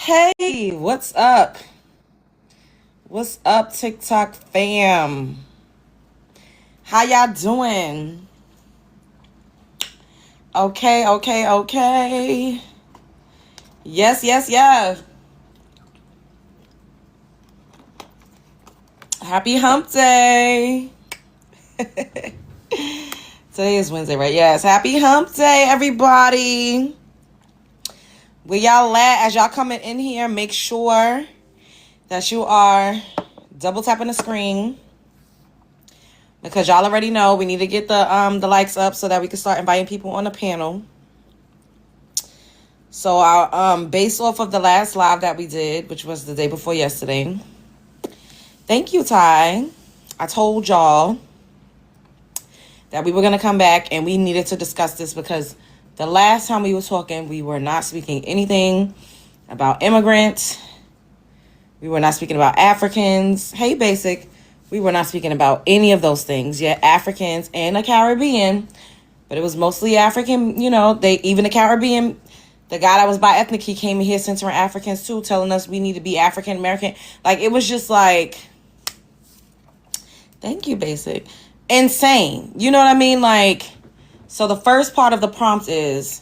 Hey, what's up? What's up, TikTok fam? How y'all doing? Okay. Yes. Happy hump day. Today is Wednesday, right? Yes. Happy hump day, everybody. Where y'all at? As y'all coming in here, make sure that you are double tapping the screen, because y'all already know we need to get the likes up so that we can start inviting people on the panel. So our based off of the last live that we did, which was the day before yesterday. Thank you, Ty. I told y'all that we were gonna come back and we needed to discuss this, because the last time we were talking, we were not speaking anything about immigrants. We were not speaking about Africans. Hey, Basic. We were not speaking about any of those things. Yet Africans and the Caribbean, but it was mostly African. Even the Caribbean, the guy that was by ethnic, he came in here centering Africans too, telling us we need to be African American. Like, it was just like, thank you, Basic. Insane. You know what I mean? Like, so the first part of the prompt is,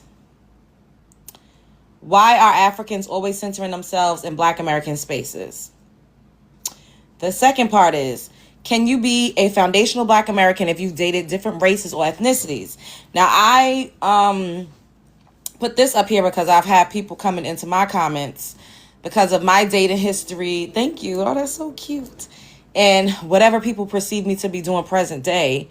why are Africans always centering themselves in Black American spaces? The second part is, can you be a foundational Black American if you've dated different races or ethnicities? Now, I put this up here because I've had people coming into my comments because of my dating history. Thank you. Oh, that's so cute. And whatever people perceive me to be doing present day,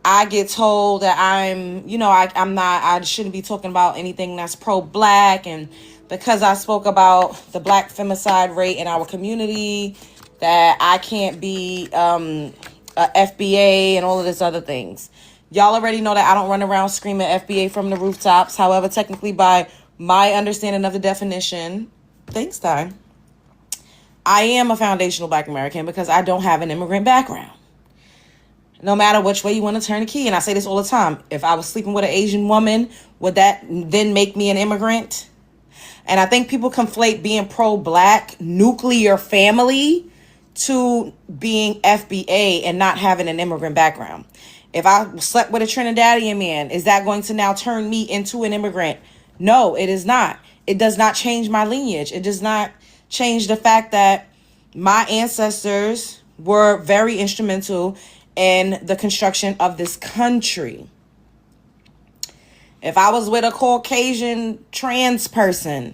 I get told that I shouldn't be talking about anything that's pro-Black. And because I spoke about the Black femicide rate in our community, that I can't be a FBA and all of this other things. Y'all already know that I don't run around screaming FBA from the rooftops. However, technically, by my understanding of the definition, thanks, Ty, I am a foundational Black American because I don't have an immigrant background. No matter which way you want to turn the key. And I say this all the time. If I was sleeping with an Asian woman, would that then make me an immigrant? And I think people conflate being pro-Black nuclear family to being FBA and not having an immigrant background. If I slept with a Trinidadian man, is that going to now turn me into an immigrant? No, it is not. It does not change my lineage. It does not change the fact that my ancestors were very instrumental in the construction of this country. If I was with a Caucasian trans person,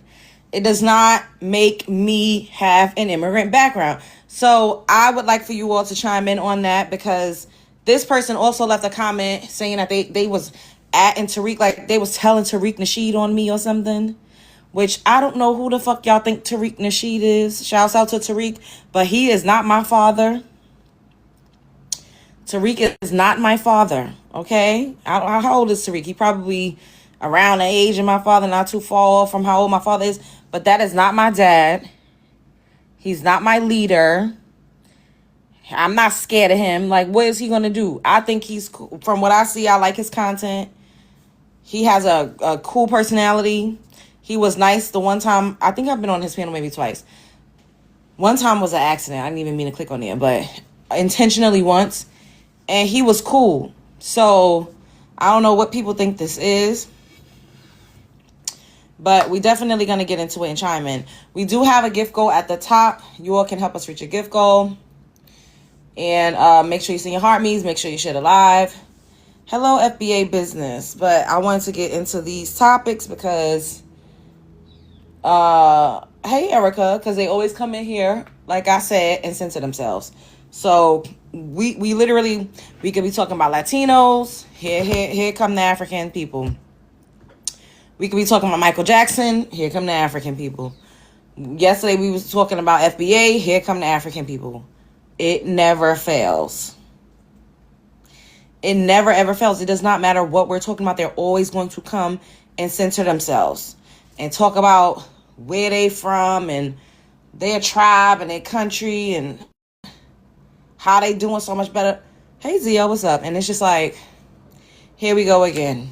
it does not make me have an immigrant background. So I would like for you all to chime in on that, because this person also left a comment saying that they was atting Tariq, like they was telling Tariq Nasheed on me or something, which I don't know who the fuck y'all think Tariq Nasheed is. Shouts out to Tariq, but he is not my father. Tariq is not my father, okay? How old is Tariq? He probably around the age of my father, not too far off from how old my father is. But that is not my dad. He's not my leader. I'm not scared of him. Like, what is he going to do? I think he's cool. From what I see, I like his content. He has a cool personality. He was nice the one time. I think I've been on his panel maybe twice. One time was an accident. I didn't even mean to click on it, but intentionally once. And he was cool. So I don't know what people think this is, but we definitely going to get into it and chime in. We do have a gift goal at the top. You all can help us reach a gift goal. And make sure you send your heart me's. Make sure you share the live. Hello, FBA business. But I wanted to get into these topics because, hey, Erica, because they always come in here, like I said, and censor themselves. So we could be talking about Latinos. Here come the African people. We could be talking about Michael Jackson. Here come the African people. Yesterday we was talking about FBA. Here come the African people. It never fails. It never ever fails. It does not matter what we're talking about. They're always going to come and censor themselves and talk about where they from and their tribe and their country and how they doing so much better. Hey, Zio, what's up? And it's just like, here we go again.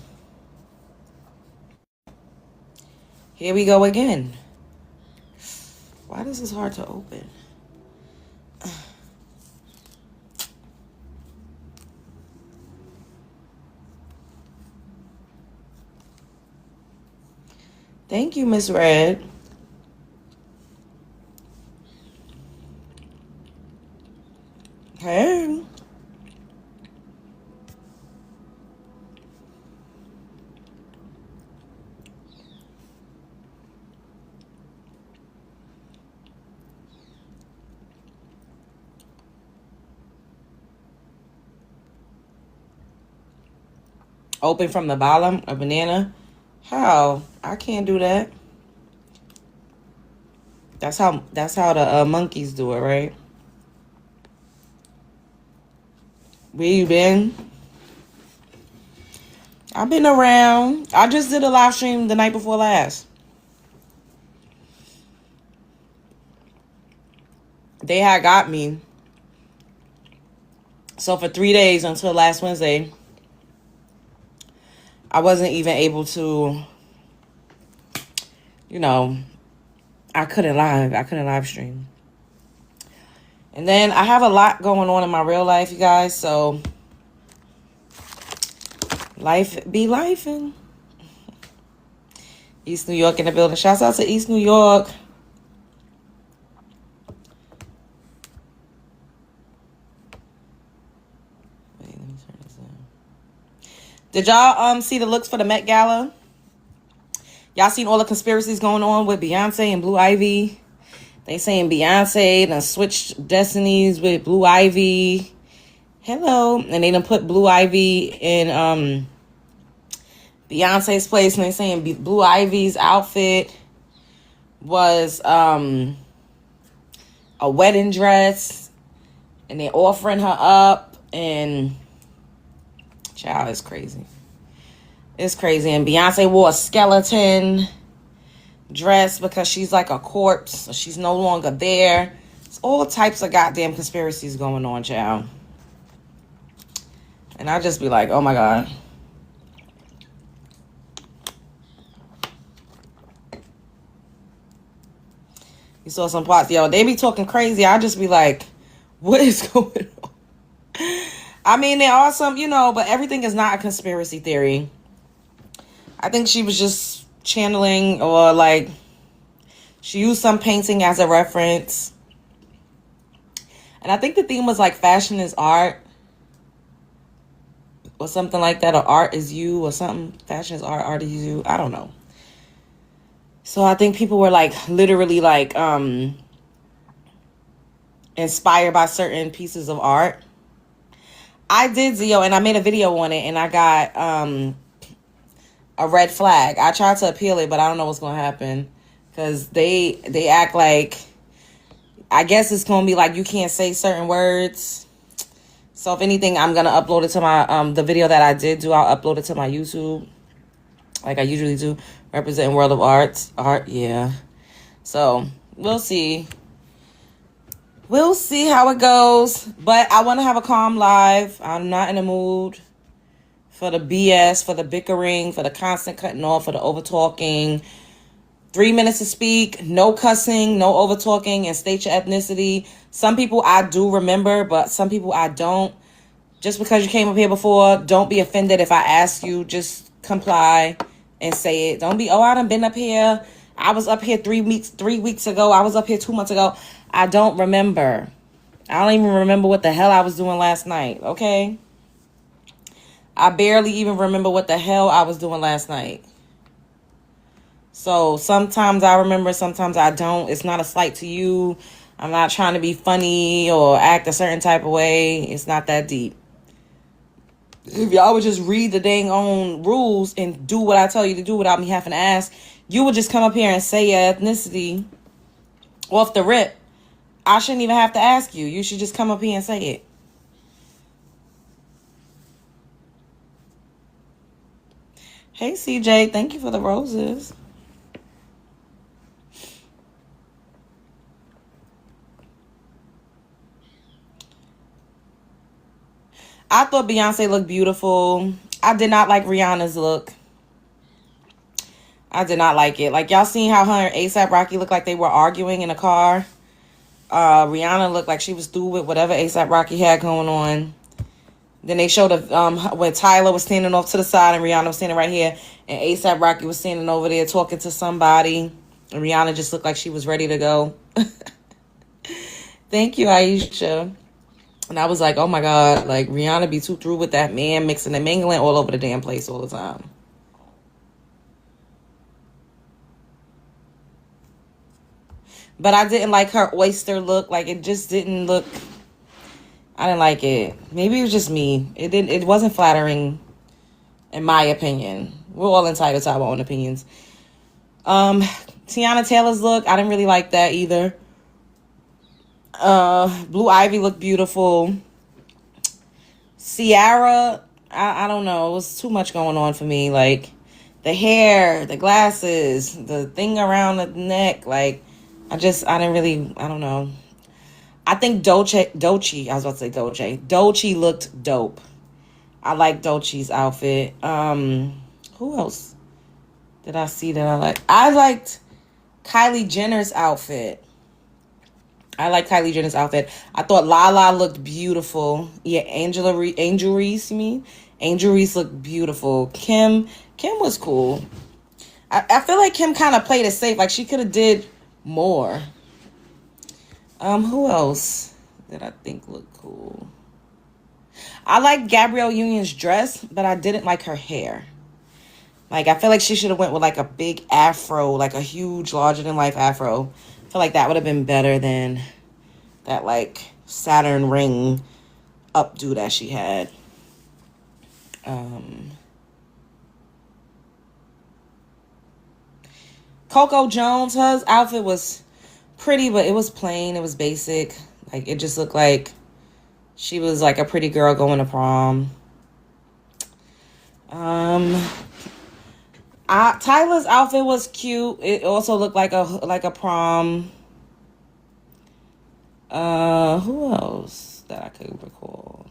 Here we go again. Why is this hard to open? Thank you, Miss Red. Hey. Open from the bottom, a banana. How? I can't do that. That's how the monkeys do it, right? Where you been? I've been around. I just did a live stream the night before last. They had got me. So for 3 days until last Wednesday, I wasn't even able to, I couldn't live stream. And then I have a lot going on in my real life, you guys, so life be lifing. East New York in the building. Shouts out to East New York. Wait, let me turn this down. Did y'all see the looks for the Met Gala? Y'all seen all the conspiracies going on with Beyonce and Blue Ivy? They saying Beyonce done switched destinies with Blue Ivy. Hello. And they done put Blue Ivy in Beyonce's place. And they saying Blue Ivy's outfit was a wedding dress. And they're offering her up. And child, it's crazy. It's crazy. And Beyonce wore a skeleton dress because she's like a corpse. So she's no longer there. It's all types of goddamn conspiracies going on, child. And I just be like, oh my God. You saw some plots. Yo, they be talking crazy. I just be like, what is going on? I mean, there are some, but everything is not a conspiracy theory. I think she was just channeling, or like she used some painting as a reference. And I think the theme was like fashion is art or something like that, or art is you or something. Fashion is art is you. I don't know. So I think people were like literally like inspired by certain pieces of art. I did Zio and I made a video on it and I got a red flag. I tried to appeal it, but I don't know what's gonna happen because they act like, I guess it's gonna be like you can't say certain words. So if anything, I'm gonna upload it to my the video that I did do. I'll upload it to my YouTube, like I usually do. Representing World of Art, yeah. So we'll see. We'll see how it goes. But I want to have a calm live. I'm not in the mood for the BS, for the bickering, for the constant cutting off, for the over talking. 3 minutes to speak, no cussing, no over talking, and state your ethnicity. Some people I do remember, but some people I don't. Just because you came up here before, don't be offended if I ask you. Just comply and say it. Don't be, I done been up here. I was up here 3 weeks ago. I was up here 2 months ago. I don't remember. I don't even remember what the hell I was doing last night, okay? I barely even remember what the hell I was doing last night. So sometimes I remember, sometimes I don't. It's not a slight to you. I'm not trying to be funny or act a certain type of way. It's not that deep. If y'all would just read the dang own rules and do what I tell you to do without me having to ask, you would just come up here and say your ethnicity off the rip. I shouldn't even have to ask you. You should just come up here and say it. Hey, CJ, thank you for the roses. I thought Beyonce looked beautiful. I did not like Rihanna's look. I did not like it. Like, y'all seen how her and A$AP Rocky looked like they were arguing in a car? Rihanna looked like she was through with whatever A$AP Rocky had going on. Then they showed when Tyler was standing off to the side and Rihanna was standing right here, and A$AP Rocky was standing over there talking to somebody, and Rihanna just looked like she was ready to go. Thank you, Aisha. And I was like, oh my God, like, Rihanna be too through with that man, mixing and mingling all over the damn place all the time. But I didn't like her oyster look. Like, it just didn't look, I didn't like it. Maybe it was just me. It wasn't flattering, in my opinion. We're all entitled to our own opinions. Tiana Taylor's look, I didn't really like that either. Blue Ivy looked beautiful. Ciara, I don't know. It was too much going on for me. Like, the hair, the glasses, the thing around the neck. Like, I don't know. I think Doechii looked dope. I like Doechii's outfit. Who else did I see that I like? I liked Kylie Jenner's outfit. I thought Lala looked beautiful. Yeah, Angel Reese, you mean? Angel Reese looked beautiful. Kim was cool. I feel like Kim kind of played it safe. Like, she could have did more. Who else did I think looked cool? I liked Gabrielle Union's dress, but I didn't like her hair. Like, I feel like she should have went with, like, a big afro, like a huge, larger-than-life afro. I feel like that would have been better than that, like, Saturn ring updo that she had. Coco Jones, her outfit was pretty, but it was plain. It was basic. Like, it just looked like she was, like, a pretty girl going to prom. Tyler's outfit was cute. It also looked like a prom. Who else that I could recall?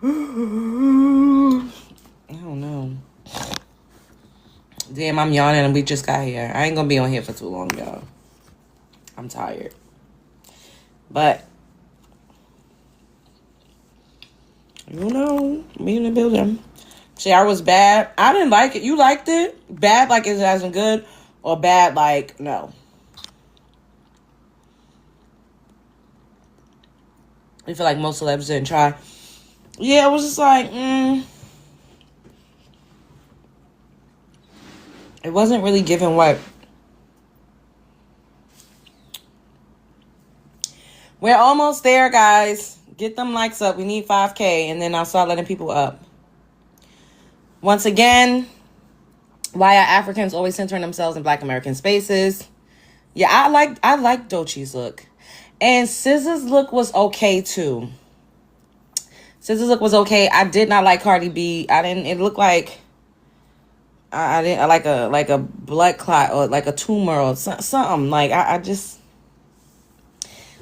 I don't know. Damn, I'm yawning and we just got here. I ain't gonna be on here for too long, y'all. I'm tired. But, you know, me in the building. Ciara was bad. I didn't like it. You liked it? Bad like it wasn't good, or bad like no? I feel like most celebs didn't try. Yeah, it was just like, it wasn't really giving what. We're almost there, guys. Get them likes up. We need 5K, and then I'll start letting people up. Once again, why are Africans always centering themselves in Black American spaces? Yeah, I like Doechii's look. And SZA's look was okay, too. SZA's look was okay. I did not like Cardi B. It looked like, I didn't like a blood clot or like a tumor or something. Like, I just,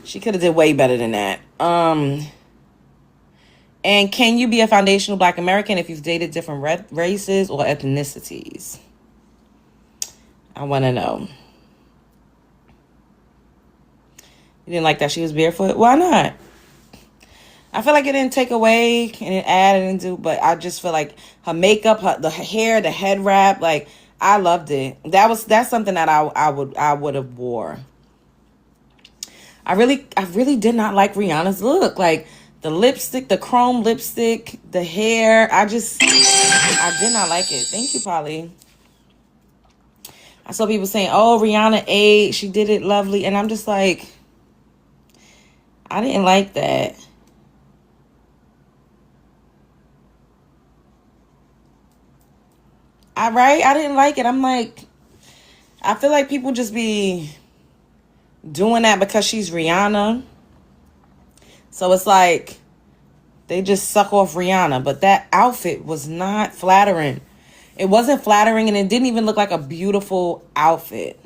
she could have did way better than that. And can you be a foundational Black American if you've dated different races or ethnicities? I want to know. You didn't like that she was barefoot? Why not? I feel like it didn't take away and it added into, but I just feel like her makeup, the hair, the head wrap, like, I loved it. That's something that I would have wore. I really did not like Rihanna's look. Like, the lipstick, the chrome lipstick, the hair, I did not like it. Thank you, Polly. I saw people saying, oh, Rihanna ate, she did it lovely. And I'm just like, I didn't like that. I didn't like it. I'm like, I feel like people just be doing that because she's Rihanna. So it's like, they just suck off Rihanna. But that outfit was not flattering. It wasn't flattering, and it didn't even look like a beautiful outfit.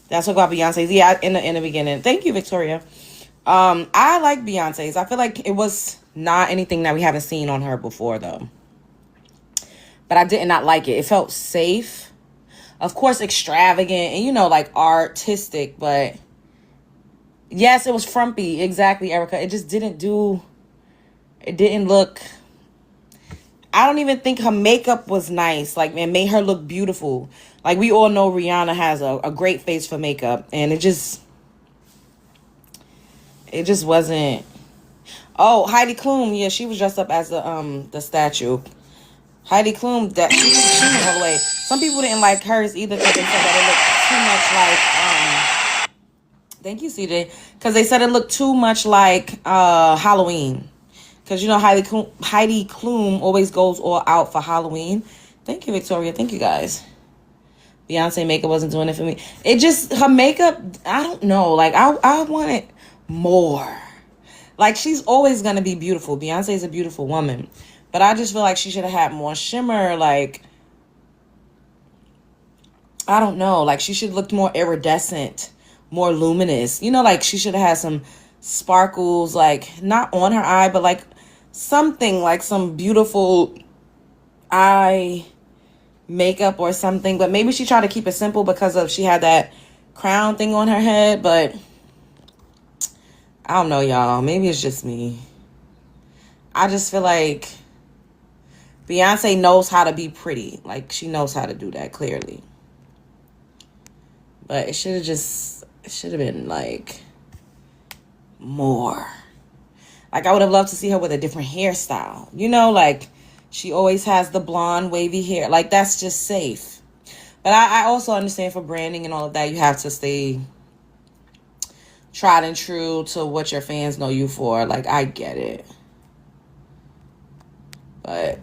That's what about Beyonce's. Yeah, in the beginning. Thank you, Victoria. I like Beyonce's. I feel like it was not anything that we haven't seen on her before, though. but I did not like it. It felt safe. Of course, extravagant and, like artistic, but yes, it was frumpy. Exactly, Erica. It just it didn't look, I don't even think her makeup was nice. Like, it made her look beautiful. Like, we all know Rihanna has a great face for makeup, and it just wasn't. Oh, Heidi Klum, yeah, she was dressed up as the statue. Heidi Klum, that she went all the way. Some people didn't like hers either because they said that it looked too much like thank you, CJ. Because they said it looked too much like Halloween. Because Heidi Klum always goes all out for Halloween. Thank you, Victoria. Thank you, guys. Beyonce makeup wasn't doing it for me. It just, her makeup, I don't know. Like, I wanted more. Like, she's always going to be beautiful. Beyonce is a beautiful woman. But I just feel like she should have had more shimmer. Like, I don't know. Like, she should look more iridescent, more luminous. Like, she should have had some sparkles, like, not on her eye, but, like, something, like some beautiful eye makeup or something. But maybe she tried to keep it simple because she had that crown thing on her head. But I don't know, y'all. Maybe it's just me. I just feel like Beyonce knows how to be pretty. Like, she knows how to do that, clearly. But it should have been, like, more. Like, I would have loved to see her with a different hairstyle. Like, she always has the blonde, wavy hair. Like, that's just safe. But I also understand for branding and all of that, you have to stay tried and true to what your fans know you for. Like, I get it. But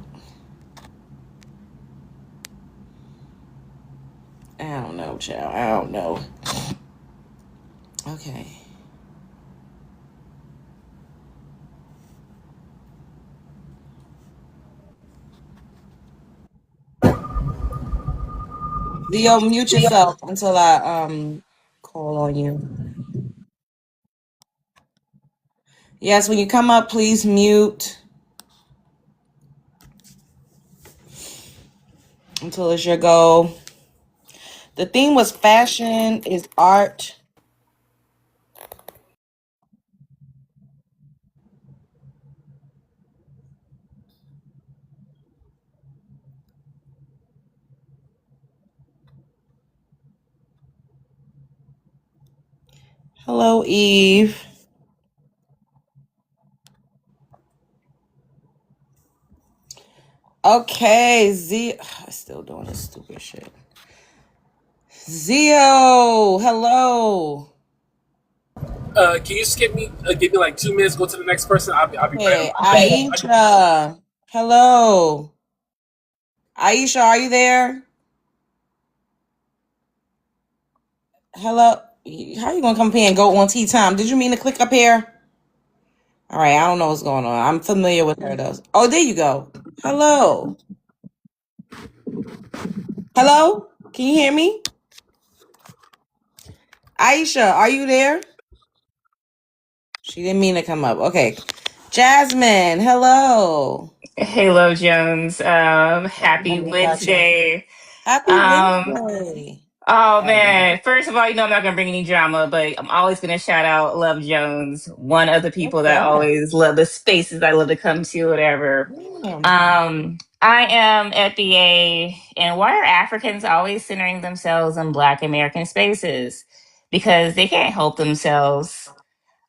I don't know, child. I don't know. Okay. Leo, mute yourself until I call on you. Yes, when you come up, please mute until it's your go. The theme was fashion is art. Hello, Eve. Okay, still doing this stupid shit. Zio, hello. Can you skip me? Give me like 2 minutes. Go to the next person. I'll be right. Okay, Aisha, hello. Aisha, are you there? Hello. How you gonna come up here and go on tea time? Did you mean to click up here? All right, I don't know what's going on. I'm familiar with her though. Oh, there you go. Hello. Hello? Can you hear me? Aisha, are you there? She didn't mean to come up. Okay. Jasmine, hello. Halo Jones. Happy Let me got you. Wednesday. Happy Um, Wednesday. oh All right. man. First of all, I'm not gonna bring any drama, but I'm always gonna shout out Love Jones, one of the What's people that that? always love the spaces I love to come to, whatever. Damn. I am FBA, and why are Africans always centering themselves in Black American spaces? Because they can't help themselves.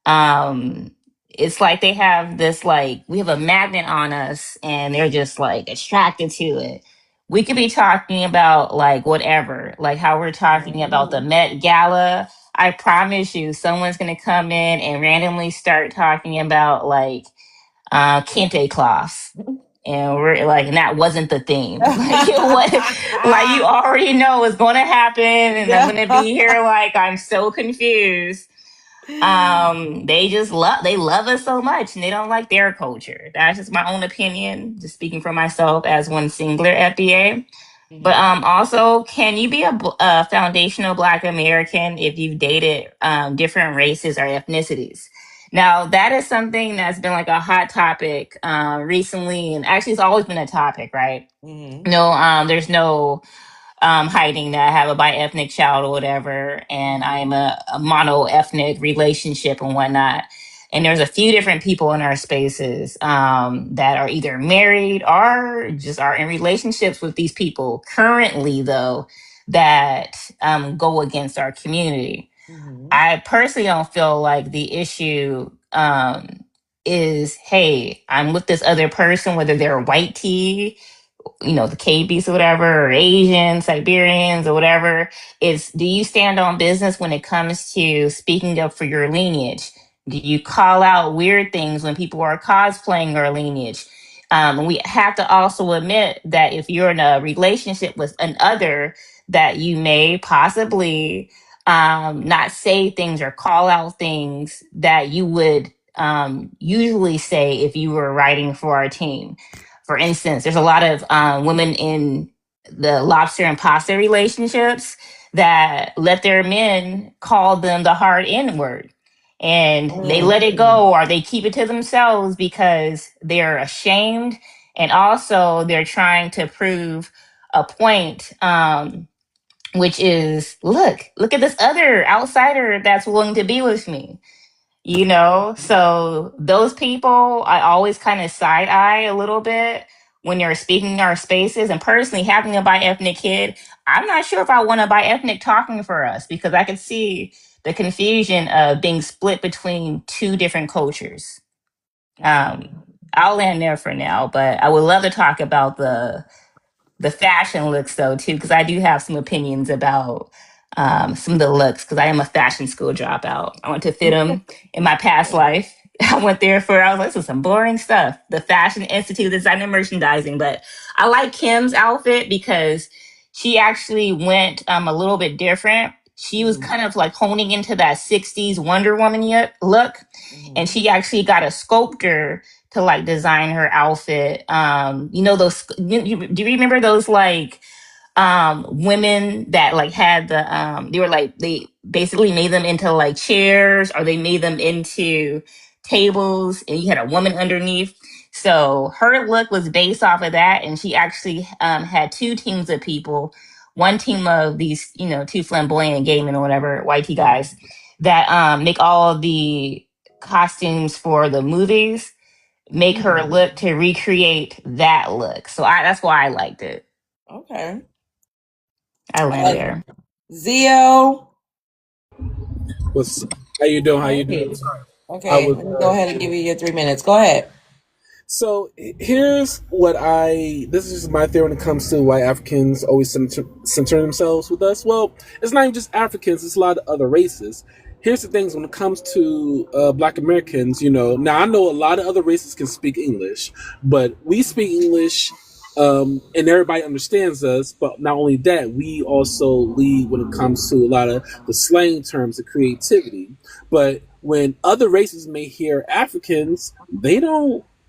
um it's like they have this, like, we have a magnet on us and they're just like attracted to it. We could be talking about like whatever, like how we're talking about the Met Gala. I promise you someone's going to come in and randomly start talking about like kente cloths, and we're like, and that wasn't the theme. Like, what? Like, you already know what's going to happen, and I'm going to be here like I'm so confused. They love us so much and they don't like their culture. That's just my own opinion, just speaking for myself as one singular FBA. But also, can you be a foundational Black American if you've dated different races or ethnicities? Now, that is something that's been like a hot topic recently, and actually, it's always been a topic, right? Mm-hmm. No, there's no hiding that I have a bi-ethnic child or whatever, and I am a mono-ethnic relationship and whatnot. And there's a few different people in our spaces that are either married or just are in relationships with these people currently, though, that go against our community. Mm-hmm. I personally don't feel like the issue is, hey, I'm with this other person, whether they're white tea, the KBs or whatever, or Asians, Siberians or whatever. It's, do you stand on business when it comes to speaking up for your lineage? Do you call out weird things when people are cosplaying your lineage? And we have to also admit that if you're in a relationship with an other, that you may possibly not say things or call out things that you would usually say if you were writing for our team. For instance, there's a lot of women in the lobster and pasta relationships that let their men call them the hard N word. And they let it go or they keep it to themselves because they're ashamed. And also, they're trying to prove a point, which is look at this other outsider that's willing to be with me. So those people I always kind of side eye a little bit when you're speaking in our spaces. And personally, having a bi-ethnic kid, I'm not sure if I want a bi-ethnic talking for us, because I could see the confusion of being split between two different cultures. I'll land there for now, but I would love to talk about the fashion looks though too, because I do have some opinions about some of the looks, because I am a fashion school dropout. I went to fit them in my past life. I went there I was like, this is some boring stuff. The Fashion Institute, Design and Merchandising. But I like Kim's outfit because she actually went a little bit different. She was kind of like honing into that 60s Wonder Woman look. And she actually got a sculptor to like design her outfit. Those, do you remember those like women that like had they were like, they basically made them into like chairs, or they made them into tables, and you had a woman underneath. So her look was based off of that, and she actually had two teams of people. One team of these, two flamboyant gay men or whatever, YT guys, that make all of the costumes for the movies, make her look to recreate that look. So that's why I liked it. Okay. I land there. Zio. How you doing? How you doing? Okay, let me go ahead and give you your 3 minutes. Go ahead. So here's this is just my theory when it comes to why Africans always center themselves with us. Well, it's not even just Africans, it's a lot of other races. Here's the things when it comes to Black Americans, now I know a lot of other races can speak English, but we speak English and everybody understands us. But not only that, we also lead when it comes to a lot of the slang terms, the creativity. But when other races may hear Africans,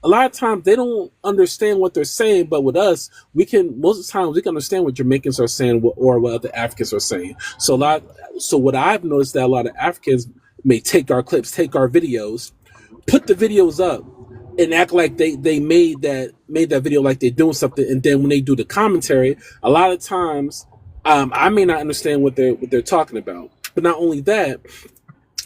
a lot of times they don't understand what they're saying. But with us, most of the times we can understand what Jamaicans are saying or what other Africans are saying. So what I've noticed that a lot of Africans may take our clips, take our videos, put the videos up, and act like they made that video like they're doing something. And then when they do the commentary, a lot of times I may not understand what they're talking about. But not only that,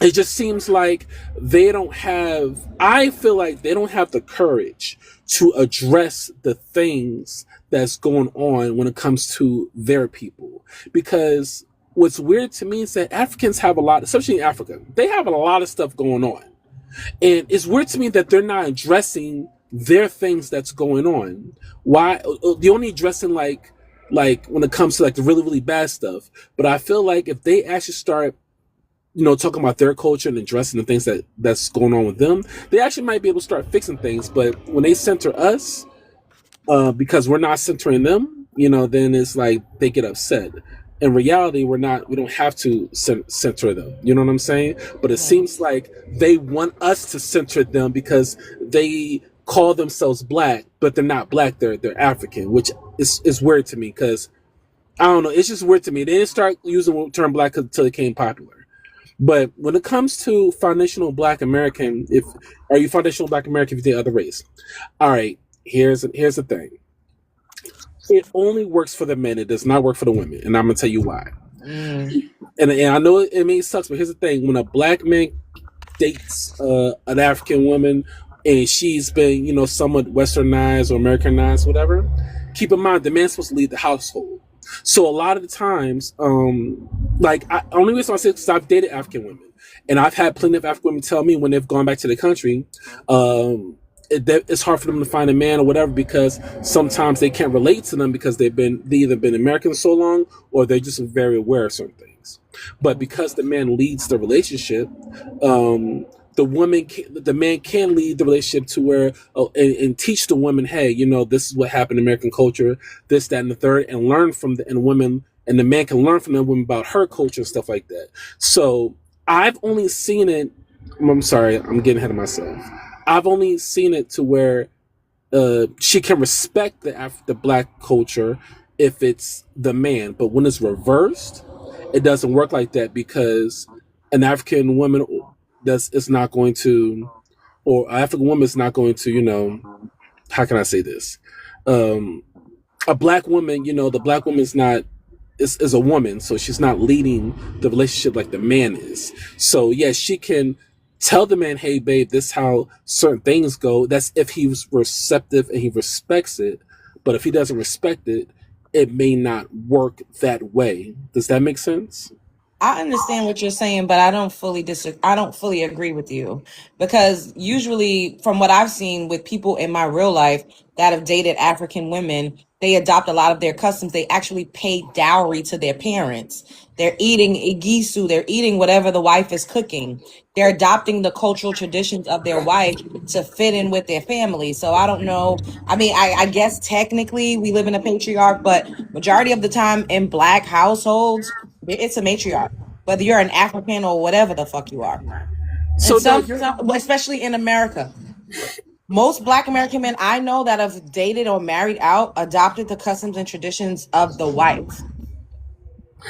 it just seems like I feel like they don't have the courage to address the things that's going on when it comes to their people. Because what's weird to me is that Africans have a lot, especially in Africa, they have a lot of stuff going on. And it's weird to me that they're not addressing their things that's going on. Why? They're only addressing like when it comes to like the really, really bad stuff. But I feel like if they actually start talking about their culture and addressing the things that's going on with them, they actually might be able to start fixing things. But when they center us, because we're not centering them, then it's like they get upset. In reality, we don't have to center them. You know what I'm saying? But it seems like they want us to center them because they call themselves Black, but they're not Black. They're African, which is weird to me because I don't know. It's just weird to me. They didn't start using the term Black until it became popular. But when it comes to foundational Black American, if are you foundational Black American if you date other race? All right, here's the thing. It only works for the men. It does not work for the women, and I'm gonna tell you why. Mm. And I know it may sucks, but here's the thing: when a Black man dates an African woman and she's been, somewhat westernized or Americanized, whatever, keep in mind the man's supposed to lead the household. So a lot of the times, only reason I say because I've dated African women and I've had plenty of African women tell me when they've gone back to the country, it's hard for them to find a man or whatever because sometimes they can't relate to them because they either been American so long or they're just very aware of certain things. But because the man leads the relationship, the man can lead the relationship to where and teach the woman, hey, this is what happened in American culture, this, that, and the third, and learn from and the man can learn from the woman about her culture and stuff like that. So I've only seen it. I'm sorry, I'm getting ahead of myself. I've only seen it to where she can respect the Black culture if it's the man, but when it's reversed, it doesn't work like that because an African woman is not going to, or an African woman is not going to, how can I say this? A Black woman, the Black woman is a woman, so she's not leading the relationship like the man is. So yes, she can tell the man, hey babe, this is how certain things go. That's if he's receptive and he respects it. But if he doesn't respect it, it may not work that way. Does that make sense? I understand what you're saying, but I don't fully disagree. I don't fully agree with you because usually, from what I've seen with people in my real life that have dated African women, they adopt a lot of their customs. They actually pay dowry to their parents. They're eating igisu. They're eating whatever the wife is cooking. They're adopting the cultural traditions of their wife to fit in with their family. So I don't know. I mean, I guess technically we live in a patriarch, but majority of the time in Black households, it's a matriarch, whether you're an African or whatever the fuck you are. And So no, some, especially in America, most Black American men I know that have dated or married out adopted the customs and traditions of the wife.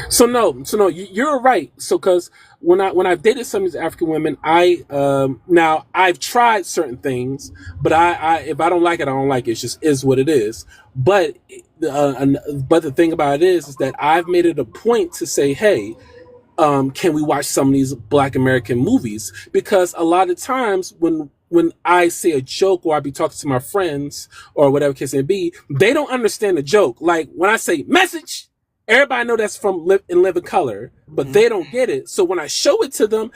So no, you're right. So because when I've dated some of these African women, now I've tried certain things, but I if I don't like it, I don't like it. It just is what it is. But the thing about it is that I've made it a point to say, hey, can we watch some of these Black American movies? Because a lot of times when I say a joke or I be talking to my friends or whatever case may be, they don't understand the joke. Like when I say message, everybody know that's from In Living Color, but they don't get it. So when I show it to them,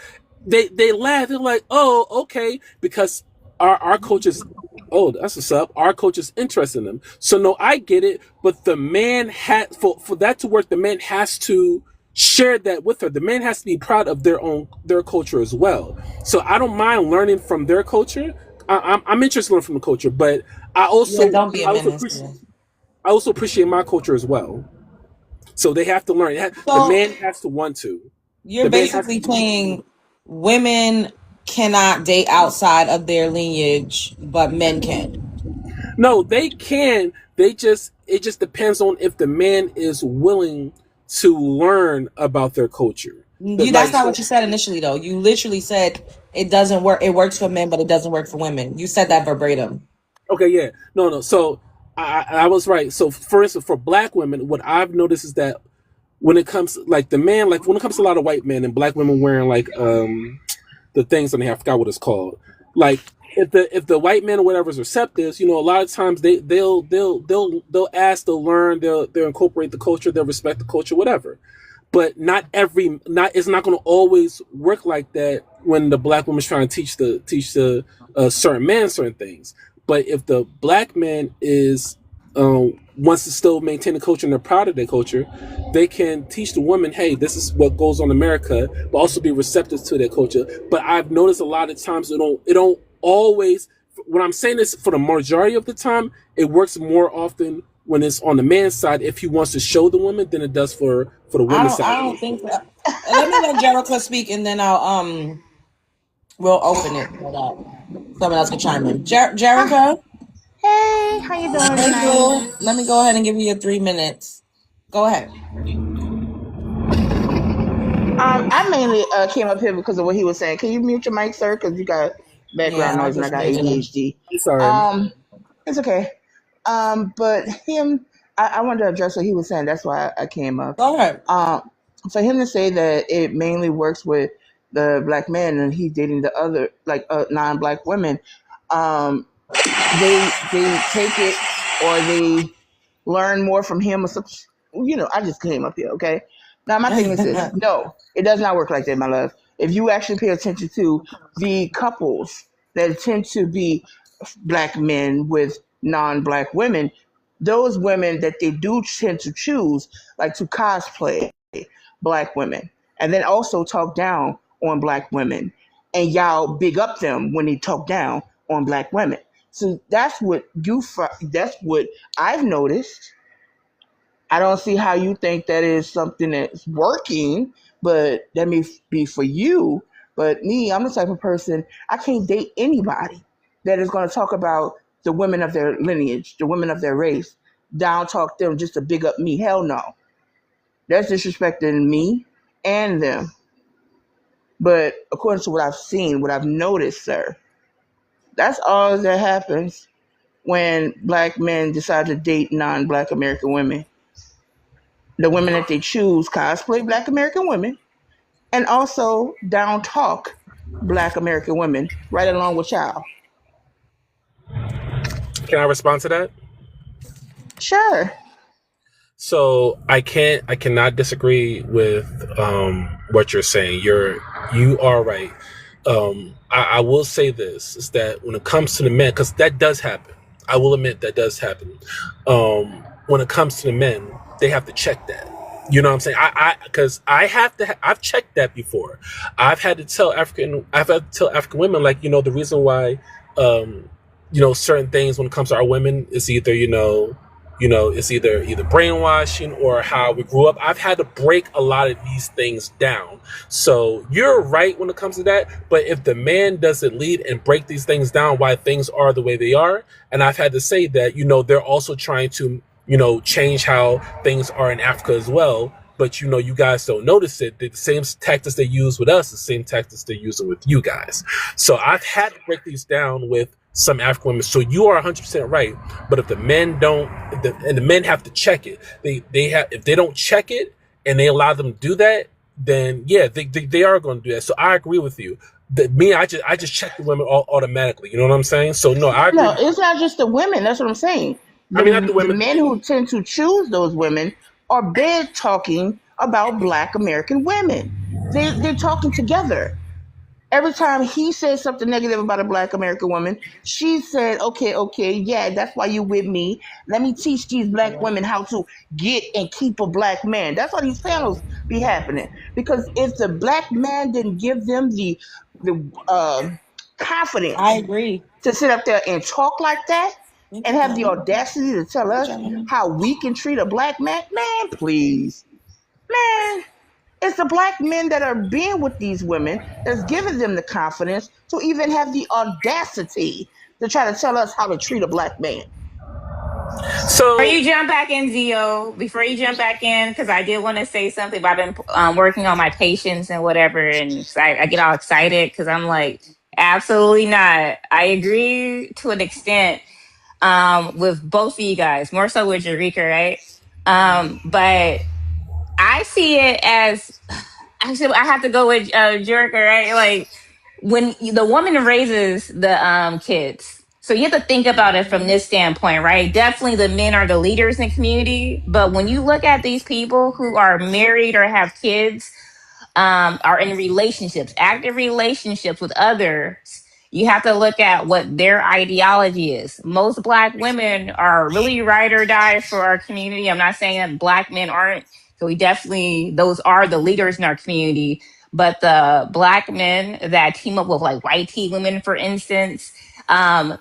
they laugh. They're like, oh, okay, because our culture's, oh, that's what's up. Our culture's interested in them. So no, I get it, but the man had for that to work, the man has to share that with her. The man has to be proud of their culture as well. So I don't mind learning from their culture. I'm interested in learning from the culture, but Yeah, don't be a menace. I also appreciate my culture as well. So they have to learn. The man has to want to. You're basically saying women cannot date outside of their lineage, but men can. No, they can. It just depends on if the man is willing to learn about their culture. That's not what you said initially, though. You literally said it doesn't work. It works for men, but it doesn't work for women. You said that verbatim. Okay, yeah. No. So I was right. So for instance, for Black women, what I've noticed is that when it comes like the man, like when it comes to a lot of white men and Black women wearing like the things on the hair, I forgot what it's called. Like if the white man or whatever is receptive, a lot of times they'll ask, they'll learn, they'll incorporate the culture, they'll respect the culture, whatever. But it's not going to always work like that when the Black woman's trying to teach the certain man certain things. But if the Black man is wants to still maintain the culture and they're proud of their culture, they can teach the woman, hey, this is what goes on in America, but also be receptive to their culture. But I've noticed a lot of times it don't always. When I'm saying this, for the majority of the time, it works more often when it's on the man's side if he wants to show the woman than it does for the woman's side. I don't think so. Let me let Jericho speak, and then we'll open it so that someone else can chime in. Jericho. Hey, how you doing tonight? Let me go ahead and give you your 3 minutes. Go ahead. I mainly came up here because of what he was saying. Can you mute your mic, sir? Because you got background Yeah, I noise and I just got muted him. ADHD. Sorry. Um, it's okay. But him, I wanted to address what he was saying. That's why I came up. Go ahead. For him to say that it mainly works with the black man and he's dating the other like non-black women, um, they take it or they learn more from him or something. I just came up here, okay? Now my thing is this: no, it does not work like that, my love. If you actually pay attention to the couples that tend to be black men with non-black women, those women that they do tend to choose like to cosplay black women and then also talk down on black women, and y'all big up them when they talk down on black women. So that's what I've noticed. I don't see how you think that is something that's working, but that may be for you. But me, I'm the type of person, I can't date anybody that is going to talk about the women of their lineage, the women of their race, down talk them just to big up me. Hell no. That's disrespecting me and them. But according to what I've seen, what I've noticed, sir, that's all that happens when black men decide to date non-black American women. The women that they choose cosplay black American women and also down talk black American women right along with y'all. Can I respond to that? Sure. So I cannot disagree with what you're saying. You are right. I will say this is that when it comes to the men, because that does happen. I will admit that does happen. When it comes to the men, they have to check that. You know what I'm saying? Because I've checked that before. I've had to tell African women, like, the reason why, certain things when it comes to our women is either, it's either brainwashing or how we grew up. I've had to break a lot of these things down. So you're right when it comes to that. But if the man doesn't lead and break these things down, why things are the way they are, and I've had to say that, they're also trying to, change how things are in Africa as well. But, you guys don't notice it. The same tactics they use with us, the same tactics they're using with you guys. So I've had to break these down with some African women. So you are 100% right. But if the men don't, and the men have to check it, if they don't check it and they allow them to do that, then yeah, they are going to do that. So I agree with you. I just check the women automatically. You know what I'm saying? So no, I agree. No, it's not just the women. That's what I'm saying. I mean, not the The women. men who tend to choose those women are bad talking about black American women. They're talking together. Every time he says something negative about a black American woman, she said, okay, yeah, that's why you with me. Let me teach these black women how to get and keep a black man. That's why these panels be happening. Because if the black man didn't give them the I confidence agree. to sit up there and talk like that Thank and you, have the Gala. audacity to tell Good us gentleman. how we can treat a black man, please. Man, it's the black men that are being with these women that's giving them the confidence to even have the audacity to try to tell us how to treat a black man. Before So you jump back in, Zio, before you jump back in, because I did want to say something, but I've been working on my patience and whatever, and I get all excited because I'm like, absolutely not. I agree to an extent with both of you guys, more so with Eureka, right? But I see it as actually I have to go with Jerica, right? Like when the woman raises the kids. So you have to think about it from this standpoint, right? Definitely the men are the leaders in the community, but when you look at these people who are married or have kids, are in relationships, active relationships with others, you have to look at what their ideology is. Most black women are really ride or die for our community. I'm not saying that black men aren't. So we definitely, those are the leaders in our community. But the black men that team up with like white tea women, for instance,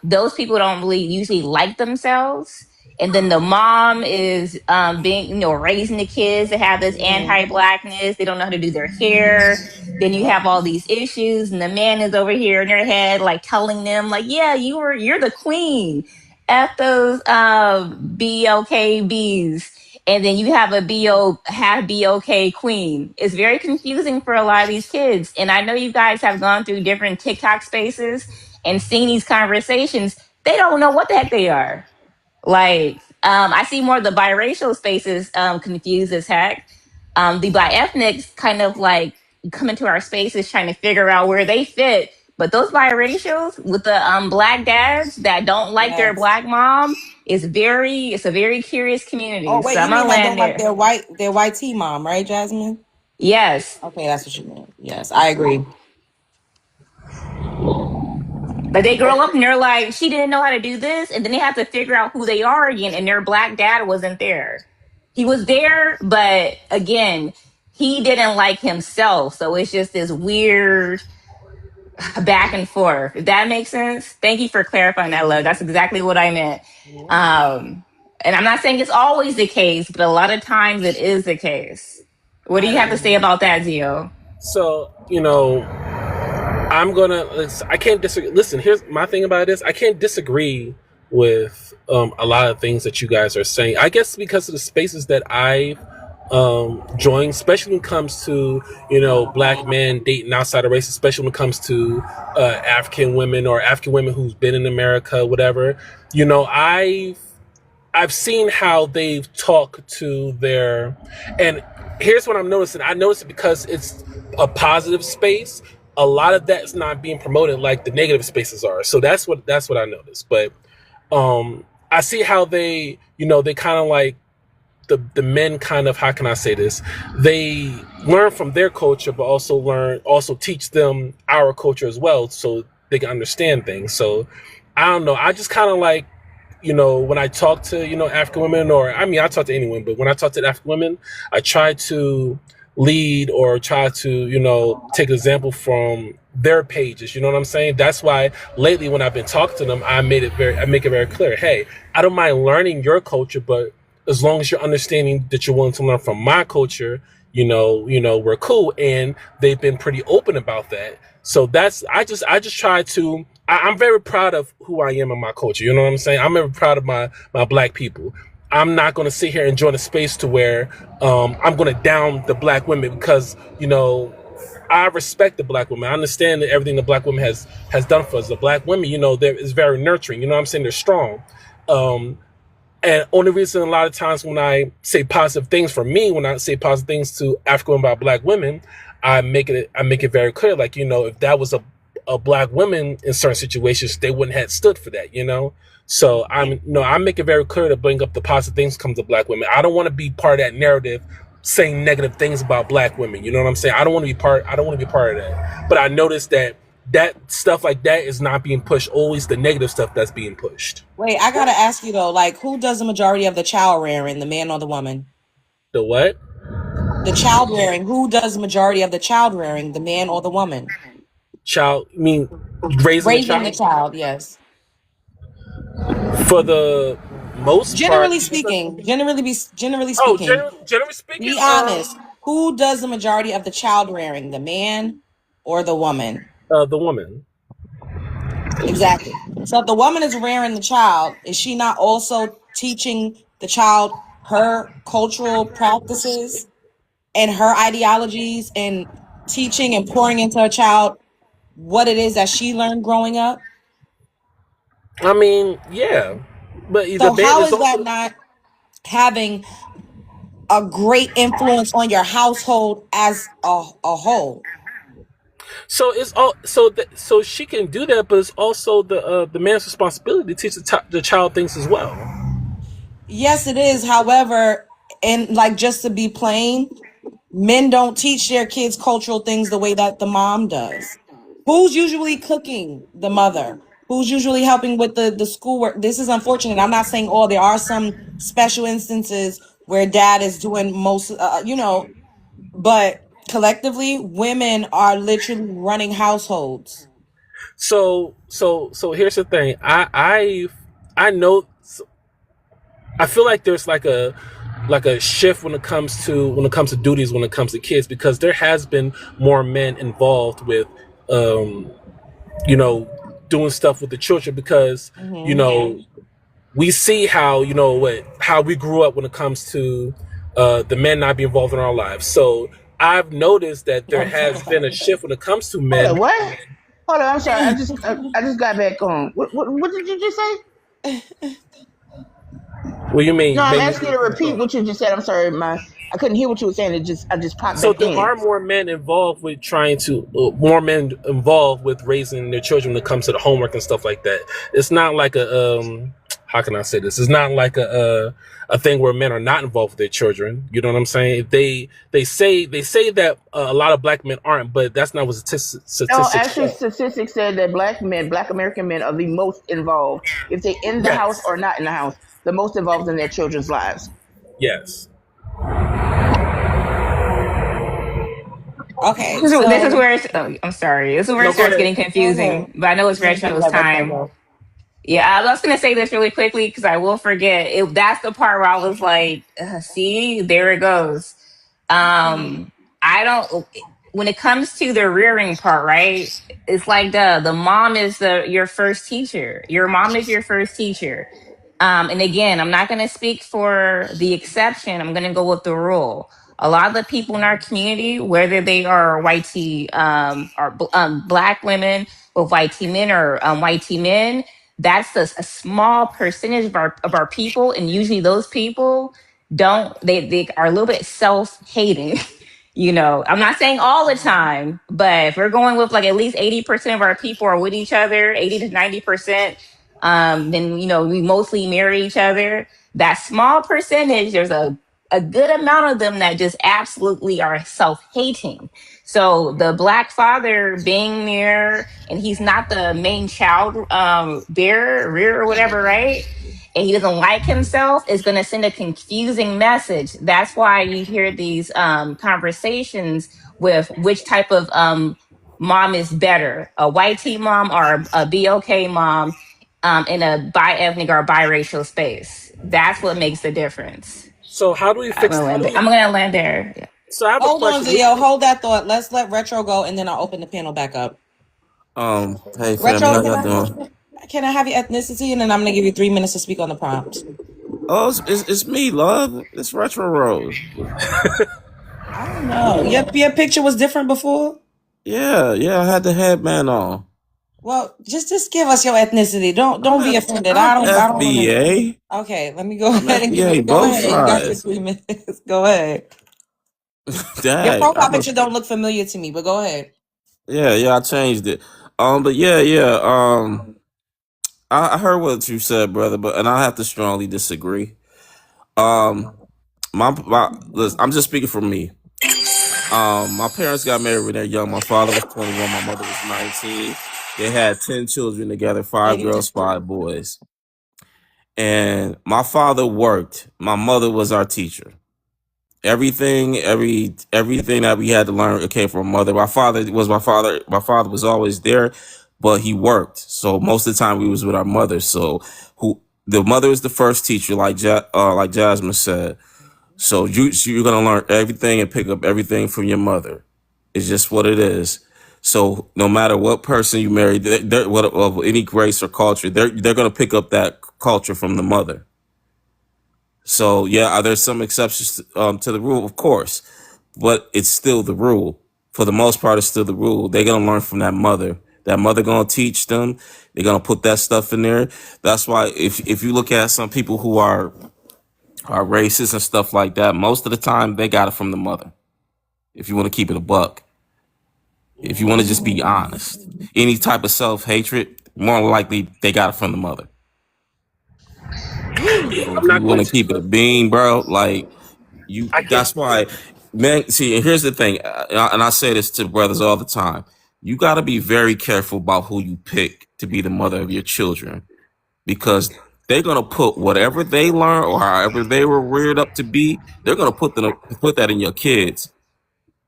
those people don't really usually like themselves. And then the mom is being, raising the kids to have this anti-blackness. They don't know how to do their hair. Then you have all these issues, and the man is over here in their head, like telling them, like, "Yeah, you're the queen." F those BLKBs. and then you have a half BOK queen. It's very confusing for a lot of these kids. And I know you guys have gone through different TikTok spaces and seen these conversations. They don't know what the heck they are. Like, I see more of the biracial spaces confused as heck. The bi-ethnics kind of like come into our spaces trying to figure out where they fit. But those biracials with the black dads that don't like their Yes. black mom it's a very curious Oh community. So wait, I'm you mean gonna like don't land like there. their white tea mom, right, Jasmine? Yes. Okay, that's what you mean. Yes, I agree. But they grow up and they're like, she didn't know how to do this, and then they have to figure out who they are again, and their black dad wasn't there. He was there, but again, he didn't like himself. So it's just this weird back and forth. If that makes sense. Thank you for clarifying that, love. That's exactly what I meant. And I'm not saying it's always the case, but a lot of times it is the case. What do you have to say about that, Zio? So, I can't disagree. Listen, here's my thing about this. I can't disagree with a lot of things that you guys are saying. I guess because of the spaces that I've joined, especially when it comes to, black men dating outside of race, especially when it comes to African women or African women who's been in America, whatever. I've seen how they've talked to and here's what I'm noticing. I notice it because it's a positive space. A lot of that's not being promoted like the negative spaces are. So that's what I noticed. But I see how they kind of like the men kind of, how can I say this? They learn from their culture, but also teach them our culture as well, so they can understand things. So I don't know. I just kind of like, when I talk to, African women, I talk to anyone, but when I talk to African women, I try to lead or try to, take example from their pages. You know what I'm saying? That's why lately when I've been talking to them, I make it very clear. Hey, I don't mind learning your culture, but as long as you're understanding that you're willing to learn from my culture, we're cool. And they've been pretty open about that. So I just try to, I'm very proud of who I am in my culture. You know what I'm saying? I'm very proud of my black people. I'm not going to sit here and join a space to where I'm going to down the black women because, I respect the black women. I understand that everything the black women has done for us. The black women, is very nurturing. You know what I'm saying? They're strong. And only reason a lot of times when I say positive things for me, when I say positive things to African women about black women, I make it very clear. Like, if that was a black woman in certain situations, they wouldn't have stood for that, So I make it very clear to bring up the positive things come to black women. I don't want to be part of that narrative saying negative things about black women. You know what I'm saying? I don't want to be part of that. But I noticed that stuff like that is not being pushed. Always the negative stuff that's being pushed. Wait, I gotta ask you though, like, who does the majority of the child rearing, the man or the woman? The what? The child rearing. Who does the majority of the child rearing, the man or the woman? Child, I mean, raising the child, yes. For the most Generally part. speaking, generally speaking. Generally speaking. Be honest. Who does the majority of the child rearing, the man or the woman? The woman. Exactly. So if the woman is rearing the child, is she not also teaching the child her cultural practices and her ideologies and teaching and pouring into a child what it is that she learned growing up? I mean, yeah. But So how is that not having a great influence on your household as a whole? So it's all so she can do that, but it's also the man's responsibility to teach the child things as well. Yes, it is. However, and like, just to be plain, men don't teach their kids cultural things the way that the mom does. Who's usually cooking? The mother. Who's usually helping with the schoolwork? This is unfortunate. I'm not saying all. There are some special instances where dad is doing most, but collectively, women are literally running households. So here's the thing. I know. I feel like there's like a shift when it comes to duties, when it comes to kids, because there has been more men involved with doing stuff with the children, because we see how how we grew up when it comes to the men not being involved in our lives. So I've noticed that there has been a shift when it comes to Hold men. on, what? Hold on, I'm sorry. I just got back on. What did you just say? What do you No, mean I'm men need asking to you to be repeat involved? what you just said. I'm sorry, I couldn't hear what you were saying. I just popped So back there in. are more men involved with trying to more men involved with raising their children when it comes to the homework and stuff like that. It's not like a how can I say this? It's not like a thing where men are not involved with their children. You know what I'm saying? They say that a lot of black men aren't, but that's not what No, statistics actually, show. statistics said that Black American men are the most involved, if they in the house Yes. or not in the house, the most involved in their children's lives. Yes. Okay, This is so where it's, oh, I'm sorry. This is where No, it go starts ahead. getting go ahead. confusing. But I know it's I'm gonna Retro's let Retro time. go. Yeah, I was going to say this really quickly because I will forget. That's the part where I was like, see, there it goes. I don't, when it comes to the rearing part, right? It's like the mom is your first teacher. Your mom is your first teacher. And again, I'm not going to speak for the exception. I'm going to go with the rule. A lot of the people in our community, whether they are white black women with white men or white men, that's a small percentage of our people, and usually those people don't they are a little bit self-hating. I'm not saying all the time, but if we're going with like at least 80% of our people are with each other, 80 to 90%, then we mostly marry each other. That small percentage, there's a good amount of them that just absolutely are self-hating. So the black father being there, and he's not the main child bearer, rear, or whatever, right? And he doesn't like himself, is going to send a confusing message. That's why you hear these conversations with which type of mom is better, a white tea mom or a BOK mom, in a bi-ethnic or biracial space. That's what makes the difference. So how do we I'm fix? gonna How land do there. we? I'm gonna land there. Yeah. So I have a Hold on, question. Zio. Hold that thought. Let's let Retro go, and then I'll open the panel back up. Hey family, Retro, how can y'all I doing? can I have your ethnicity, and then I'm gonna give you 3 minutes to speak on the prompt. Oh, it's me, love. It's Retro Rose. I don't know. Your picture was different before. Yeah, I had the headband on. Well, just give us your ethnicity. Don't be offended. I'm I don't want to. FBA. Okay, let me go I'm ahead and give FBA you. Go both ahead. You got your sides. 3 minutes. Go ahead. Your Dang, profile picture don't look familiar to me, but go ahead. yeah, I changed it. But yeah. I heard what you said, brother, and I have to strongly disagree. Um, listen, I'm just speaking for me. My parents got married when they're young. My father was 21, my mother was 19. They had 10 children together, 5 girls, 5 boys. And my father worked. My mother was our teacher. Everything that we had to learn came from my mother. My father was always there, but he worked. So most of the time we was with our mother. So who the mother is the first teacher, like Jasmine said. So you're gonna learn everything and pick up everything from your mother. It's just what it is. So no matter what person you marry, of any race or culture, they're gonna pick up that culture from the mother. So yeah, are there some exceptions to the rule? Of course, but it's still the rule. For the most part, it's still the rule. They're gonna learn from that mother. That mother gonna teach them. They're gonna put that stuff in there. That's why if you look at some people who are racist and stuff like that, most of the time they got it from the mother. If you want to keep it a buck, if you want to just be honest, any type of self hatred, more likely they got it from the mother. So I'm if you not want going to to. keep it a bean, bro, like you, I can't. that's why, man. See, and here's the thing, and I say this to brothers all the time. You got to be very careful about who you pick to be the mother of your children, because they're gonna put whatever they learn or however they were reared up to be. They're gonna put that in your kids.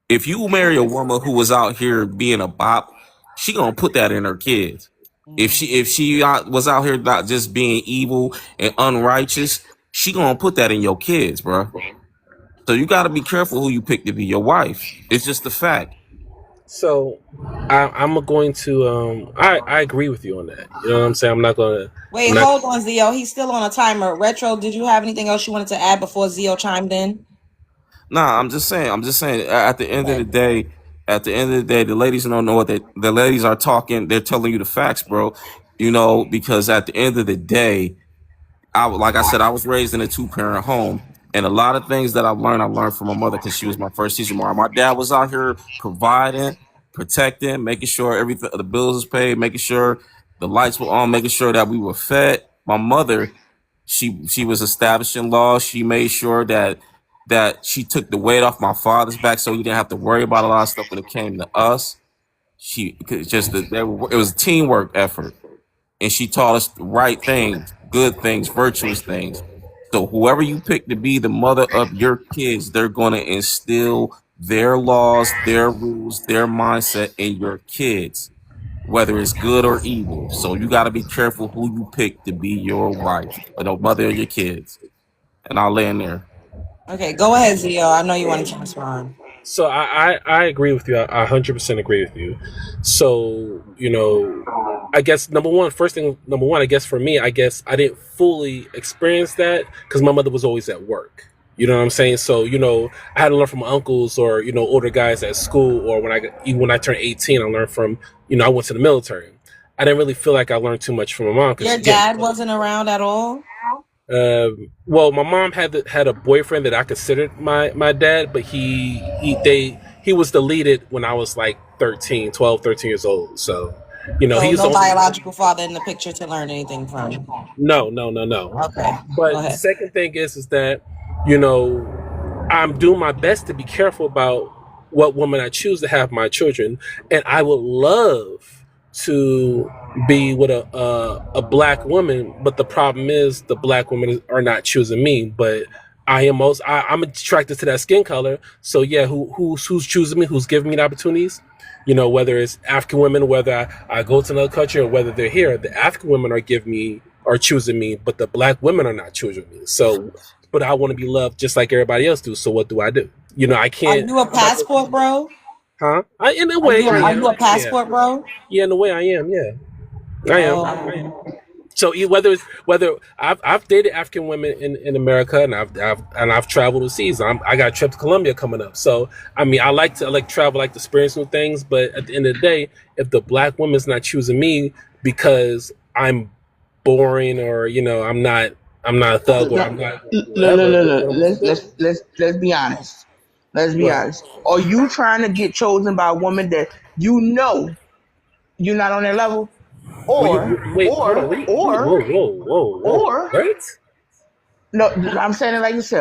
If you marry a woman who was out here being a bop, she gonna put that in her kids. If she was out here not just being evil and unrighteous, she gonna put that in your kids, bro. So you got to be careful who you pick to be your wife. It's just a fact. So I'm going to I agree with you on that. You know what I'm saying? I'm Wait, not. hold on, Zio. He's still on a timer. Retro, did you have anything else you wanted to add before Zio chimed in? Nah, I'm just saying. I'm just saying. At the end of Okay. the day, the ladies don't know what the ladies are talking. They're telling you the facts, bro. You know, because at the end of the day, like I said, I was raised in a two-parent home, and a lot of things that I learned from my mother because she was my first teacher. My dad was out here providing, protecting, making sure everything, the bills was paid, making sure the lights were on, making sure that we were fed. My mother, she was establishing laws. She made sure that she took the weight off my father's back, so he didn't have to worry about a lot of stuff when it came to us. She just it was a teamwork effort, and she taught us the right things, good things, virtuous things. So whoever you pick to be the mother of your kids, they're going to instill their laws, their rules, their mindset in your kids, whether it's good or evil. So you got to be careful who you pick to be your wife or the mother of your kids. And I'll land there. Okay, go ahead, Zio. I know you wanted to respond. So I agree with you. I 100% agree with you. So I guess number one, I guess for me, I guess I didn't fully experience that because my mother was always at work. You know what I'm saying? So I had to learn from my uncles or older guys at school, or even when I turned 18, I learned from I went to the military. I didn't really feel like I learned too much from my mom because Your dad wasn't around at all? well, my mom had a boyfriend that I considered my dad, but he was deleted when I was like 13 years old. So, So he's no the only. biological father in the picture to learn anything from. No, no, no, no. Okay, go But the ahead. second thing is that you know I'm doing my best to be careful about what woman I choose to have my children, and I would love to be with a black woman, but the problem is the black women are not choosing me. But I'm attracted to that skin color. So yeah, who's choosing me? Who's giving me the opportunities? Whether it's African women, whether I go to another country or whether they're here, the African women are choosing me, but the black women are not choosing me. So, but I want to be loved just like everybody else do. So what do I do? I Are can't. you a passport bro? Huh? In a Are way, you I are you am. a Yeah, passport bro? yeah. In a way, I am. Yeah, I am. Oh, So whether I've dated African women in America, and I've traveled overseas. I got a trip to Colombia coming up. So I mean, I like travel, I like to experience new things. But at the end of the day, if the black woman's not choosing me because I'm boring, or I'm not a thug, or No, I'm not no, no, whatever, no, what no. am I supposed to do? Let's be honest. Let's be What? honest. Are you trying to get chosen by a woman that you know you're not on their level, or Wait, hold on. Whoa, whoa, whoa, whoa. or What? no? I'm saying it like this: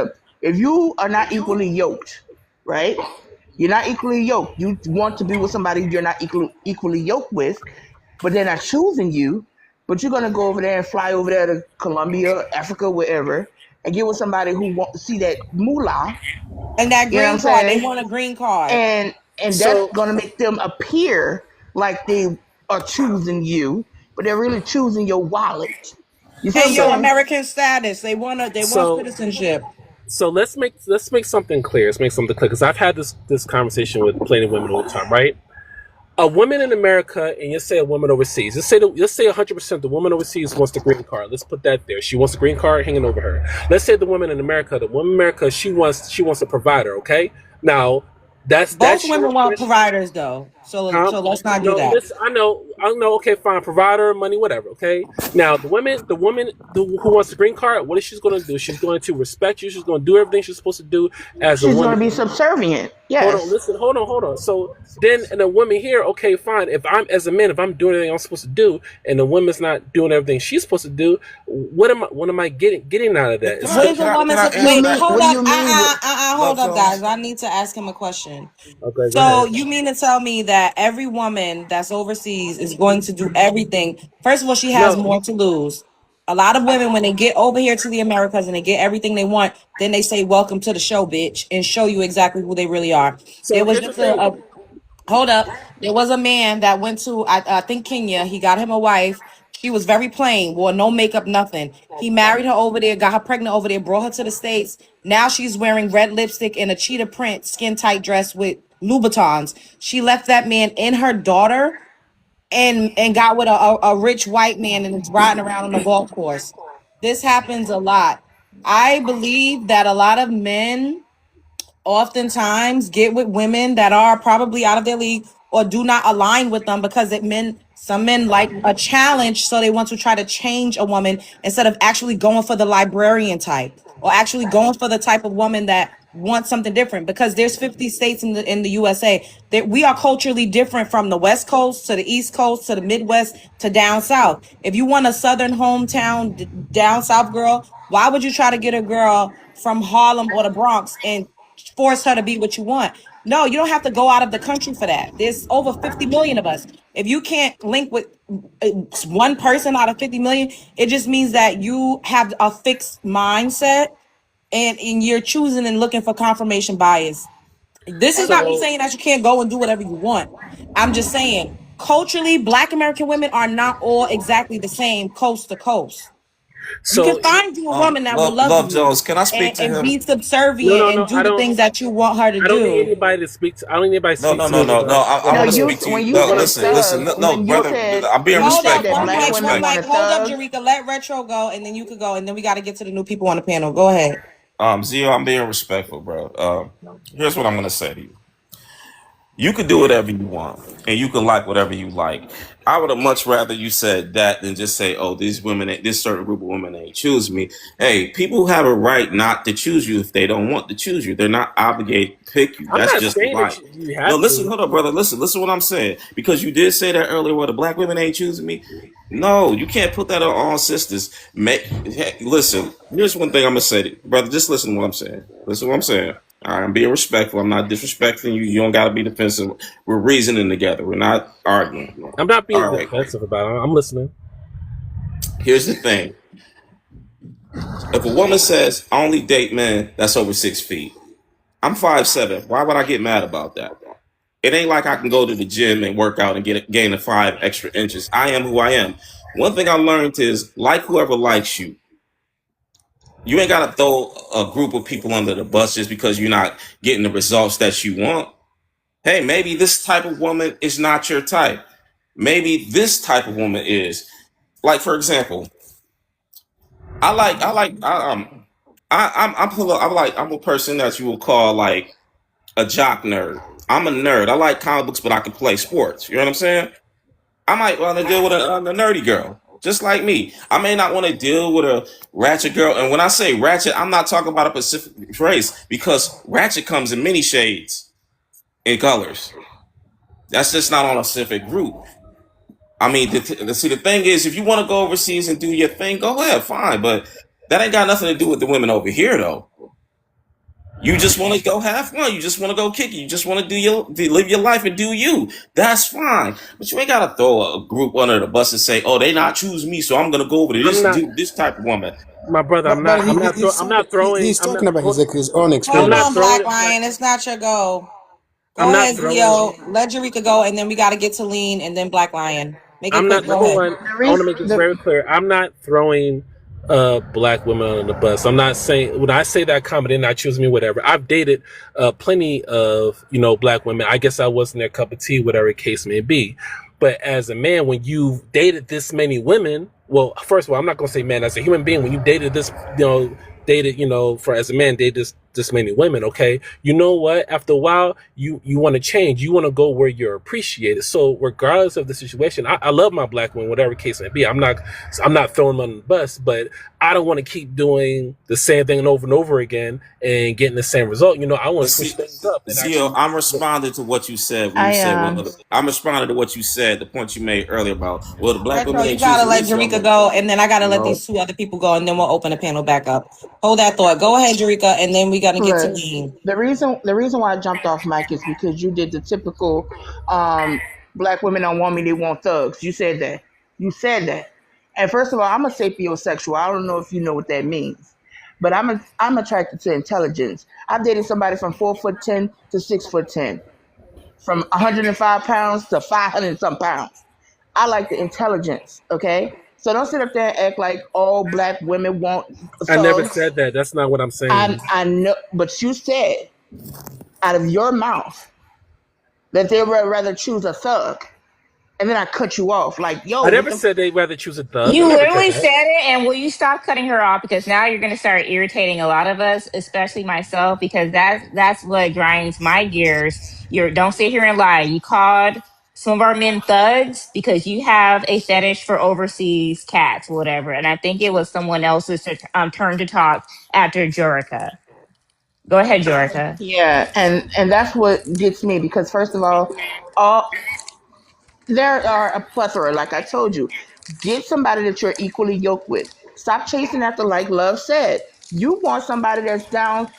if you are not equally yoked, right? You're not equally yoked. You want to be with somebody you're not equally yoked with, but they're not choosing you. But you're gonna go over there and fly over there to Colombia, Africa, wherever, and get with somebody who want to see that moolah. and that You know what I'm green card. They saying? want a green card. And that's So gonna make them appear like they are choosing you, but they're really choosing your wallet. You see what And I'm your so saying? American status. They want so citizenship. so let's make something clear. Let's make something clear because I've had this conversation with plenty of women all the time, right? A woman in America, and you say a woman overseas. Let's say 100% the woman overseas wants the green card. Let's put that there. She wants the green card hanging over her. Let's say the woman in America, she wants a provider. Okay, now Both that's your women want choice. providers though. Huh? So let's not do No, that. listen. I know. Okay, fine. Provider, money, whatever. Okay. Now, who wants the green card, what is she going to do? She's going to respect you. She's going to do everything she's supposed to do as a She's gonna woman. be subservient. Hold on, Yes. listen, hold on. So then, and a woman here, okay, fine. If I'm as a man, if I'm doing everything I'm supposed to do, and the woman's not doing everything she's supposed to do, what am I getting out of that? Can What I is can a I can woman's I You answer wait, mean? that? hold What do up. you mean? With, Hold Love up, Jones. guys. I need to ask him a question. Okay, go So ahead. you mean to tell me that every woman that's overseas is going to do everything? First of all, she has No. more to lose. A lot of women, when they get over here to the Americas and they get everything they want, then they say, "Welcome to the show, bitch," and show you exactly who they really are. There So was here's the just thing. hold up. There was a man that went to I think Kenya. He got him a wife. She was very plain, wore no makeup, nothing. He married her over there, got her pregnant over there, brought her to the States. Now she's wearing red lipstick and a cheetah print, skin tight dress with Louboutins. She left that man and her daughter and got with a rich white man and is riding around on the golf course. This happens a lot. I believe that a lot of men oftentimes get with women that are probably out of their league or do not align with them because some men like a challenge, so they want to try to change a woman instead of actually going for the librarian type or actually going for the type of woman that wants something different, because there's 50 states in the USA that we are culturally different, from the West Coast to the East Coast to the Midwest to down south. If you want a southern hometown down south girl, why would you try to get a girl from Harlem or the Bronx and force her to be what you want? No, you don't have to go out of the country for that. There's over 50 million of us. If you can't link with one person out of 50 million, it just means that you have a fixed mindset, and you're choosing and looking for confirmation bias. This is not me saying that you can't go and do whatever you want. I'm just saying, culturally, Black American women are not all exactly the same coast to coast. You can find you a woman that will love you Jones, can I speak to and him? be subservient and do the things that you want her to do. I don't need anybody to speak to. I don't need anybody to speak to me. No. I want to speak to you. No, listen. No, brother. I'm being respectful. Hold up, Jerika. Let Retro go, and then you could go, and then we got to get to the new people on the panel. Go ahead. Zio, I'm being respectful, bro. Here's what I'm gonna say to you. You can do whatever you want, and you can like whatever you like. I would have much rather you said that than just say, "Oh, these women, this certain group of women ain't choose me." Hey, people have a right not to choose you if they don't want to choose you. They're not obligated to pick you. That's just life. No, listen, hold up, brother. Listen what I'm saying, because you did say that earlier. Well, the Black women ain't choosing me. No, you can't put that on all sisters. Listen, here's one thing I'm gonna say, brother. Just listen to what I'm saying. Listen to what I'm saying. All right, I'm being respectful. I'm not disrespecting you. You don't got to be defensive. We're reasoning together. We're not arguing. I'm not being defensive about it. I'm listening. Here's the thing. If a woman says, I only date men that's over 6 feet, I'm 5'7". Why would I get mad about that? It ain't like I can go to the gym and work out and gain 5 extra inches. I am who I am. One thing I learned is, like whoever likes you. You ain't got to throw a group of people under the bus just because you're not getting the results that you want. Hey, maybe this type of woman is not your type. Maybe this type of woman is. Like, for example, I'm a person that you will call like a jock nerd. I'm a nerd. I like comic books, but I can play sports. You know what I'm saying? I might want to deal with a nerdy girl, just like me. I may not want to deal with a ratchet girl. And when I say ratchet, I'm not talking about a specific race, because ratchet comes in many shades and colors. That's just not on a specific group. I mean, the thing is, if you want to go overseas and do your thing, go ahead, fine. But that ain't got nothing to do with the women over here, though. You just want to go have fun. You just want to go kick it. You just want to live your life and do you. That's fine. But you ain't got to throw a group under the bus and say, "Oh, they not choose me, so I'm going to go over to this type of woman." My brother, I'm not throwing. He's talking about his own experience. Hold on, Black Ryan. It's not your go. Go ahead, Zio. Let Jerika go, and then we got to get to Lean, and then Black Lion. Make it quick. Go ahead. I want to make this very clear. I'm not throwing Black women on the bus. I'm not saying, when I say that comment, they're not choosing me, whatever. I've dated plenty of Black women. I guess I wasn't their cup of tea, whatever the case may be. But as a man, when you've dated this many women, well, first of all, I'm not going to say man, as a human being, when you dated this, as a man, dated this many women, okay? You know what? After a while, you want to change. You want to go where you're appreciated. So regardless of the situation, I love my Black women, whatever case may be. I'm not throwing them on the bus, but I don't want to keep doing the same thing and over again and getting the same result. I want to switch things up. Zio, I'm responding to what you said. I'm responding to what you said, the point you made earlier about, well, the Black women. You gotta let Jerika go, and then I gotta let these 2 other people go, and then we'll open the panel back up. Hold that thought. Go ahead, Jerika, and then we gotta get to Lean. The reason why I jumped off mic is because you did the typical Black women don't want me, they want thugs. You said that. And first of all, I'm a sapiosexual. I don't know if you know what that means, but I'm attracted to intelligence. I've dated somebody from 4'10" to 6'10", from 105 pounds to 500 some pounds. I like the intelligence. Okay, so don't sit up there and act like all Black women want thugs. I never said that. That's not what I'm saying. I know, but you said out of your mouth that they would rather choose a thug. And then I cut you off, like, yo, I what never the said they'd rather choose a thug. I You never said literally that. said it, and will you stop cutting her off? Because now you're going to start irritating a lot of us, especially myself, because that's what grinds my gears. Don't sit here and lie. You called some of our men thugs because you have a fetish for overseas cats, whatever. And I think it was someone else's turn to talk after Jorica. Go ahead, Jorica. Yeah, and that's what gets me, because first of all there are a plethora. Like I told you, get somebody that you're equally yoked with. Stop chasing after, like Love said. You want somebody that's down,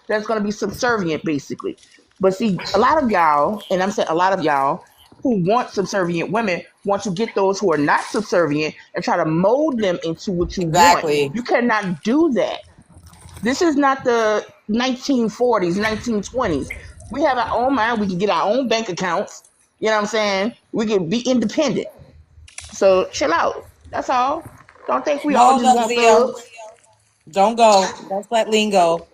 that's going to be subservient, basically. But see, a lot of y'all, and I'm saying a lot of y'all, who want subservient women want to get those who are not subservient and try to mold them into what you want. Exactly. You cannot do that. This is not the 1940s, 1920s. We have our own mind. We can get our own bank accounts. You know what I'm saying? We can be independent. So chill out. That's all. Don't think we all Hold just up, want Zio. thugs. Don't go. Let's let Lean go.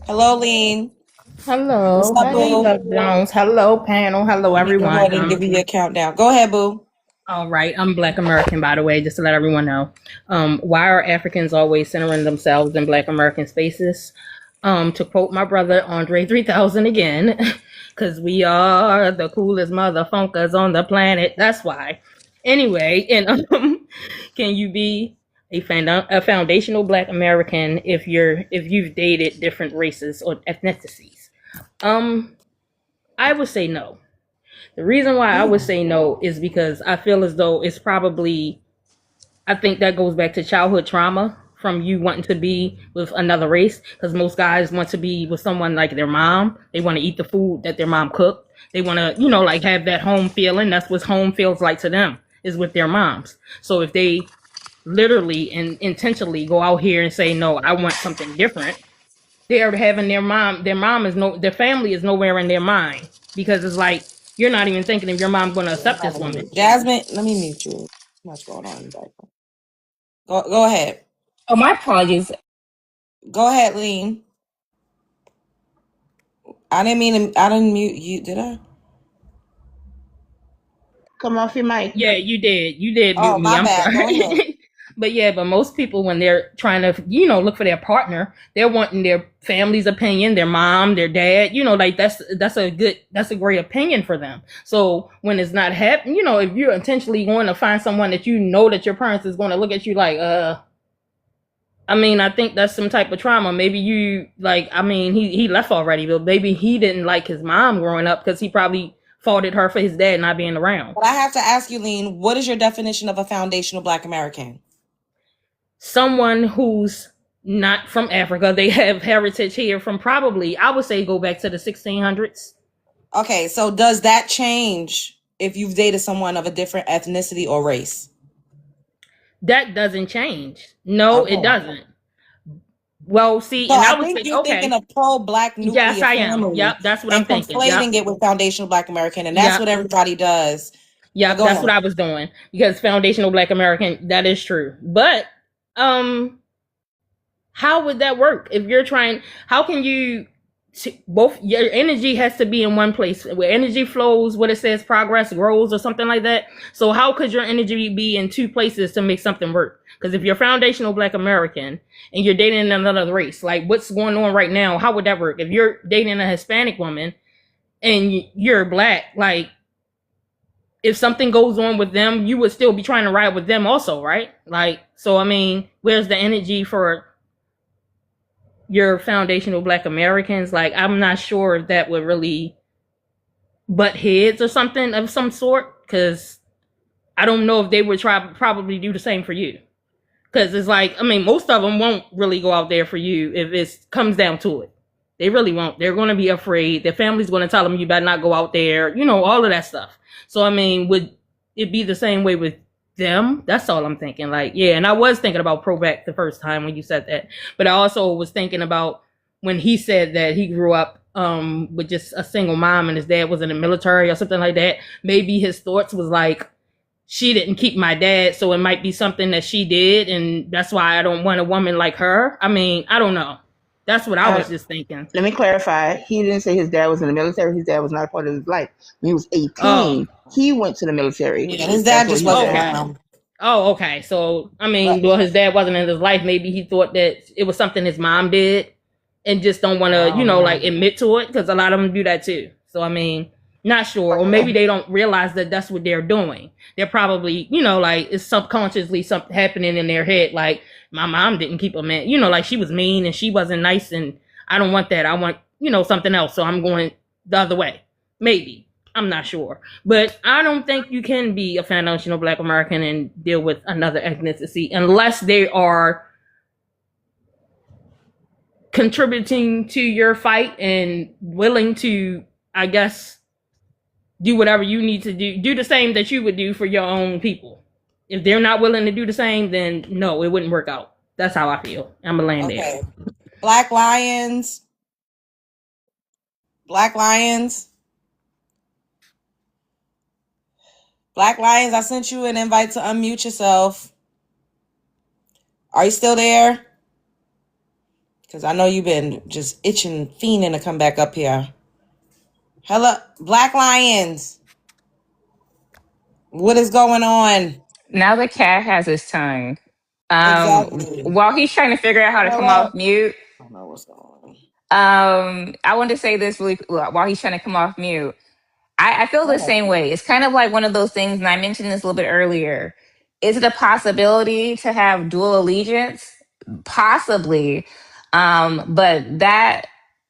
Hello, Lean. What's Hello, up, hey boo? Love Jones. Hello, panel. Hello, Let me go everyone. ahead and give you your countdown. Go ahead, boo. All right. I'm Black American, by the way, just to let everyone know. Why are Africans always centering themselves in Black American spaces? To quote my brother Andre 3000 again, because we are the coolest motherfuckers on the planet. That's why. Anyway, and can you be a foundational Black American if you've dated different races or ethnicities? I would say no. The reason why I would say no is because I feel as though it's probably, I think that goes back to childhood trauma from you wanting to be with another race. Because most guys want to be with someone like their mom. They want to eat the food that their mom cooked. They want to, like have that home feeling. That's what home feels like to them, is with their moms. So if they literally and intentionally go out here and say, no, I want something different, they're having their family is nowhere in their mind, because it's like you're not even thinking if your mom's going to accept this woman. Jasmine, let me mute you. Too much going on in the background. Go ahead. Oh, my apologies. Go ahead, Lean. I didn't mute you, did I? Come off your mic. Yeah, you did Oh, mute me. my I'm bad. Go ahead. sorry. But most people, when they're trying to, look for their partner, they're wanting their family's opinion, their mom, their dad, like that's a great opinion for them. So when it's not happening, if you're intentionally going to find someone that that your parents is going to look at you like, I think that's some type of trauma. Maybe he left already, but maybe he didn't like his mom growing up because he probably faulted her for his dad not being around. But I have to ask you, Lean, what is your definition of a foundational Black American? Someone who's not from Africa. They have heritage here from probably, I would say, go back to the 1600s. Okay, so does that change if you've dated someone of a different ethnicity or race? That doesn't change. No, Okay. It doesn't. Well, see, So and I would think say, you're thinking of pro-Black nuclear yes, I am. family. Yep, that's what I'm thinking. Conflating it with foundational Black American, and that's what everybody does. Yeah, that's what I was doing, because foundational Black American, that is true. But how would that work if you're trying? How can you? Both your energy has to be in one place. Where energy flows, what it says, progress grows, or something like that. So how could your energy be in two places to make something work? Because if you're foundational Black American and you're dating another race, like what's going on right now, how would that work? If you're dating a Hispanic woman and you're Black, like if something goes on with them, you would still be trying to ride with them also, right? Like, so where's the energy for your foundational Black Americans? Like, I'm not sure if that would really butt heads or something of some sort, because I don't know if they would probably do the same for you. Because it's like, most of them won't really go out there for you if it comes down to it. They really won't. They're going to be afraid. Their family's going to tell them you better not go out there, all of that stuff. So, would it be the same way with them? That's all I'm thinking. Like, yeah, and I was thinking about pro-back the first time when you said that. But I also was thinking about when he said that he grew up with just a single mom and his dad was in the military or something like that. Maybe his thoughts was like, she didn't keep my dad, so it might be something that she did, and that's why I don't want a woman like her. I don't know. That's what I was just thinking. Let me clarify. He didn't say his dad was in the military. His dad was not a part of his life. When he was Oh, 18, he went to the military. Yeah, his That's dad what just he wasn't said. okay. around. Oh, okay. So, I mean, But well, his dad wasn't in his life. Maybe he thought that it was something his mom did and just don't want to, I don't know. like admit to it because a lot of them do that too. So, I mean, not sure. Or maybe they don't realize that that's what they're doing. They're probably, like it's subconsciously something happening in their head. Like, my mom didn't keep a man, like she was mean and she wasn't nice and I don't want that. I want, something else. So I'm going the other way. Maybe. I'm not sure. But I don't think you can be a foundational Black American and deal with another ethnicity unless they are contributing to your fight and willing to, I guess, do whatever you need to do. Do the same that you would do for your own people. If they're not willing to do the same, then no, it wouldn't work out. That's how I feel. I'm going to land there. Black Lions. Black Lions. Black Lions, I sent you an invite to unmute yourself. Are you still there? Because I know you've been just itching, fiending to come back up here. Hello, Black Lions. What is going on? Now the cat has his tongue. Exactly. While he's trying to figure out how to come off mute, I don't know what's going on. I wanted to say this really while he's trying to come off mute. I feel the same way. It's kind of like one of those things, and I mentioned this a little bit earlier. Is it a possibility to have dual allegiance? Possibly. But that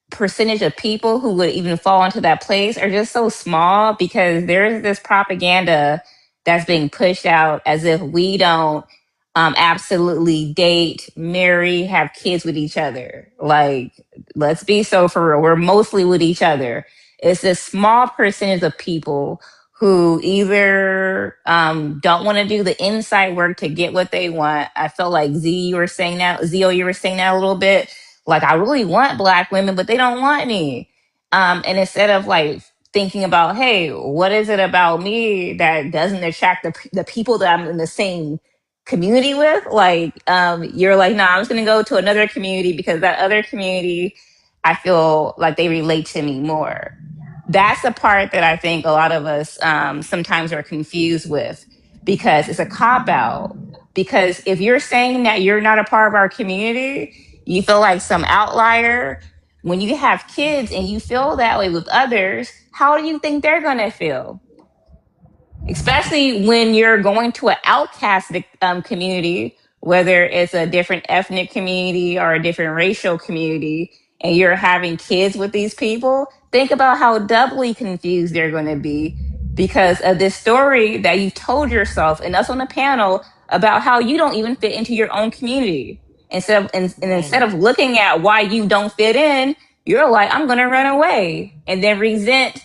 percentage of people who would even fall into that place are just so small because there's this propaganda that's being pushed out as if we don't absolutely date, marry, have kids with each other. Like, let's be so for real. We're mostly with each other. It's this small percentage of people who either don't want to do the inside work to get what they want. I feel like you were saying that a little bit. Like, I really want Black women, but they don't want me. And instead of like thinking about, hey, what is it about me that doesn't attract the people that I'm in the same community with? Like, you're like, nah, I'm just gonna go to another community because that other community, I feel like they relate to me more. That's the part that I think a lot of us sometimes are confused with because it's a cop out. Because if you're saying that you're not a part of our community, you feel like some outlier. When you have kids and you feel that way with others, how do you think they're going to feel? Especially when you're going to an outcast community, whether it's a different ethnic community or a different racial community, and you're having kids with these people, think about how doubly confused they're going to be because of this story that you told yourself and us on the panel about how you don't even fit into your own community. Instead of looking at why you don't fit in, you're like, I'm going to run away and then resent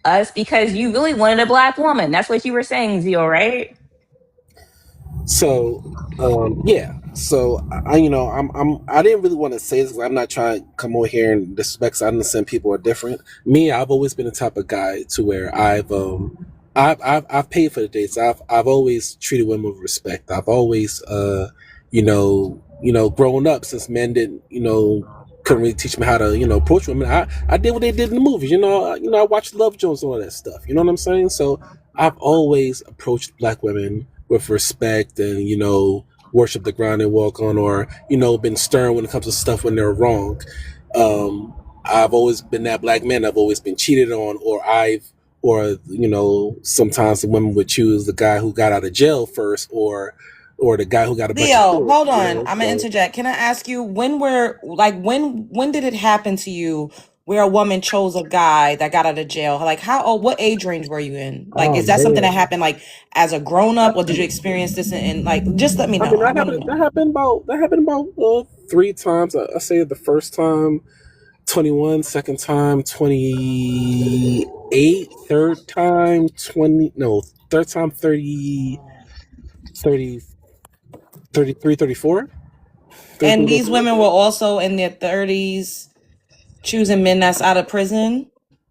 us because you really wanted a Black woman. That's what you were saying, Zio, right? So, yeah. So I didn't really want to say this. 'Cause I'm not trying to come over here and disrespect. 'Cause I understand people are different. Me, I've always been the type of guy to where I've paid for the dates. I've always treated women with respect. I've always, grown up since men didn't, couldn't really teach me how to, approach women. I did what they did in the movies. I watched Love Jones and all that stuff. You know what I'm saying? So I've always approached Black women with respect and, worship the ground they walk on, or, been stern when it comes to stuff when they're wrong. I've always been that Black man. I've always been cheated on, sometimes the women would choose the guy who got out of jail first, or the guy who got a bunch of Leo, kids, hold on. I'm gonna interject. Can I ask you when did it happen to you where a woman chose a guy that got out of jail? Like what age range were you in? Like, is that something that happened like as a grown up, or did you experience this in like? Just let me know. That happened about 3 times. I say the first time 21, second time 28, third time 20, no, third time 30, 33, 34. And these women were also in their 30s choosing men that's out of prison?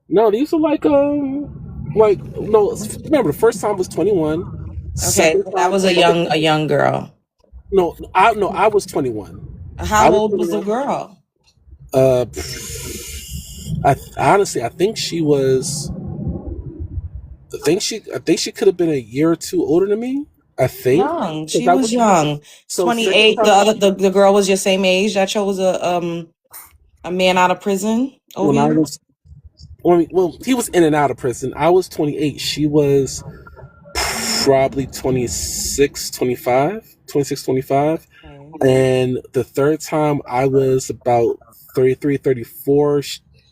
No, these are no, remember the first time was 21. Okay, that was a young girl. No, I was 21. How old was the girl? Uh, honestly, I think she was. I think she could have been a year or two older than me. I think Young. because She I was was young. so second 28. The time other the girl was your same age that chose a man out of prison over when I you. was well, he was in and out of prison. I was 28. She was probably 26, 25, 26, 25. Okay. And the third time I was about 33, 34.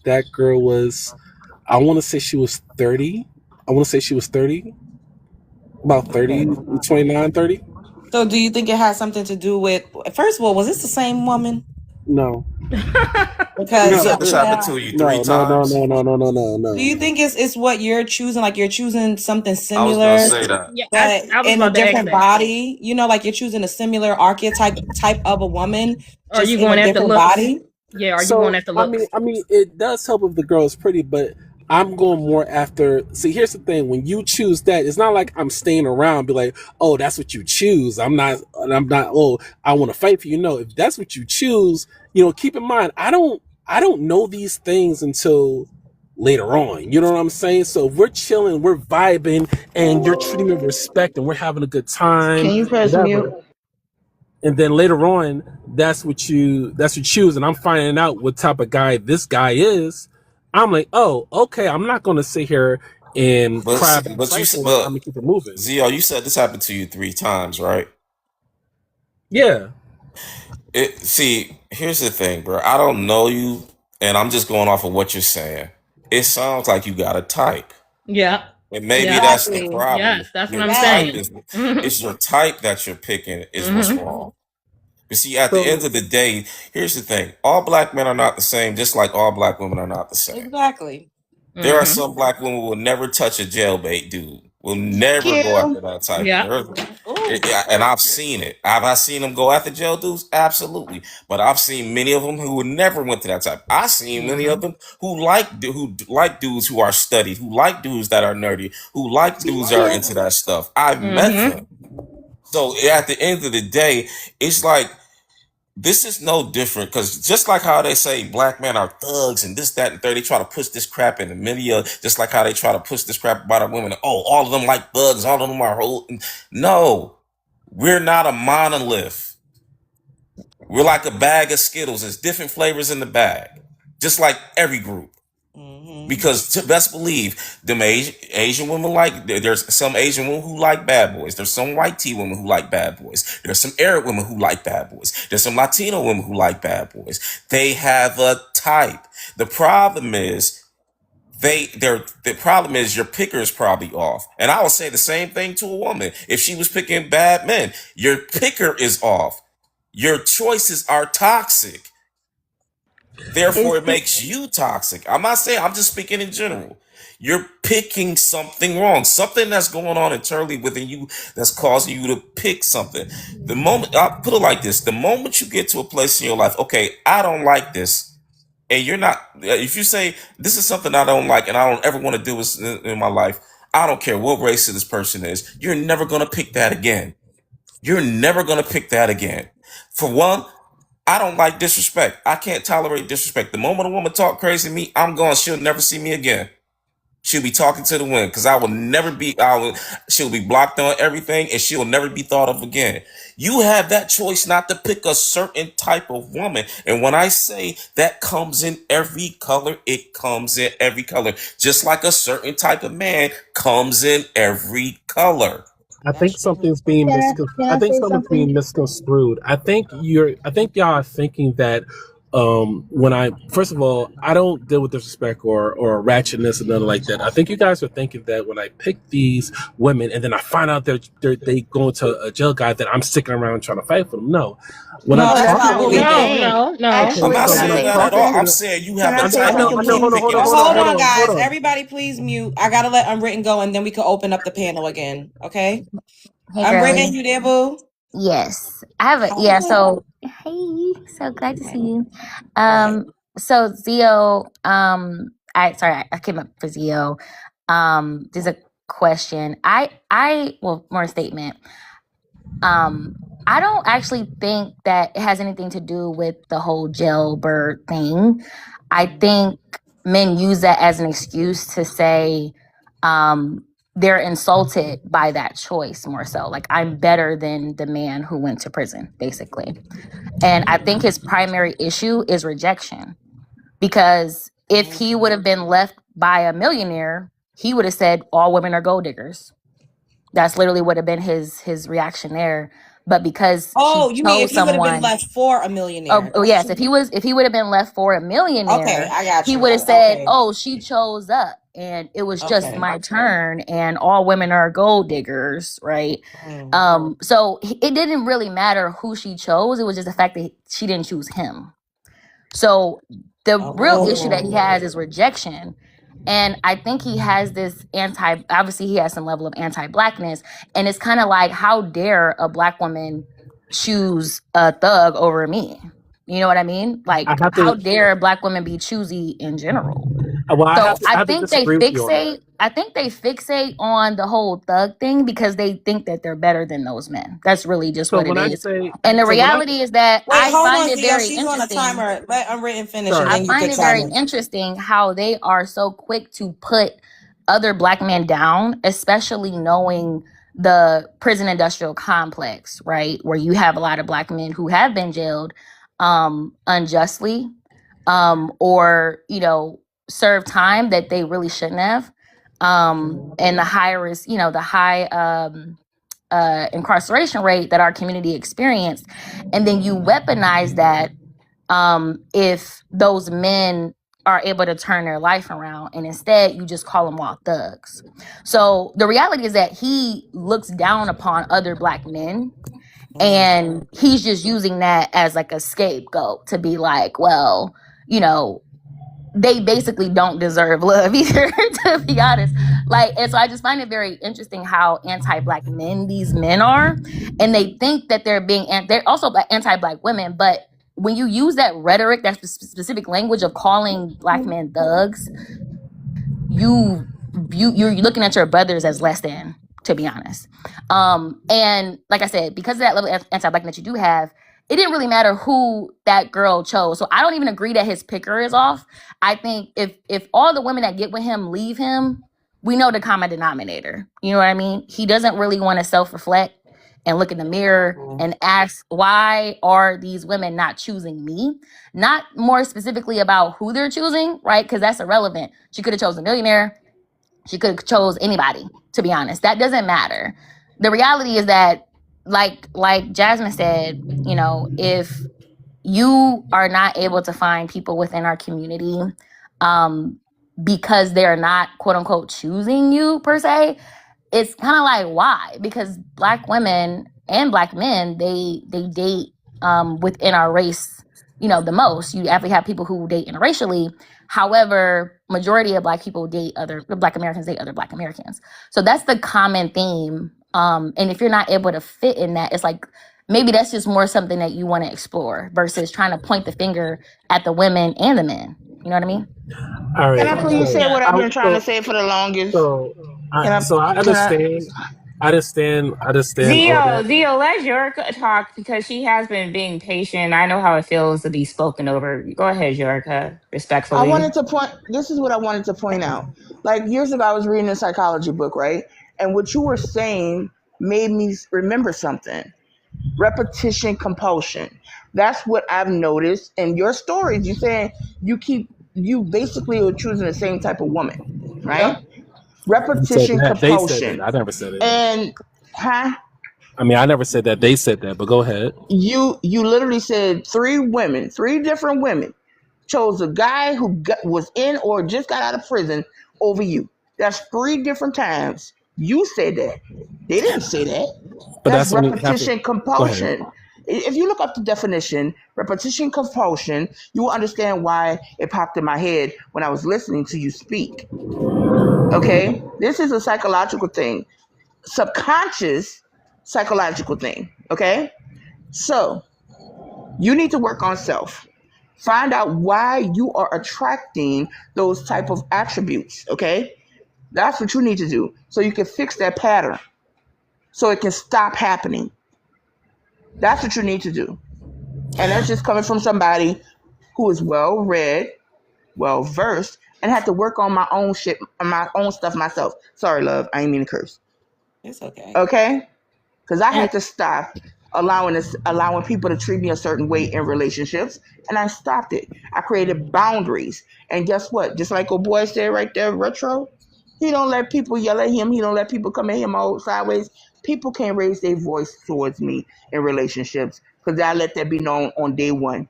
That girl was, I want to say she was 30. I want to say she was 30, about Okay. 30, 29, 30. So do you think it has something to do with, first of all, was this the same woman? No, You Because no, said this happened to you three no, no, no, times. no, no, no, no, no, do no. you think it's what you're choosing? Like you're choosing something I was gonna similar, say that. Yeah, but I was in a about to ask different that. body? You know, like you're choosing a similar archetype type of a woman, Are just you in a going after different looks? body. Yeah, are you going So after looks? it does help if the girl is pretty, but I'm going more after. See, here's the thing: when you choose that, it's not like I'm staying around, be like, oh, that's what you choose. I'm not. Oh, I want to fight for you. No, if that's what you choose, keep in mind, I don't know these things until later on. You know what I'm saying? So if we're chilling, we're vibing, and you're treating me with respect, and we're having a good time, Can you press mute? whatever, and then later on that's what you choose, and I'm finding out what type of guy this guy is. I'm like, oh, okay, I'm not gonna sit here and But cry about you fight said, for it. I'm gonna keep it moving. Zio, you said this happened to you three times, right? Yeah. Here's the thing, bro. I don't know you, and I'm just going off of what you're saying. It sounds like you got a type. Yeah. And maybe Yeah. that's the Exactly. problem. Yes, that's what Your I'm type Yes. saying. is Hmm. it's your type that you're picking is what's Hmm. wrong. You see, at the So end of the day, here's the thing. All black men are not the same, just like all black women are not the same. Exactly. There are Hmm. some black women who will never touch a jailbait dude. Will Thank never go you. after that type. Yeah. Oh. And I've seen it. Have I seen them go after jail dudes? Absolutely. But I've seen many of them who would never went to that type. I've seen many Hmm. of them who like dudes who are studied, who like dudes that are nerdy, who like dudes that are Teacher. into that stuff. I've met Hmm. them. So at the end of the day, it's like this is no different because just like how they say black men are thugs and this, that, and third, they try to push this crap in the media, just like how they try to push this crap about our women. Oh, all of them like thugs, all of them are whole. No, we're not a monolith. We're like a bag of Skittles. There's different flavors in the bag, just like every group. Mm-hmm. Because to best believe, them Asian women there's some Asian women who like bad boys. There's some white tea women who like bad boys. There's some Arab women who like bad boys. There's some Latino women who like bad boys. They have a type. The problem is the problem is your picker is probably off. And I would say the same thing to a woman. If she was picking bad men, your picker is off. Your choices are toxic. Is Therefore, it makes you toxic. I'm not saying, I'm just speaking in general. You're picking something wrong, something that's going on internally within you that's causing you to pick something. The moment, I'll put it like this, the moment you get to a place in your life, okay, I don't like this, and you're not, if you say, this is something I don't like and I don't ever want to do this in my life, I don't care what race this person is, you're never going to pick that again. You're never going to pick that again. For one, I don't like disrespect. I can't tolerate disrespect. The moment a woman talk crazy to me, I'm gone. She'll never see me again. She'll be talking to the wind because she'll be blocked on everything and she'll never be thought of again. You have that choice not to pick a certain type of woman. And when I say that comes in every color, it comes in every color. Just like a certain type of man comes in every color. I That's think true. something's being can I I think say something's something? being misconstrued. I think y'all are thinking that when I first of all, I don't deal with disrespect or ratchetness and nothing like that. I think you guys are thinking that when I pick these women and then I find out they go into a jail guy, that I'm sticking around trying to fight for them. No. When I'm No, No, that's that's talking not not what what to we we them, No, think. think. no, no. I'm okay, not Actually, so can when I saying I'm say that at talking all. to I'm something? them, saying you Can have I a say type. I You something, know, keep hold please? on, hold picking on, hold on, Hold hold something. on, on, hold guys. on. Everybody, please mute. I gotta unwritten go, and then we can open up the panel again. Okay. Hey, Unwritten, girly. you there, boo? Yes, I have a yeah. Hi. So hey, so glad to see you. Right. So Zio, I came up for Zio. There's a question. Well, more a statement. I don't actually think that it has anything to do with the whole jailbird thing. I think men use that as an excuse to say they're insulted by that choice more so. Like, I'm better than the man who went to prison, basically. And I think his primary issue is rejection. Because if he would have been left by a millionaire, he would have said all women are gold diggers. That's literally would have been his reaction there. But because Oh, he you mean if chose he would have been someone, left for a millionaire? oh yes, if he would have been left for a Okay, millionaire, I got he you. would have said, Okay. "Oh, she chose up, and it was just Okay. my turn, and all women are gold diggers, right?" So it didn't really matter who she chose; it was just the fact that she didn't choose him. So the real issue that he has is rejection. And I think he has this obviously he has some level of anti-blackness. And it's kind of like, how dare a black woman choose a thug over me? You know what I mean? Like, how dare black women be choosy in general? Well, So I have to disagree with you on that. I think they fixate on the whole thug thing because they think that they're better than those men. That's really just what it is. And the reality is that I find it very She's interesting. on a timer. Let Unwritten finish, Sorry. and then I you find can it very chime in. interesting how they are so quick to put other black men down, especially knowing the prison industrial complex, right? Where you have a lot of black men who have been jailed unjustly, or, you know, serve time that they really shouldn't have. And the high risk, you know, the high incarceration rate that our community experienced. And then you weaponize that if those men are able to turn their life around, and instead you just call them all thugs. So the reality is that he looks down upon other black men, and he's just using that as like a scapegoat to be like, well, you know, they basically don't deserve love either, to be honest. Like, and so I just find it very interesting how anti-black men these men are, and they think that they're also anti-black women. But when you use that rhetoric, that specific language of calling black men thugs, you're looking at your brothers as less than, to be honest. And like I said, because of that level of anti-blackness that you do have, it didn't really matter who that girl chose. So I don't even agree that his picker is off. I think if all the women that get with him leave him, we know the common denominator. You know what I mean? He doesn't really want to self-reflect and look in the mirror and ask, why are these women not choosing me? Not more specifically about who they're choosing, right? Because that's irrelevant. She could have chosen a millionaire. She could have chose anybody, to be honest. That doesn't matter. The reality is that, like Jasmine said, you know, if you are not able to find people within our community because they're not, quote unquote, choosing you per se, it's kind of like, why? Because black women and black men, they date within our race, you know, the most. You actually have people who date interracially. However, majority of black Americans date other black Americans. So that's the common theme. And if you're not able to fit in that, it's like, maybe that's just more something that you want to explore versus trying to point the finger at the women and the men. You know what I mean? All right. Can I please say what I've been trying to say for the longest? I understand. I understand all that. Zio, let Yorica talk because she has been being patient. I know how it feels to be spoken over. Go ahead, Yorica, respectfully. This is what I wanted to point out. Like, years ago, I was reading a psychology book, right? And what you were saying made me remember something. Repetition compulsion. That's what I've noticed in your stories. You saying you basically are choosing the same type of woman, right? Yep. Repetition compulsion. They said that. I never said it. And I mean, I never said that. They said that, but go ahead. You literally said three different women chose a guy who was in or just got out of prison over you. That's 3 different times. You said that. They didn't say that. But that's repetition compulsion. If you look up the definition, repetition compulsion, you will understand why it popped in my head when I was listening to you speak. Okay? This is a psychological thing. Subconscious psychological thing. Okay? So, you need to work on self. Find out why you are attracting those type of attributes. Okay? That's what you need to do. So you can fix that pattern. So it can stop happening. That's what you need to do. And that's just coming from somebody who is well read, well versed, and had to work on my own shit, my own stuff myself. Sorry, love, I ain't mean to curse. It's okay. Okay, because I And had to stop allowing people to treat me a certain way in relationships, and I stopped it. I created boundaries, and guess what? Just like a boy said right there, retro. He don't let people yell at him. He don't let people come at him all sideways. People can't raise their voice towards me in relationships because I let that be known on day one.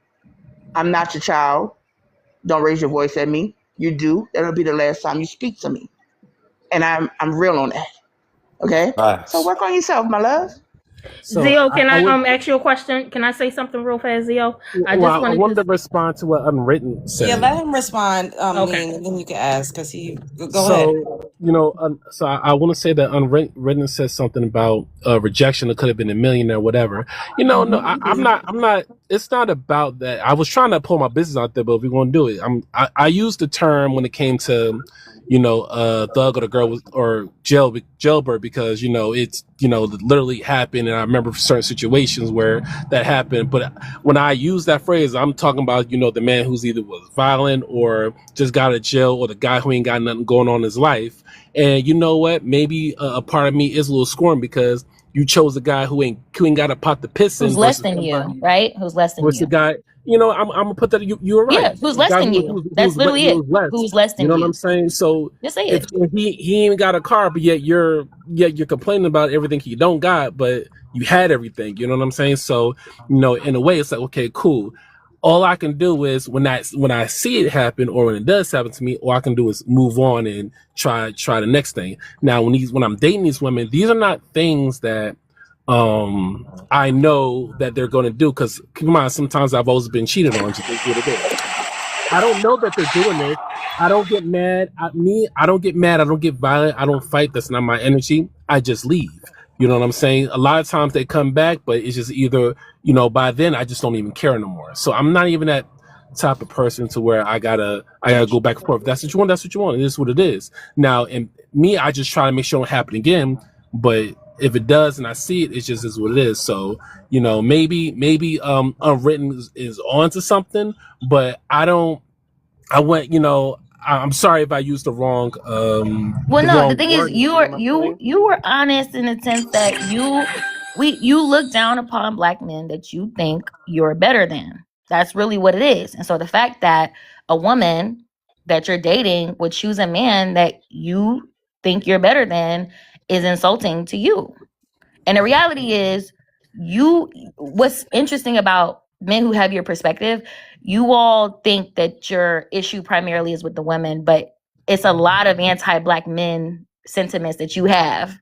I'm not your child. Don't raise your voice at me. You do. That'll be the last time you speak to me. And I'm real on that. Okay? So Facts. work on yourself, my love. So Zio, can I I would, ask you a question? Can I say something real fast, Zio? I just well, I wanted wanted to. to respond to what Unwritten Yeah, said. let him respond, Okay. Mean, and then you can ask because he. Go ahead. So, so I want to say that Unwritten says something about rejection. It could have been a millionaire, whatever. No, I'm not. It's not about that. I was trying to pull my business out there, but if we're going to do it, I used the term when it came to, thug or the girl or jailbird because it's literally happened, and I remember certain situations where that happened. But when I use that phrase, I'm talking about the man who's either was violent or just got out of jail, or the guy who ain't got nothing going on in his life. And you know what? Maybe a part of me is a little scorned because you chose a guy who ain't got a pot to piss who's in less versus than you, somebody right? Who's less than versus the you? guy. I'm gonna put that. You were Yeah, right. who's The less guy than who you? who's That's literally who it. was less. Who's less You than know what I'm you? saying? So Just say if it. he ain't got a car, but yet you're complaining about everything he don't got, but you had everything. You know what I'm saying? So in a way, it's like, okay, cool. All I can do is when I see it happen, or when it does happen to me, all I can do is move on and try the next thing. Now, when I'm dating these women, these are not things that I know that they're going to do, because keep in mind, sometimes I've always been cheated on. Just is what it is. I don't know that they're doing this. I don't get mad. I don't get mad. I don't get violent. I don't fight. That's not my energy. I just leave. You know what I'm saying? A lot of times they come back, but it's just either, by then I just don't even care no more. So I'm not even that type of person to where I gotta go back and forth. If that's what you want. That's what you want. It is what it is. Now, and me, I just try to make sure it don't happen again. But if it does and I see it, it just is what it is. So, maybe Unwritten is onto something, but I went, I'm sorry if I used Well, the no, the wrong thing is, wording. you You know are what I'm you saying? you were honest in the sense that you look down upon black men that you think you're better than. That's really what it is. And so the fact that a woman that you're dating would choose a man that you think you're better than is insulting to you. And the reality is, what's interesting about men who have your perspective, you all think that your issue primarily is with the women, but it's a lot of anti-black men sentiments that you have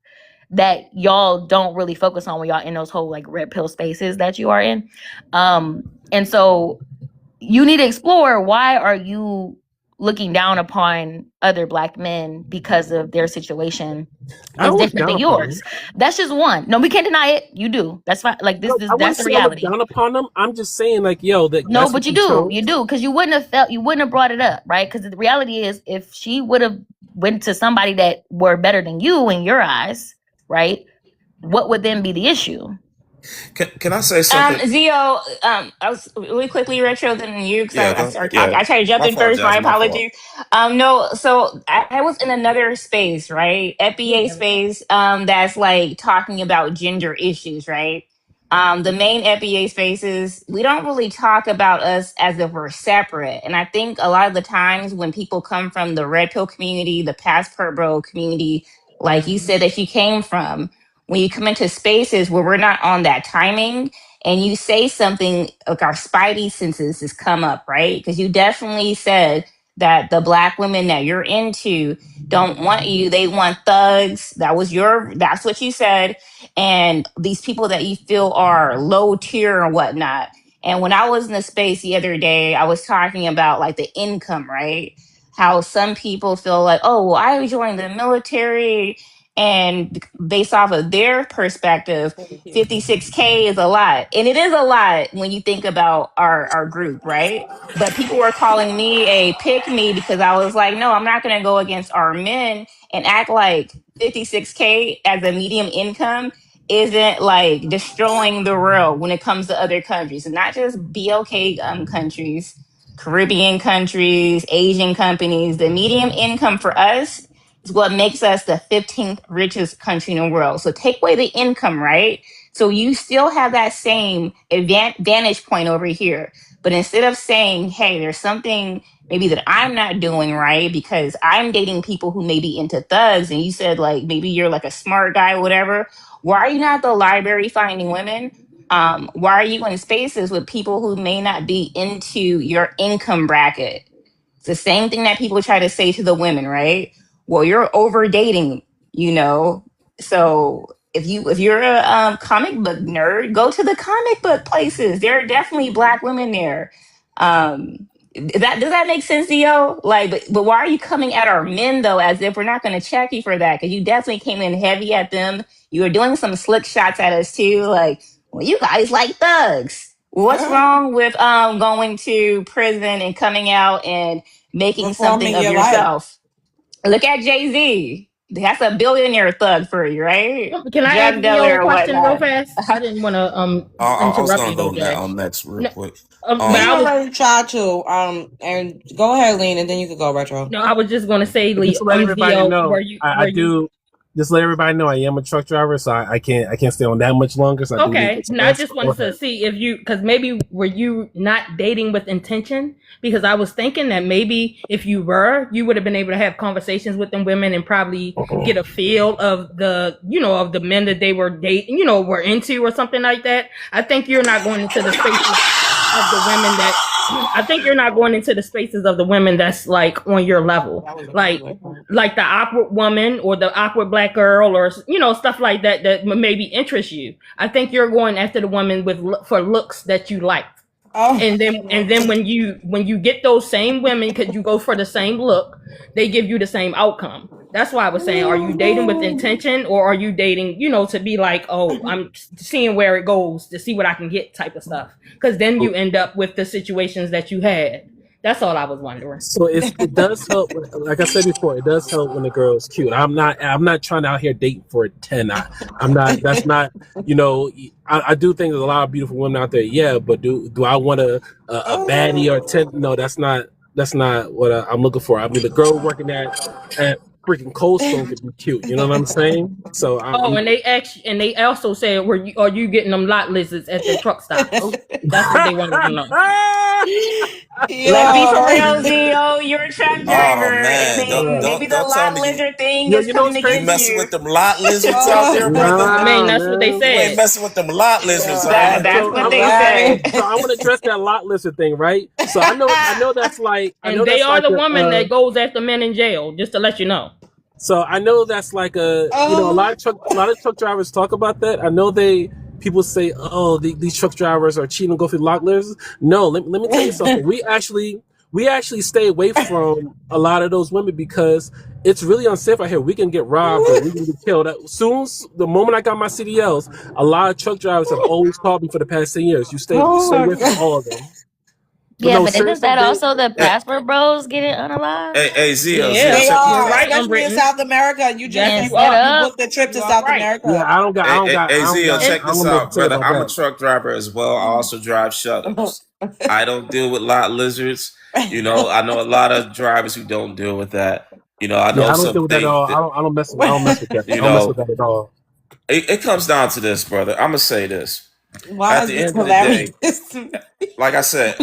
that y'all don't really focus on when y'all in those whole like red pill spaces that you are in. And so you need to explore, why are you looking down upon other black men because of their situation I is don't look different down than upon yours. them. That's just one. No, we can't deny it. You do. That's fine. Like No, I that's wouldn't the say I look reality. down upon them. I'm just saying, like, yo, No, that's but what you you do. chose. You do, because you wouldn't have brought it up, right? Because the reality is, if she would have went to somebody that were better than you in your eyes, right? What would then be the issue? Can I say something? Zio, I was really quickly retro than you because Yeah, I started talking. yeah. I tried to jump My in fault, first. My Jazz. My fault. apologies. No, so I was in another space, right? FBA space, that's like talking about gender issues, right? The main FBA spaces, we don't really talk about us as if we're separate. And I think a lot of the times when people come from the red pill community, the passport bro community, like you said that you came from, when you come into spaces where we're not on that timing and you say something, like our spidey senses has come up, right? Because you definitely said that the black women that you're into don't want you. They want thugs. That's what you said. And these people that you feel are low tier or whatnot. And when I was in the space the other day, I was talking about like the income, right? How some people feel like, oh, well, I joined the military, and based off of their perspective, 56K is a lot. And it is a lot when you think about our group, right? But people were calling me a pick me because I was like, no, I'm not going to go against our men and act like 56K as a medium income isn't like destroying the world when it comes to other countries, and not just BLK countries, Caribbean countries, Asian companies. The median income for us is what makes us the 15th richest country in the world. So take away the income, right? So you still have that same vantage point over here. But instead of saying, hey, there's something maybe that I'm not doing right because I'm dating people who may be into thugs, and you said like maybe you're like a smart guy or whatever, why are you not at the library finding women? Why are you in spaces with people who may not be into your income bracket? It's the same thing that people try to say to the women, right? Well, you're over dating, you know. So if you're a comic book nerd, go to the comic book places. There are definitely black women there. That does that make sense to you? Like, but why are you coming at our men though, as if we're not going to check you for that? Because you definitely came in heavy at them. You were doing some slick shots at us too, like, well, you guys like thugs. What's wrong with going to prison and coming out and making something Reforming of your life. yourself? Look at Jay-Z. That's a billionaire thug for you, right? Can I ask Drug Leo dealer a or question real whatnot. fast? I didn't want to I was interrupt gonna you though, go Jay. next real No, quick. but He I was already tried to. And go ahead, Lean, and then you could go retro. no, I was just going to say, But just to let everybody Leo, know, I were you do. Just let everybody know I am a truck driver, so I can't stay on that much longer. So I do need to okay? Now I express. just Go wanted to ahead. see if you, because maybe were you not dating with intention? Because I was thinking that maybe if you were, you would have been able to have conversations with them women and probably get a feel of the, of the men that they were dating, were into or something like that. I think you're not going into the spaces of the women that. I think you're not going into the spaces of the women that's like on your level, like the awkward woman or the awkward black girl, or stuff like that that maybe interests you. I think you're going after the woman for looks that you like. Oh. And then when you get those same women, because you go for the same look, they give you the same outcome. That's why I was saying, are you dating with intention, or are you dating, to be like, oh, I'm seeing where it goes to see what I can get type of stuff? Because then you end up with the situations that you had. That's all I was wondering. So it does help. Like I said before, it does help when the girl's cute. I'm not trying to out here date for a 10. I'm not. That's not. I do think there's a lot of beautiful women out there. Yeah, but do I want a baddie or 10? No, that's not. That's not what I'm looking for. I mean, the girl working at freaking Cold Stone could be cute. You know what I'm saying? So And they also said, are you getting them lot lizards at the truck stop? That's what they wanted to know. Let's be for Yo. real, Zio. You're a truck Oh driver, and man, maybe the don't tell lot me lizard thing Yo, is you know coming what's to you crazy? get messing you. with them lot lizards out there, brother. I mean, that's what they Man. You ain't said. messing with them lot lizards, Yeah. man. That's So what I'm they Right. said. so I want to address that lot lizard thing, right? So I know that's like And they are the woman that goes after men in jail, just to let you know. so I know that's like a a lot of truck drivers talk about that. I know people say, oh, these truck drivers are cheating and go through lot lizards. No, let me tell you something. We actually stay away from a lot of those women because it's really unsafe out here. We can get robbed or we can get killed. The moment I got my CDLs, a lot of truck drivers have always called me for the past 10 years. You stay Oh my away from God. all of them. But Yeah, no, but isn't seriously, that also the Hey, passport bros getting unalive? hey, Zio, Yeah, They check this you're are, out. right, especially in Brittany. South America. You just Yes, Getting you you set booked are. you up. booked a trip to You are South right. yeah, America. I don't got, I don't got, I don't Zio, got, check I don't this know what to out, say brother. about I'm a that. truck driver as well. I also drive shuttles. I don't deal with lot lizards. I know a lot of drivers who don't deal with that. I Yeah, know I don't deal some with that at all. I don't mess with that. I you don't mess with know, that at all. it comes down to this, brother. I'm gonna say this. Why At is the this end of the day, hilarious? like I said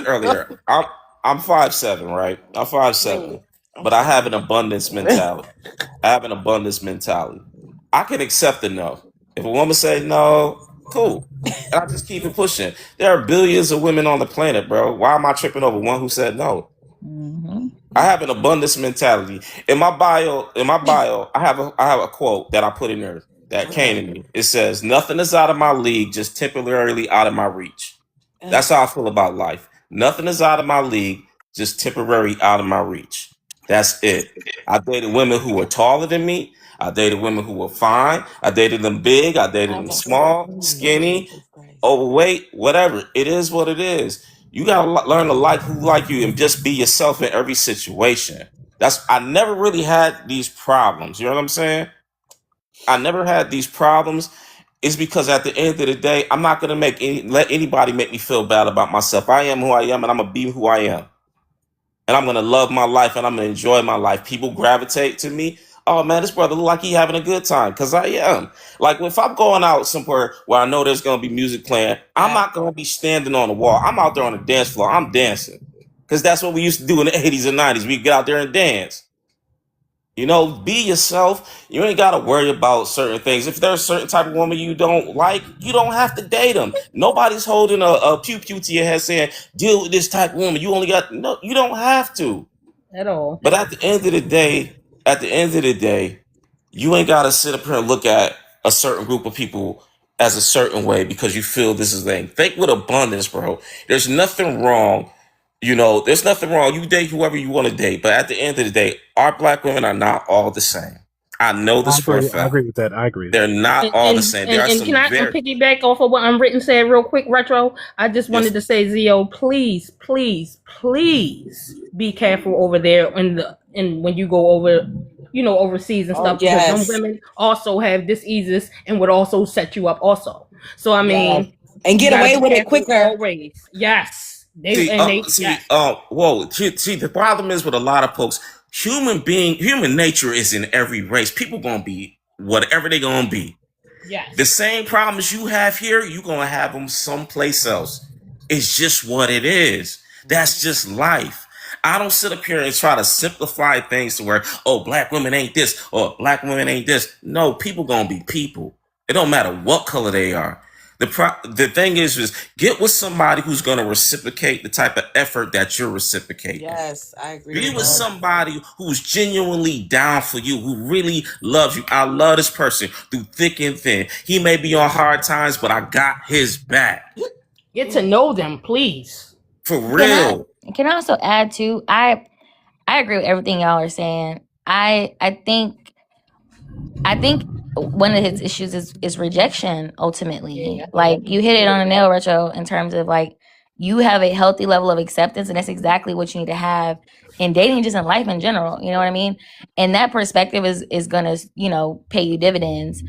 earlier, I'm 5'7", right? I'm 5'7", but I have an abundance mentality. I have an abundance mentality. I can accept a no. If a woman say no, cool. And I just keep it pushing. There are billions of women on the planet, bro. Why am I tripping over one who said no? Mm-hmm. I have an abundance mentality. In my bio, I have a quote that I put in there that came to me. It says, "Nothing is out of my league, just temporarily out of my reach." That's how I feel about life. Nothing is out of my league, just temporary out of my reach. That's it. I dated women who were taller than me. I dated women who were fine. I dated them big. I dated them small, skinny, overweight, whatever. It is what it is. You gotta learn to like who like you and just be yourself in every situation. I never really had these problems. You know what I'm saying? I never had these problems. is because at the end of the day, I'm not gonna let anybody make me feel bad about myself. I am who I am, and I'm gonna be who I am, and I'm gonna love my life, and I'm gonna enjoy my life. People gravitate to me. Oh man, this brother look like he having a good time, because I am. Like if I'm going out somewhere where I know there's gonna be music playing, I'm not gonna be standing on the wall. I'm out there on the dance floor. I'm dancing, because that's what we used to do in the 80s and 90s. We get out there and dance. You know, be yourself. You ain't got to worry about certain things. If there's a certain type of woman you don't like, you don't have to date them. Nobody's holding a pew-pew to your head saying, deal with this type of woman. You only got, no, you don't have to. At all. But at the end of the day, you ain't got to sit up here and look at a certain group of people as a certain way because you feel this is the thing. Think with abundance, bro. There's nothing wrong. You know, there's nothing wrong. You date whoever you want to date. But at the end of the day, our black women are not all the same. I know this for a I fact. agree with that. I agree. They're not all the same. There are some can I piggyback off of what Unwritten said real quick, Retro? I just wanted to say, Zio, please, please, please be careful over there when you go over, overseas and stuff. Because some women also have diseases and would also set you up also. So I mean, and get away with it quicker. Always. Yes. See, the problem is with a lot of folks, human nature is in every race. People gonna be whatever they gonna be. Yes. The same problems you have here, you gonna have them someplace else. It's just what it is. That's just life. I don't sit up here and try to simplify things to where, oh, black women ain't this, or black women ain't this. No, people gonna be people. It don't matter what color they are. The thing is get with somebody who's going to reciprocate the type of effort that you're reciprocating. Yes, I agree. Be with somebody who's genuinely down for you, who really loves you. I love this person through thick and thin. He may be on hard times, but I got his back. Get to know them, please. For real. Can I also add too? I agree with everything y'all are saying. I think one of his issues is rejection ultimately. Yeah. Like you hit it on the nail, Retro, in terms of like you have a healthy level of acceptance, and that's exactly what you need to have in dating, just in life in general. You know what I mean? And that perspective is gonna, pay you dividends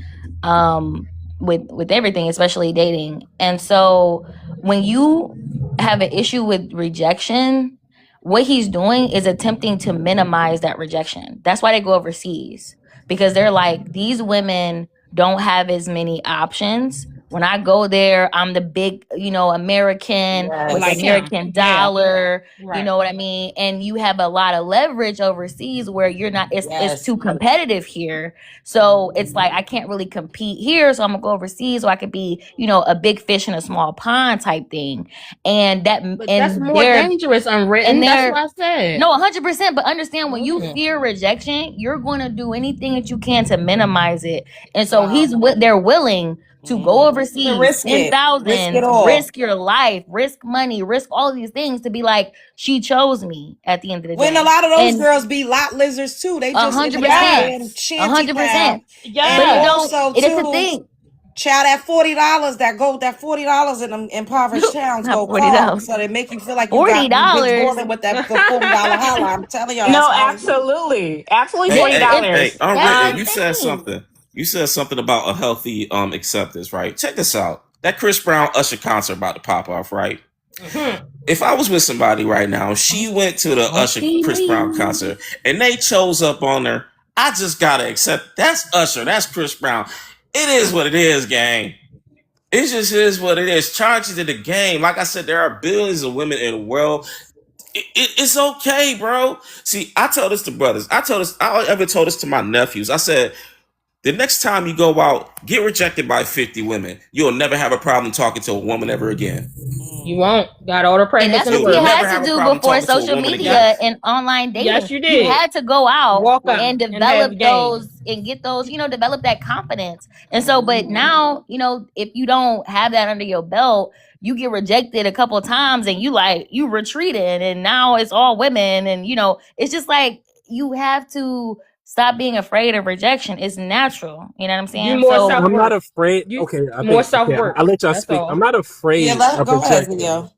with everything, especially dating. And so when you have an issue with rejection, what he's doing is attempting to minimize that rejection. That's why they go overseas. Because they're like, these women don't have as many options. When I go there, I'm the big, American with like American dollar. Yeah. Right. You know what I mean? And you have a lot of leverage overseas where you're not, it's too competitive here. So it's like, I can't really compete here. So I'm gonna go overseas so I could be, a big fish in a small pond type thing. And that's more dangerous, Unwritten. That's what I said. No, 100%. But understand, when you fear rejection, you're going to do anything that you can to minimize it. And so they're willing to go overseas, risk $10,000, risk your life, risk money, risk all these things to be like, she chose me at the end of the day. When a lot of those girls be lot lizards too. They just 100%. Yeah. But it also, it's a thing. Child, that $40 in them impoverished towns go far. So they make you feel like you $40 got more with that $40 holla. I'm telling y'all. No, absolutely. Absolutely $40. Hey, you said something. You said something about a healthy acceptance, right? Check this out. That Chris Brown Usher concert about to pop off, right? Mm-hmm. If I was with somebody right now, she went to the Usher Chris Brown concert and they chose up on her, I just gotta accept that's Usher, that's Chris Brown. It is what it is, gang. It just is what it is. Charge it to the game. Like I said, there are billions of women in the world. It's okay, bro. See, I tell this to brothers. I ever told this to my nephews. I said, the next time you go out, get rejected by 50 women. You'll never have a problem talking to a woman ever again. You won't. Got all the practice in the world. And that's what you had to do before social media and online dating. Yes, you did. You had to go out and develop those and get those, develop that confidence. And so, but now, if you don't have that under your belt, you get rejected a couple of times and you retreated and now it's all women. And, it's just like, you have to stop being afraid of rejection. It's natural. You know what I'm saying? I'm not afraid. More self-worth. I'll let y'all speak. I'm not afraid of rejection.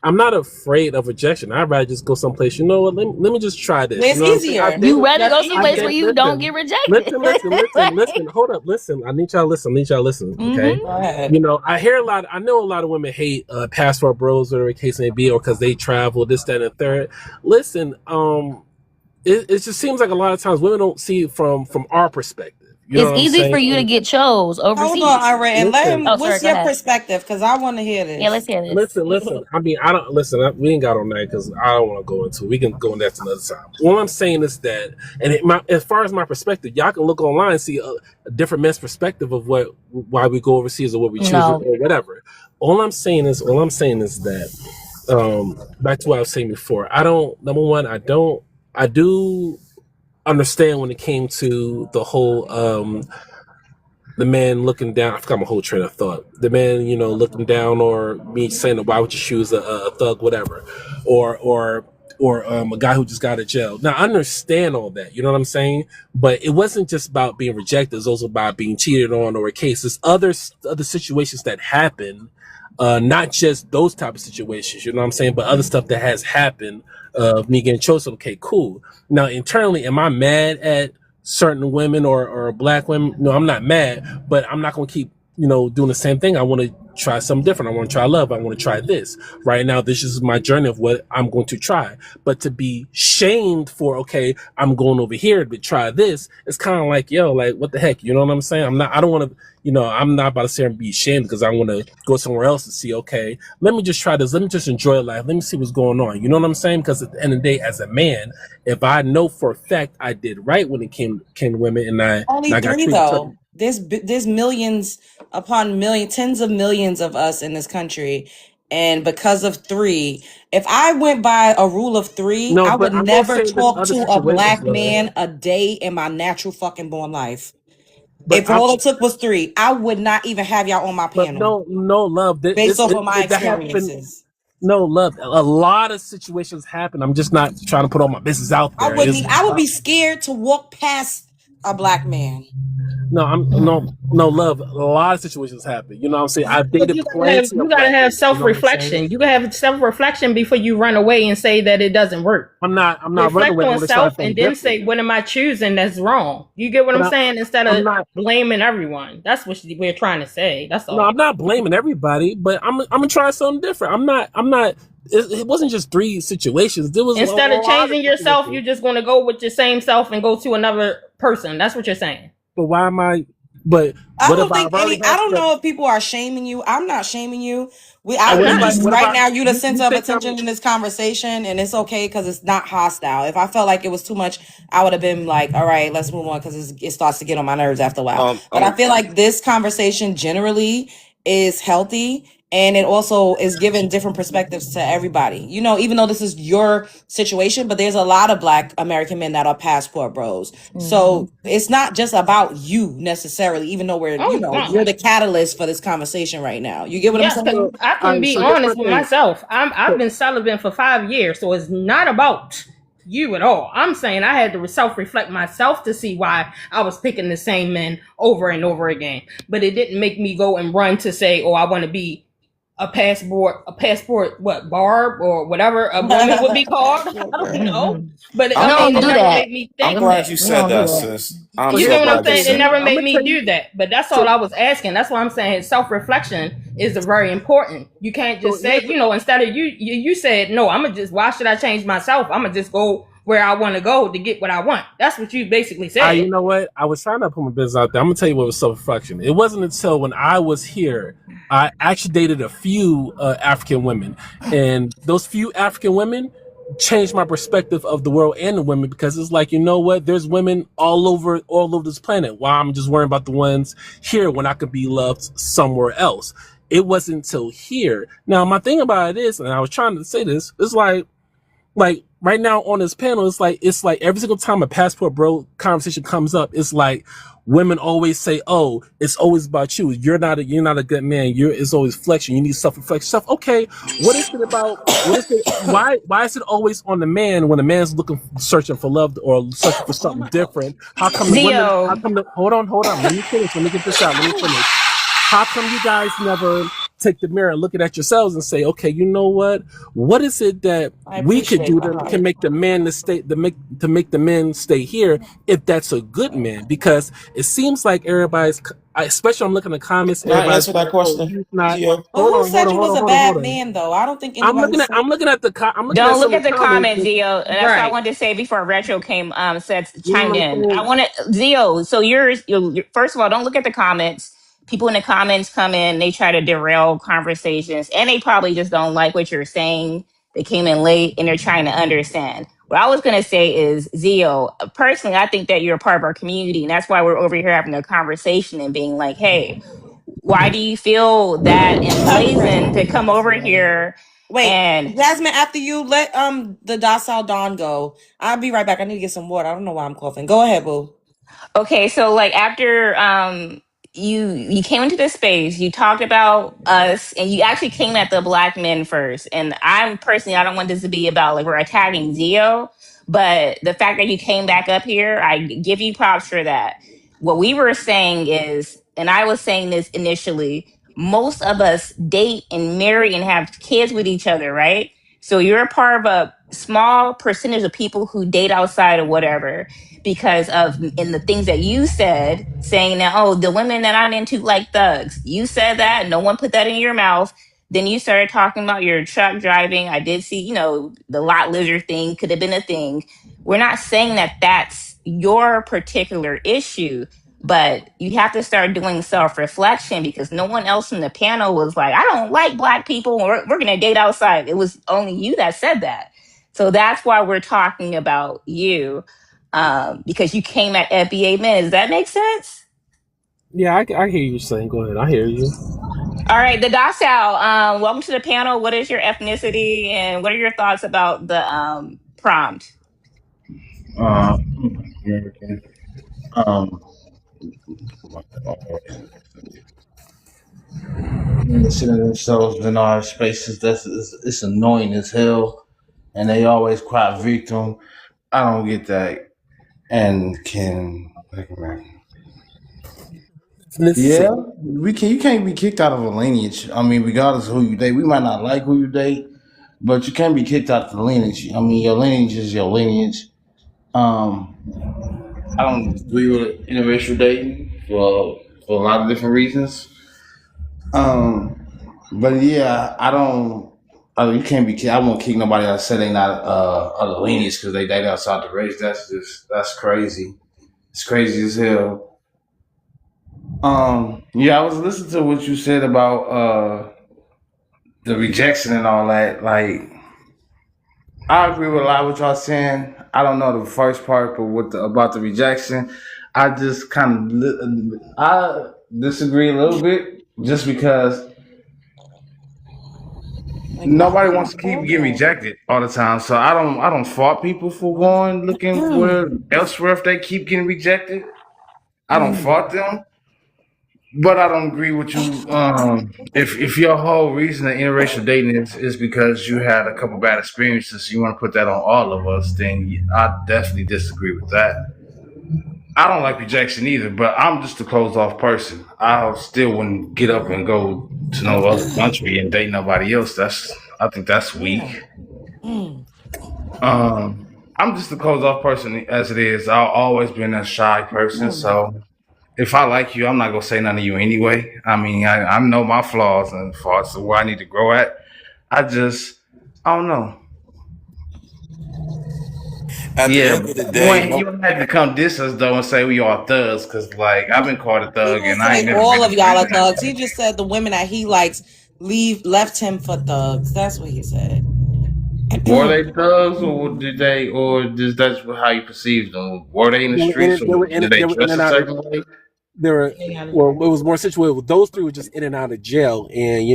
I'm not afraid of rejection. I'd rather just go someplace. You know what? Let me just try this. You It's know what I'm saying? easier. You rather go That's someplace where easier. you don't get rejected. Listen. Hold up. Listen. I need y'all to listen. Okay. Go ahead. You know, I know a lot of women hate passport bros, whatever the case may be, or because they travel, this, that, and the third. Listen, it just seems like a lot of times women don't see it from our perspective. You know It's easy for you to get chose overseas. Hold on, Ira, and let him. Oh, sorry, What's go your ahead. perspective? Because I want to hear this. Yeah, let's hear this. Listen. I mean, I don't listen. We ain't got on that because I don't want to go into it. We can go into that another time. All I'm saying is that, as far as my perspective, y'all can look online and see a different man's perspective of why we go overseas or what we choose or whatever. All I'm saying is that, back to what I was saying before. Number one, I do understand when it came to the whole the man looking down. I forgot my whole train of thought. The man, looking down, or me saying, "Why would you choose a thug, whatever," or a guy who just got out of jail. Now I understand all that. You know what I'm saying? But it wasn't just about being rejected. It was also about being cheated on, or a case. There's other situations that happen. Not just those type of situations, you know what I'm saying, but other stuff that has happened of me getting chosen. Okay, cool. Now internally, am I mad at certain women or black women? No, I'm not mad, but I'm not going to keep, doing the same thing. I want to try something different. I want to try love. I want to try this. Right now, this is my journey of what I'm going to try. But to be shamed for, okay, I'm going over here to try this, it's kind of like, yo, like, what the heck? You know what I'm saying? I don't want to, I'm not about to sit here and be ashamed because I want to go somewhere else and see, okay, let me just try this. Let me just enjoy life. Let me see what's going on. You know what I'm saying? Because at the end of the day, as a man, if I know for a fact I did right when it came to women, and I Only got three treated though. There's millions upon millions, tens of millions of us in this country, and because of three, if I went by a rule of three, no, I but would I'm never also saying there's talk other to a situations black though. man a day in my natural fucking born life. But If all it took was three, I would not even have y'all on my but panel no love. based off of my That happened. experiences. No love. A lot of situations happen. I'm just not trying to put all my business out there. I would be scared to walk past a black man. No love. A lot of situations happen. You know what I'm saying? I've But dated plenty you of gotta black have women. You know what I'm saying? self-reflection. You gotta have self-reflection before you run away and say that it doesn't work. I'm not running Reflect away. I on want to try self something and then different. say, what am I choosing that's wrong? You get what I'm saying? Instead I'm of not. blaming everyone. That's what we're trying to say. That's No, all. I'm not blaming everybody, but I'm gonna try something different. I'm not. It wasn't just three situations. There was a Instead of lot of changing yourself, situations. you're just gonna go with your same self and go to another person. That's what you're saying. But why am I? But I what don't if I've think already I had don't the? know if people are shaming you. I'm not shaming you. I I'm would not. just What if right I? now you the center You of think attention in this conversation, and it's okay because it's not hostile. If I felt like it was too much, I would have been like, all right, let's move on because it starts to get on my nerves after a while. But I feel like this conversation generally is healthy, and it also is giving different perspectives to everybody. Even though this is your situation, but there's a lot of black American men that are passport bros. So it's not just about you necessarily, even though Oh, no. you're the catalyst for this conversation right now. You get what I'm Yes, because saying? I All can right, be so this my honest with thing. myself. I've been celibate for 5 years, so it's not about you at all. I'm saying I had to self-reflect myself to see why I was picking the same men over and over again. But it didn't make me go and run to say, oh, I want to be a passport, what, barb or whatever a woman would be called. I don't know. But We I mean, don't it do never that. made me I'm think glad that. you We said don't do that, that. sis. I'm You so get what I'm glad you saying? It said never that. made me do that. But that's all I was asking. That's why I'm saying self-reflection is very important. You can't just say, instead of you said, no, why should I change myself? I'm going to just go where I want to go to get what I want. That's what you basically said. You know what? I was trying to put my business out there. I'm gonna tell you what was self-reflection. It wasn't until when I was here, I actually dated a few African women, and those few African women changed my perspective of the world and the women, because it's like, you know what? There's women all over this planet. Why I'm just worrying about the ones here when I could be loved somewhere else? It wasn't until here. Now, my thing about it is, and I was trying to say this, it's like right now on this panel, it's like every single time a passport bro conversation comes up, it's like women always say, "Oh, it's always about you. You're not a good man. It's always flexion. You need self-reflection stuff." Okay, what is it about? What is it? Why is it always on the man when the man's searching for love or searching for something different? How come the women? How come hold on? Let me finish. Let me get this out. Let me finish. How come you guys never take the mirror, look at yourselves, and say, okay, you know what is it that I we could appreciate do the to heart. make the man to make the men stay here, if that's a good man? Because it seems like everybody's, especially I'm looking at the comments, Can I everybody's answer that like, oh, question, he's not. Gio? But who said you was a bad man though? I don't think anybody said. I'm looking at Don't look some of at the the comments. comments, Zio. And that's what I Right. wanted to say before Retro came said You know chimed what I'm in. I saying? wanted Zio. So you're first of all, don't look at the comments. People in the comments come in, they try to derail conversations, and they probably just don't like what you're saying. They came in late and they're trying to understand. What I was gonna say is, Zio, personally, I think that you're a part of our community, and that's why we're over here having a conversation and being like, hey, why do you feel that emblazoned to come over here Wait, and Jasmine, after you let the docile Dawn go. I'll be right back. I need to get some water. I don't know why I'm coughing. Go ahead, boo. okay, so like after you came into this space, you talked about us and you actually came at the black men first. And I'm personally, I don't want this to be about like we're attacking Zio, but the fact that you came back up here, I give you props for that. What we were saying is, and I was saying this initially, most of us date and marry and have kids with each other, right? So you're a part of a small percentage of people who date outside or whatever because of in the things that you said, saying that, oh, the women that I'm into like thugs. You said that, no one put that in your mouth. Then you started talking about your truck driving. I did see, the lot lizard thing could have been a thing. We're not saying that that's your particular issue, but you have to start doing self-reflection because no one else in the panel was like, I don't like black people. We're going to date outside. It was only you that said that. So that's why we're talking about you, because you came at FBA men. Does that make sense? Yeah, I hear you saying. Go ahead, I hear you. All right, the docile. Welcome to the panel. What is your ethnicity, and what are your thoughts about the prompt? American. Um, Sitting themselves in our spaces, it's annoying as hell, and they always cry victim. I don't get that. And can Black American? Yeah, you can't be kicked out of a lineage. I mean, regardless of who you date, we might not like who you date, but you can't be kicked out of the lineage. I mean, your lineage is your lineage. Um, I don't agree with interracial dating for a lot of different reasons. But yeah, I don't. You can't be. I won't kick nobody out. Say they not other lineage because they date outside the race. That's crazy. It's crazy as hell. Yeah, I was listening to what you said about the rejection and all that. Like, I agree with a lot of what y'all saying. I don't know the first part, but about the rejection, I just kind of I disagree a little bit, just because Like, why nobody did wants you to keep go getting there? rejected all the time. So I don't fault people for going looking where elsewhere if they keep getting rejected. I don't fault them. But I don't agree with you. If your whole reason of interracial dating is because you had a couple bad experiences, you want to put that on all of us, then I definitely disagree with that. I don't like rejection either, but I'm just a closed off person. I still wouldn't get up and go to no other country and date nobody else. I think that's Yeah. weak. I'm just a closed off person as it is. I've always been a shy person, so if I like you, I'm not gonna say nothing to you anyway. I mean, I know my flaws and faults of where I need to grow at. I don't know. At the Yeah, end of the day, you don't have to come diss us though and say we all thugs, cause like I've been called a He thug didn't and I say ain't never all been of y'all are afraid of thugs. He just said the women that he likes left him for thugs. That's what he said. that. Were they thugs or is that how you perceived them? Were they in the streets or did they They were in dress and a out of. certain way? They were, well, it was more situated with those three were just in and out of jail, and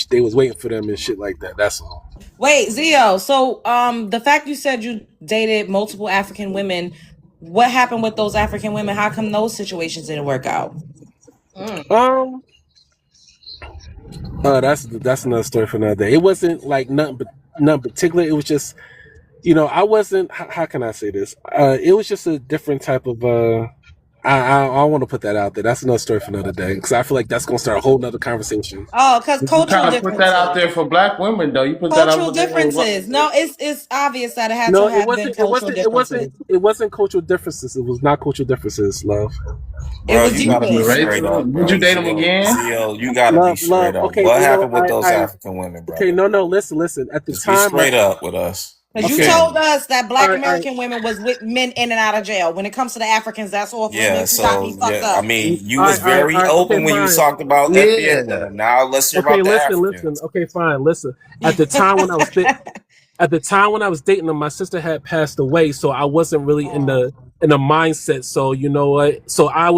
they was waiting for them and shit like that. That's all. Wait, Zio. So, the fact you said you dated multiple African women, what happened with those African women? How come those situations didn't work out? Um, that's another story for another day. It wasn't like nothing particular. It was just, I wasn't. How can I say this? It was just a different type of I want to put that out there. That's another story for another day because I feel like that's gonna start a whole nother conversation. Oh, because You cultural kind of put that out differences. there for black women, though. You put that out Cultural for them. differences. No, it's obvious that it had to No, it have been wasn't. It cultural wasn't. It wasn't. differences. It wasn't cultural differences. It was not cultural differences. Love, It Bro, was you You gotta was be using. straight up, racist. Would bro. you date him again? You gotta be straight love. up. Okay, What you know, happened with those African women, okay. brother? No. Listen. At the Just be time, straight up with us. Because Be you okay. told candid. us that All black right, all right. American women was with men in and out of jail. When it comes to the Africans, that's off Yeah, limits. You got me so fucked yeah, I up. mean, you All was right, all right, very all right. Okay, open when you fine. talked about FBA Yeah. women. Now let's hear Okay, about the listen. Africans. Okay, fine. Listen. At the time when I was at the time when I was dating them, my sister had passed away, so I wasn't really in Oh. the mindset. So you know what? So I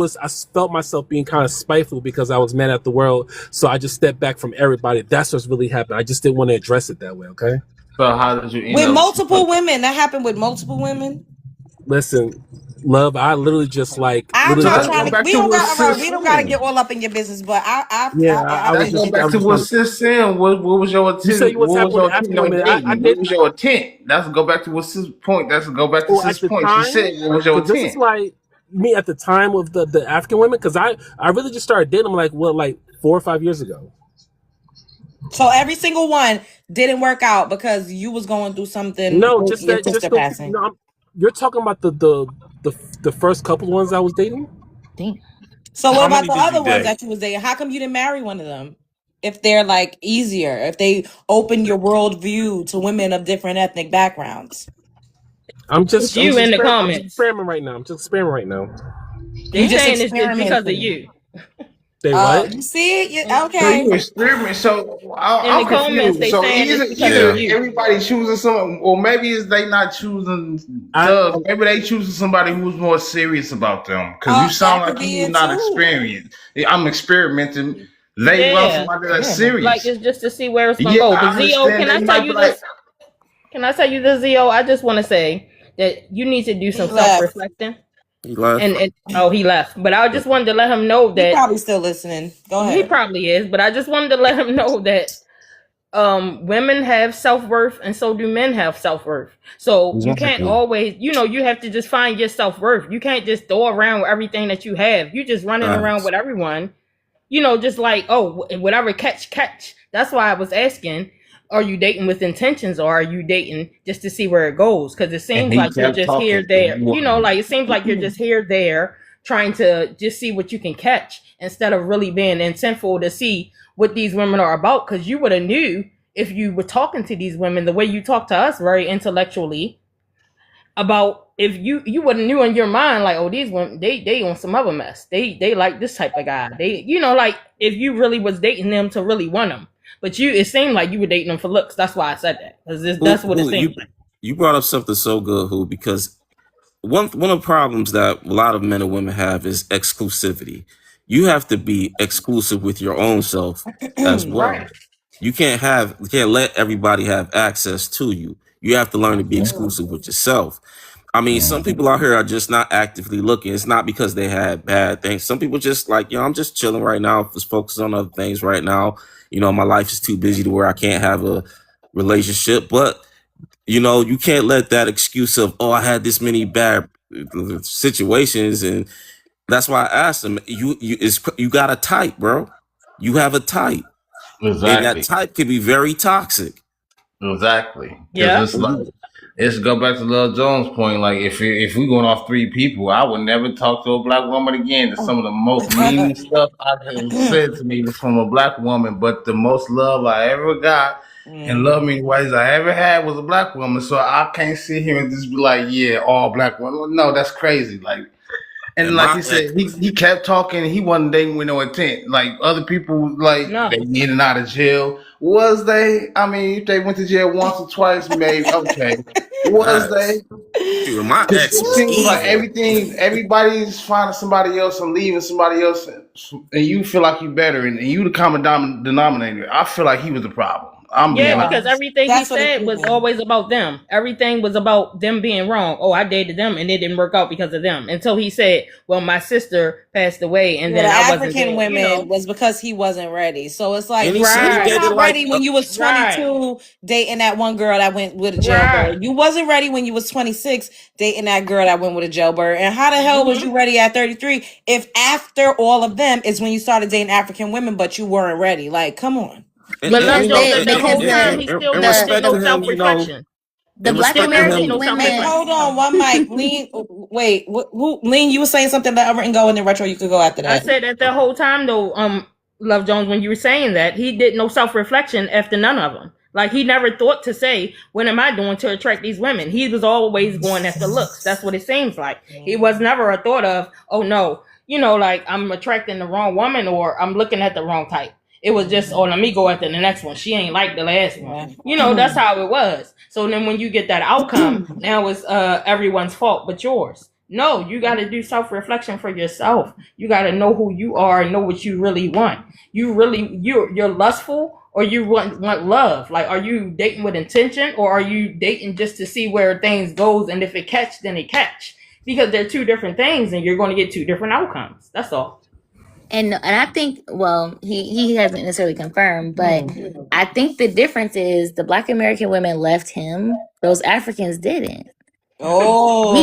felt myself being kind of spiteful because I was mad at the world. So I just stepped back from everybody. That's what's really happened. I just didn't want to address it that way. Okay. So how did you end With up? multiple women. That happened with multiple women. Listen, love. I literally just I'm So not let's trying go to. back We to don't what got. All right, sis we don't got to said. get all up in your business. But yeah. I I was Let's go just. appreciate back I to was what you. just. sis said. What was your You say intent? you was What happy was with your the African opinion on women. I dating? What did. was your intent? Let's go back to what sis point. Let's go back to Oh, at sis the point. She time, said, "What was your so this is intent?" like me at the time of the African women because I really just started dating them like 4 or 5 years ago. So every single one didn't work out because you was going through something No, with just your that sister just the passing. no, you're talking about the first couple ones I was dating. Damn. So what How about many the did you other ones date? that you was dating? How come you didn't marry one of them? If they're like easier, if they open your worldview to women of different ethnic backgrounds, It's you in the I'm just comments. experimenting right now. I'm just experimenting right now. you They just saying it's because of experimenting. you. Say Oh, what? you see it? So Okay. you experiment. So In the I'm comments, confused. they So saying it's either because of Yeah. you. everybody choosing someone, or maybe it's they not choosing I thugs. Maybe they choosing somebody who's more serious about them. Because you Oh, sound that could like be you it not too. experienced. I'm experimenting. They want Yeah. somebody that's Experimenting. Like serious. it's just to see where it's gonna Yeah, go. But I Zo, understand. can They I tell might be you like, this? Can I tell you this, Zo? I just want to say that you need to do He some left. self-reflecting. He left. And oh, he left. But I just wanted to let him know He that probably still listening. Go he ahead. probably is. But I just wanted to let him know that women have self-worth and so do men have self-worth. So you can't exactly. always, you have to just find your self-worth. You can't just throw around with everything that you have. You just running around Facts. with everyone, just like, oh, whatever, catch. That's why I was asking, are you dating with intentions or are you dating just to see where it goes? Because it And seems he like you're kept just here, talking. there, like it seems like you're just here, there, trying to just see what you can catch instead of really being intentful to see what these women are about. Because you would have knew if you were talking to these women the way you talk to us, very intellectually, about if you would have knew in your mind like, oh, these women they on some other mess. They like this type of guy. They like if you really was dating them to really want them. But it seemed like you were dating them for looks. That's why I said that, because that's what it Who seemed like. you brought up something so good, who, because one of the problems that a lot of men and women have is exclusivity. You have to be exclusive with your own self as well. Right. You can't let everybody have access to you. You have to learn to be exclusive with yourself. I mean, some people out here are just not actively looking. It's not because they had bad things. Some people just like, I'm just chilling right now, just focusing on other things right now. My life is too busy to where I can't have a relationship. But you can't let that excuse of, I had this many bad situations, and that's why I asked him, you got a type, bro. You have a type, and that Exactly. type can be very toxic. Exactly. Because Yeah. it's like, it's go back to Lil Jones' point. Like, if we going off 3 people, I would never talk to a black woman again. That's some of the most meanest stuff I have said to me was from a black woman. But the most love I ever got and love me ways I ever had was a black woman. So I can't sit here and just be like, yeah, all black women. No, that's crazy. Like, and And like my he said, he kept talking. He wasn't dating with no intent. Like other people, like No. they in and out of jail. Was they? I mean, if they went to jail once or twice, maybe okay. Was they? Shoot, my Because ex it was seems like evil. everybody's finding somebody else and leaving somebody else, and you feel like you better, and you the common denominator. I feel like he was the problem. I'm being Yeah, Yeah, because everything he that's what it's said was giving. always about them. Everything was about them being wrong. Oh, I dated them and it didn't work out because of them. Until he said, well, my sister passed away and Yeah, then the I wasn't African there, women was because he wasn't ready. So it's like And he said you he were Right, dated not like ready when you was right, 22 dating that one girl that went with a jailbird. right. You wasn't ready when you was 26 dating that girl that went with a jailbird. And how the hell was Hmm. you ready at 33 if after all of them is when you started dating African women, but you weren't ready? Like, come on. But and Love you because know Jones they said that because whole time the he still in never the did respect no to him, self you know, reflection. the in Black Still respect to never did American no him, self women. Hold reflection. on, one mic. Lean, wait, who? Lean, you were saying something that and go in the retro. You could go after I that. said that the whole time though, Love Jones, when you were saying that, he did no self reflection after none of them. Like he never thought to say, "What am I doing to attract these women?" He was always going after looks. That's what it seems like. He was never a thought of, "Oh no, like I'm attracting the wrong woman or I'm looking at the wrong type." It was just, "Oh, let me go after the next one. She ain't like the last one." That's how it was. So then when you get that outcome, now it's everyone's fault but yours. No, you got to do self reflection for yourself. You got to know who you are and know what you really want. You're lustful or you want love. Like, are you dating with intention or are you dating just to see where things goes, and if it catch then it catch, because they're two different things and you're going to get two different outcomes. That's all. And I think, well, he hasn't necessarily confirmed, but I think the difference is the Black American women left him; those Africans didn't. Oh,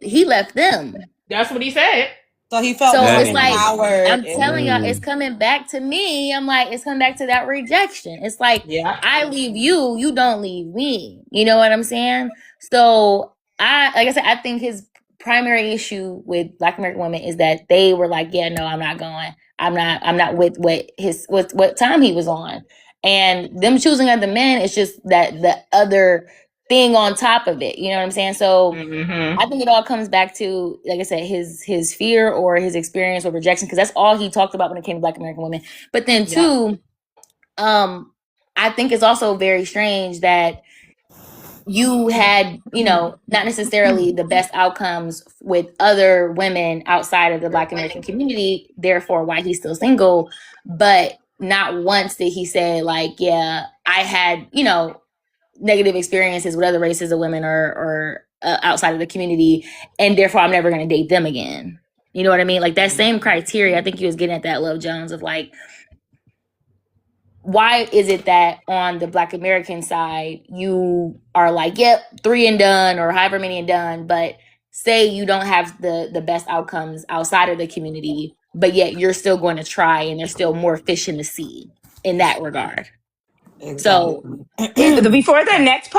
He left them. That's what he said. so he felt So more it's like dang, empowered. I'm telling y'all, it's coming back to me. I'm like, it's coming back to that rejection. It's like Yeah. I leave you, you don't leave me. You know what I'm saying? So like I said, I think his primary issue with Black American women is that they were like, yeah, no, I'm not going. I'm not with what time he was on. And them choosing other men is just that the other thing on top of it. You know what I'm saying? So Mm-hmm. I think it all comes back to, like I said, his fear or his experience or rejection, because that's all he talked about when it came to Black American women. But then Yeah. two, I think it's also very strange that you had, not necessarily the best outcomes with other women outside of the Black American community, therefore why he's still single. But not once did he say, like, yeah, I had, negative experiences with other races of women or outside of the community, and therefore I'm never going to date them again. You know what I mean? Like that same criteria. I think he was getting at that, Love Jones, of like, why is it that on the Black American side you are like, yep, 3 and done, or however many and done, but say you don't have the best outcomes outside of the community, but yet you're still going to try, and there's still more fish in the sea in that regard. So Exactly. Before the next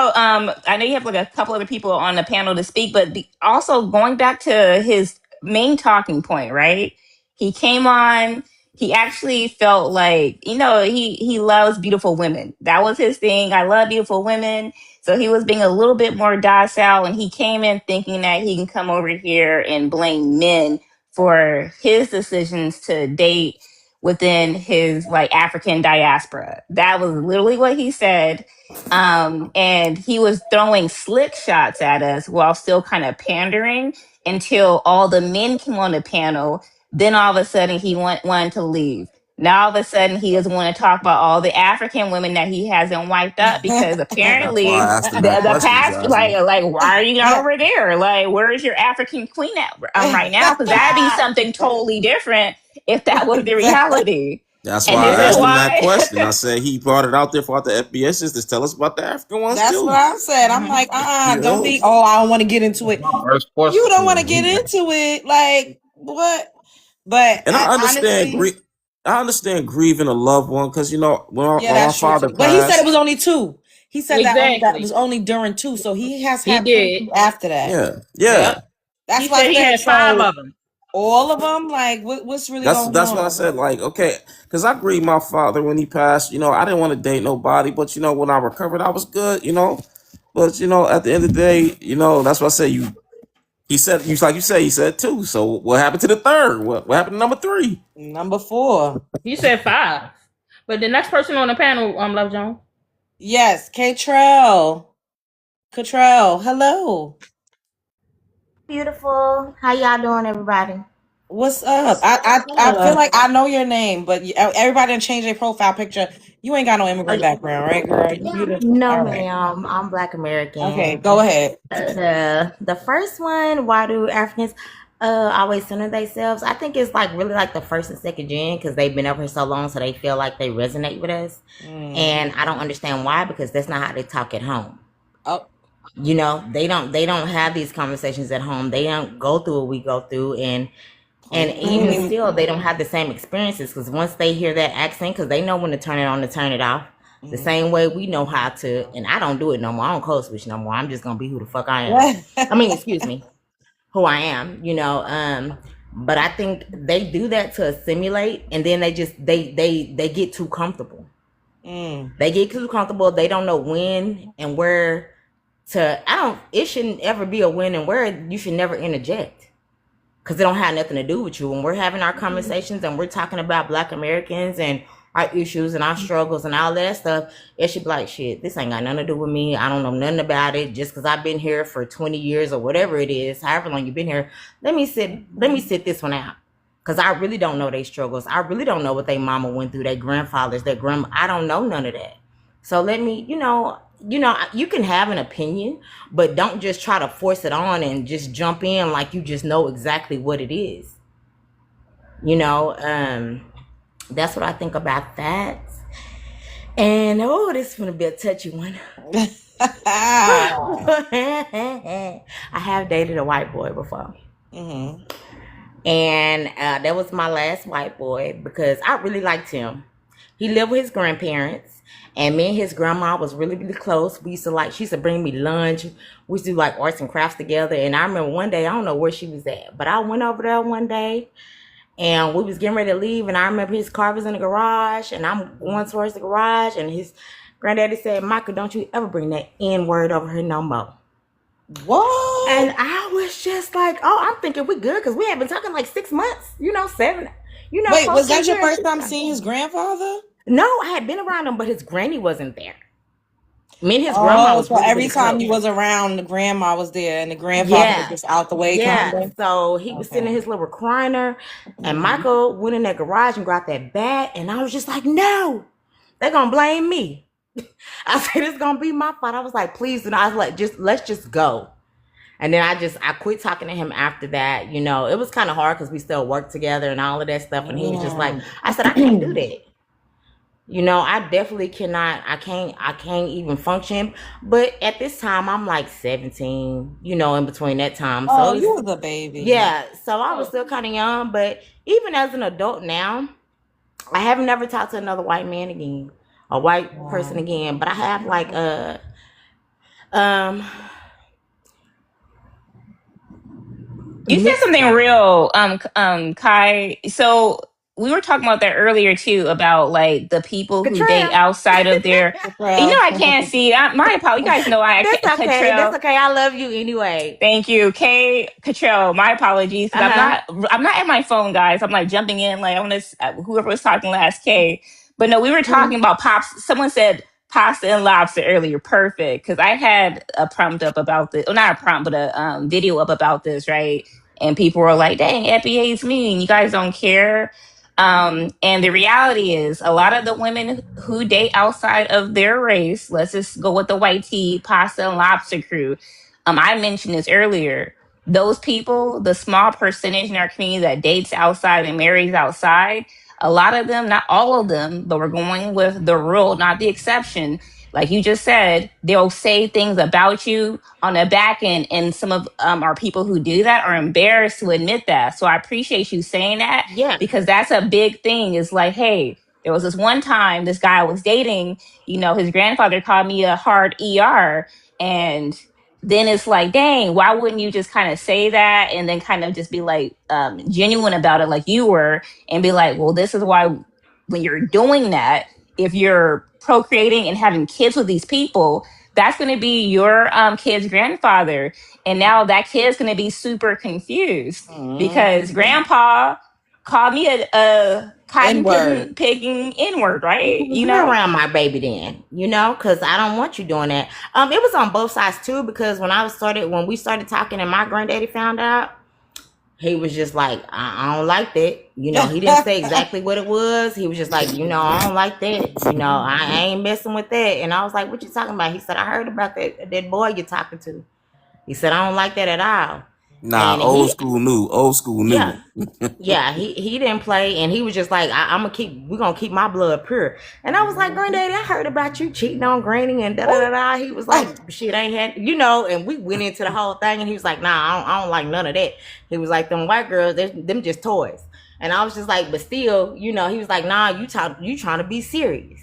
I know you have like a couple other people on the panel to speak, but also going back to his main talking point, right? He came on. He actually felt like, he loves beautiful women. That was his thing. I love beautiful women. So he was being a little bit more docile, and he came in thinking that he can come over here and blame men for his decisions to date within his like African diaspora. That was literally what he said. And he was throwing slick shots at us while still kind of pandering until all the men came on the panel. Then all of a sudden he wanted to leave. Now all of a sudden he doesn't want to talk about all the African women that he hasn't wiped up, because that's why apparently I asked him that the question, past, Jasmine. like why are you not over there? Like, where is your African queen at right now? Because that'd be something totally different if that was the reality. That's And why this I is asked him that why. question. I said he brought it out there for the FBA sisters. Tell us about the African ones That's what too. I said. I'm Mhm. like, You don't know, be. Oh, I don't want to get into it. My first You question don't want to to get him. into it. Like what? But and I I understand. honestly, I understand grieving a loved one because yeah, when my that's true father too. But he said it passed. was only two. He said that was Exactly. only during two. So he has He had plenty did. after that. Yeah, Yep. yeah. He That's why said I he said had 5 so. of them. All of them, like, what's really going That's what I on? said. Like, okay, because I grieved my father when he passed. I didn't want to date nobody, but when I recovered, I was good. But at the end of the day, that's what I said. He said, like you say, he said two. So what happened to the third? What happened to number three? Number four. He said 5. But the next person on the panel, Love Jones. Yes, Cottrell. Hello. Beautiful. How y'all doing, everybody? What's up? I feel like I know your name, but everybody done changed their profile picture. You ain't got no immigrant background, right, girl? No, All right. ma'am. I'm Black Okay, American. go ahead. The first one, why do Africans always center themselves? I think it's like really like the first and second gen because they've been over here so long, so they feel like they resonate with us. And I don't understand why because that's not how they talk at home. Oh, You know, they don't have these conversations at home. They don't go through what we go through, and even still, they don't have the same experiences because once they hear that accent, because they know when to turn it on to turn it off. The same way we know how to, and I don't do it no more. I don't code switch no more. I'm just gonna be who the fuck I am. I mean, excuse me, who I am. You know, but I think they do that to assimilate, and then they just they get too comfortable. They get too comfortable. They don't know when and where to. It shouldn't ever be a when and where. You should never interject. Because it don't have nothing to do with you. When we're having our conversations and we're talking about Black Americans and our issues and our struggles and all that stuff, it should be like, shit, this ain't got nothing to do with me. I don't know nothing about it. Just because I've been here for 20 years or whatever it is, however long you've been here, let me sit this one out. Because I really don't know their struggles. I really don't know what their mama went through, their grandfathers, their grandma. I don't know none of that. So let me, you know, you can have an opinion, but don't just try to force it on and just jump in like you just know exactly what it is. You know, that's what I think about that. And this is gonna be a touchy one. I have dated a white boy before. And that was my last white boy because I really liked him. He lived with his grandparents. And me and his grandma was really, really close. She used to bring me lunch. We used to do like arts and crafts together. And I remember one day, I don't know where she was at, but I went over there one day and we was getting ready to leave. And I remember his car was in the garage and I'm going towards the garage. And his granddaddy said, Michael, don't you ever bring that N word over here no more. what? And I was just like, I'm thinking we good because we had been talking like 6 months, 7. Wait, was that your first time seeing his grandfather? No, I had been around him, but his granny wasn't there. Me and his grandma was really, every really time close. you was around, the grandma was there and the grandfather was just out the way. Yeah, Kinda. so he was sitting in his little recliner, and Michael went in that garage and grabbed that bat, and I was just like, no, they're gonna blame me. I said, it's gonna be my fault. I was like, please, and I was like, let's just go. And then I quit talking to him after that. It was kind of hard because we still worked together and all of that stuff, and he was just like, I said, I can't do that. I definitely cannot. I can't even function. But at this time, I'm like 17. In between that time, so you was a baby. Yeah, so I was still kind of young. But even as an adult now, I have never talked to another white man again, a white person again. But I have like You said something real, Kai. So we were talking about that earlier too, about like the people who date outside of their. I can't see. My apologies. You guys know I. That's okay. That's okay. I love you anyway. Thank you, Kay Cottrell. My apologies. I'm not at my phone, guys. I'm like jumping in. Like I want to. Whoever was talking last, Kay. But no, we were talking about pops. Someone said pasta and lobster earlier. Perfect, because I had a prompt up about this. Well, not a prompt, but a video up about this, right? And people were like, "Dang, FBA is mean. You guys don't care." And the reality is, a lot of the women who date outside of their race, let's just go with the white tea, pasta, and lobster crew. I mentioned this earlier. Those people, the small percentage in our community that dates outside and marries outside, a lot of them, not all of them, but we're going with the rule, not the exception. Like you just said, they'll say things about you on the back end. And some of our people who do that are embarrassed to admit that. So I appreciate you saying that. Yeah. Because that's a big thing. It's like, hey, there was this one time this guy I was dating, his grandfather called me a hard ER. And then it's like, dang, why wouldn't you just kind of say that and then kind of just be like genuine about it like you were and be like, well, this is why when you're doing that, if you're procreating and having kids with these people, that's going to be your kid's grandfather. And now that kid's going to be super confused because grandpa called me a cotton picking N-word, right? You're around my baby then, because I don't want you doing that. It was on both sides too, because when we started talking and my granddaddy found out, he was just like, I don't like that. You know, he didn't say exactly what it was. He was just like, you know, I don't like that. You know, I ain't messing with that. And I was like, what you talking about? He said, I heard about that boy you're talking to. He said, I don't like that at all. Nah, And old school new. Old school new. yeah, he didn't play, and he was just like, we're gonna keep my blood pure. And I was like, Granddaddy, I heard about you cheating on Granny and da da da da. He was like, shit, ain't had, you know. And we went into the whole thing, and he was like, nah, I don't like none of that. He was like, them white girls, them just toys. And I was just like, but still, you know, he was like, nah, you trying to be serious.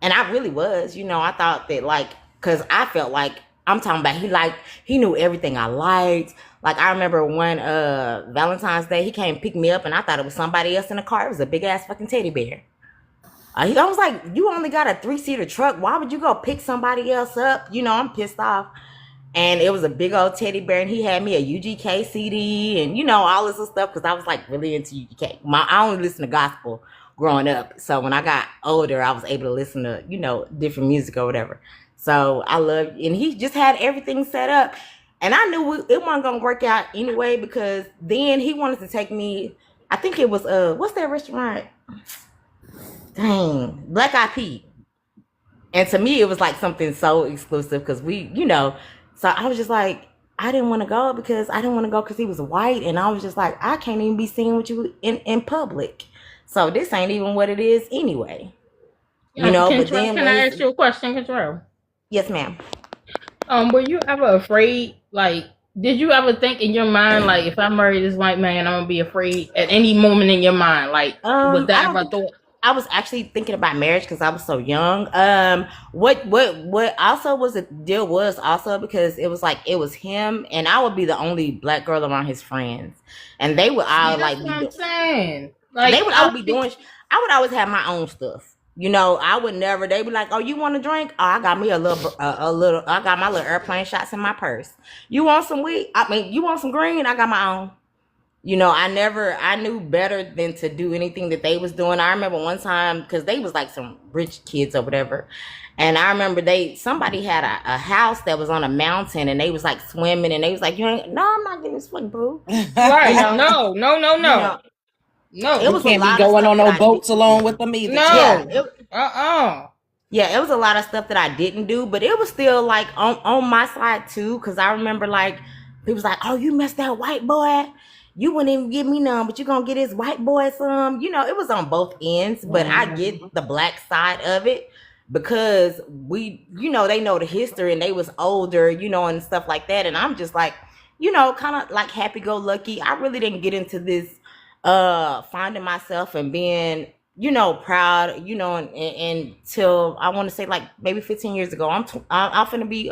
And I really was, you know. I thought that, like, because I felt like, I'm talking about, he knew everything I liked. Like, I remember one Valentine's Day, he came pick me up, and I thought it was somebody else in the car. It was a big ass fucking teddy bear. I was like, you only got a 3-seater truck. Why would you go pick somebody else up? You know, I'm pissed off. And it was a big old teddy bear, and he had me a UGK CD and, you know, all this stuff, because I was like really into UGK. I only listened to gospel growing up. So when I got older, I was able to listen to, you know, different music or whatever. So I loved, and he just had everything set up. And I knew it wasn't going to work out anyway, because then he wanted to take me, I think it was, what's that restaurant? Dang, Black Eyed Peas. And to me, it was like something so exclusive, because we, you know, so I was just like, I didn't want to go because he was white. And I was just like, I can't even be seen with you in public. So this ain't even what it is anyway. You know, Control, but then can I ask you a question, Control? Yes, ma'am. Were you ever afraid, like, did you ever think in your mind, like, if I marry this white man, I'm gonna be afraid at any moment in your mind? Like, was that ever thought? I was actually thinking about marriage because I was so young. What also was a deal was also because it was like, it was him, and I would be the only black girl around his friends, and they would all That's like, what I'm saying. Like, they would all be doing. I would always have my own stuff. You know, I would never. They be like, "Oh, you want a drink? Oh, I got me a little. I got my little airplane shots in my purse. You want some weed? You want some green? I got my own." You know, I knew better than to do anything that they was doing. I remember one time, because they was like some rich kids or whatever. And I remember somebody had a house that was on a mountain, and they was like swimming, and they was like, no, I'm not getting swim, boo. Right. You know? No. No. It was can't be going on no boats along with them either. No. Yeah, it was a lot of stuff that I didn't do, but it was still like on my side too. Because I remember like, people was like, oh, you messed that white boy. You wouldn't even give me none, but you gonna get his white boy some. You know, it was on both ends, but I get the black side of it, because we, you know, they know the history, and they was older, you know, and stuff like that. And I'm just like, you know, kind of like happy-go-lucky. I really didn't get into this finding myself and being, you know, proud, you know, until I want to say like maybe 15 years ago. I'm finna be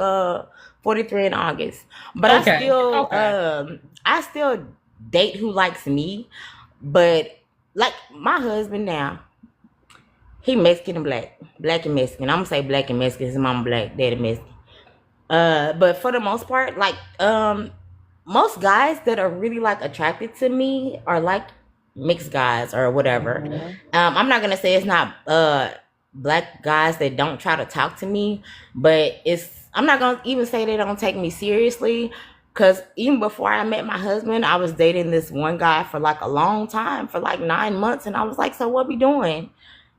43 in August, but I still date who likes me. But like my husband now, he Mexican and black and Mexican. I'm gonna say black and Mexican. His mom black, daddy Mexican. But for the most part, like most guys that are really like attracted to me are like mixed guys or whatever. I'm not gonna say it's not black guys that don't try to talk to me, but I'm not gonna even say they don't take me seriously, because even before I met my husband, I was dating this one guy for like a long time, for like 9 months, and I was like, so what we doing?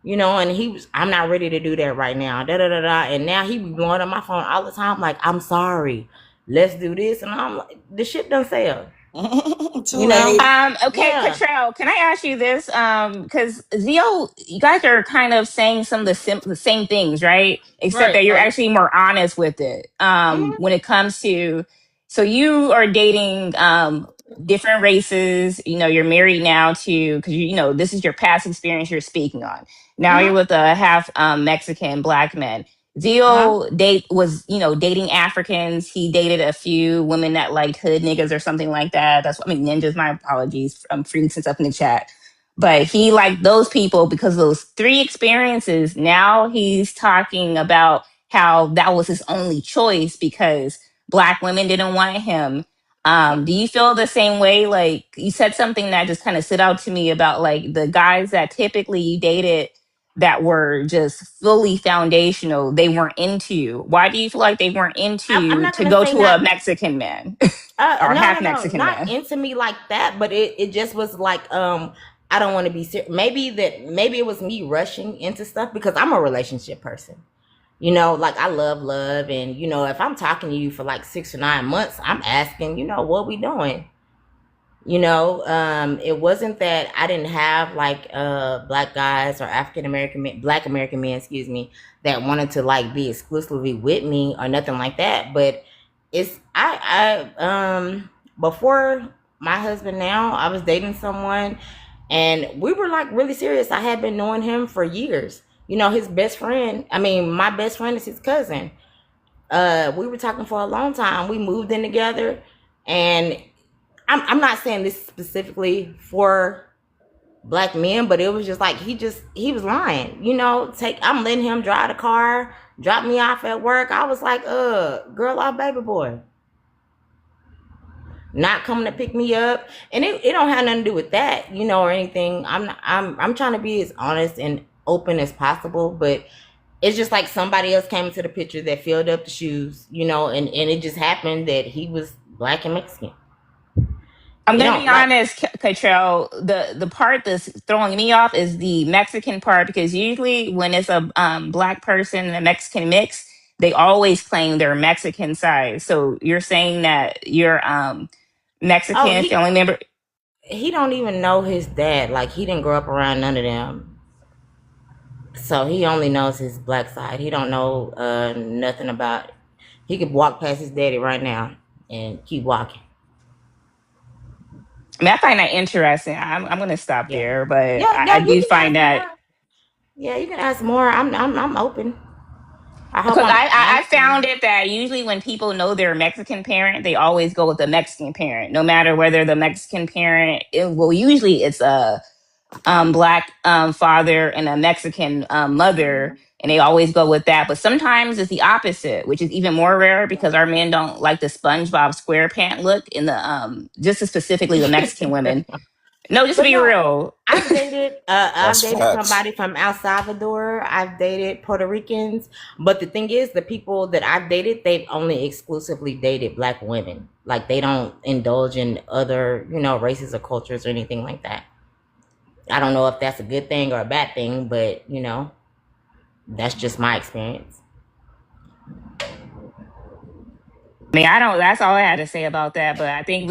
You know, and I'm not ready to do that right now. And now he be blowing on my phone all the time, like, I'm sorry, let's do this. And I'm like, the shit done sell. You know? Okay, yeah. Cottrell, can I ask you this? Because Zio, you guys are kind of saying some of the same things, right? Except that you're actually more honest with it. When it comes to, so you are dating different races. You know, you're married now to, because you know this is your past experience you're speaking on. Now you're with a half Mexican black man. Zio was, you know, dating Africans. He dated a few women that liked hood niggas or something like that. That's what I mean, ninjas, my apologies. I'm freezing some stuff in the chat. But he liked those people because of those 3 experiences. Now he's talking about how that was his only choice because black women didn't want him. Do you feel the same way? Like, you said something that just kind of stood out to me about like the guys that typically you dated that were just fully foundational, they weren't into you? Why do you feel like they weren't into I'm you not to gonna go say to not. a Mexican man or No, no, half no, Mexican not man? into me like that. But it just was like, I don't want to be serious. Maybe it was me rushing into stuff because I'm a relationship person. You know, like I love, and you know, if I'm talking to you for like 6 or 9 months, I'm asking, you know, what we doing. You know, it wasn't that I didn't have like black guys or African American men, black American men, excuse me, that wanted to like be exclusively with me or nothing like that. But it's before my husband now, I was dating someone and we were like really serious. I had been knowing him for years. You know, his best friend, I mean, my best friend is his cousin. We were talking for a long time. We moved in together, and I'm not saying this specifically for black men, but it was just like he was lying. You know, I'm letting him drive the car, drop me off at work. I was like, girl off baby boy. Not coming to pick me up. And it don't have nothing to do with that, you know, or anything. I'm trying to be as honest and open as possible, but it's just like somebody else came into the picture that filled up the shoes, you know, and it just happened that he was black and Mexican. I'm You gonna know, be like, honest, Cottrell. The part that's throwing me off is the Mexican part, because usually when it's a black person and a Mexican mix, they always claim their Mexican side. So you're saying that your oh, Mexican family member? he don't even know his dad. Like, he didn't grow up around none of them. So he only knows his black side. He don't know nothing about. He could walk past his daddy right now and keep walking. I mean, I find that interesting. I'm gonna stop Yeah, there, but yeah, I yeah. You do can find ask that. more. Yeah, you can ask more. I'm open. I hope Because I'm I found answering. it that usually when people know their Mexican parent, they always go with the Mexican parent, no matter whether the Mexican parent, well, usually it's a black father and a Mexican mother, and they always go with that. But sometimes it's the opposite, which is even more rare because our men don't like the SpongeBob SquarePants look in the just specifically the Mexican women. No, just to But be no, real. I've That's dated facts. somebody from El Salvador. I've dated Puerto Ricans. But the thing is, the people that I've dated, they've only exclusively dated black women. Like, they don't indulge in other, you know, races or cultures or anything like that. I don't know if that's a good thing or a bad thing, but you know, that's just my experience. I mean, I don't. That's all I had to say about that. But I think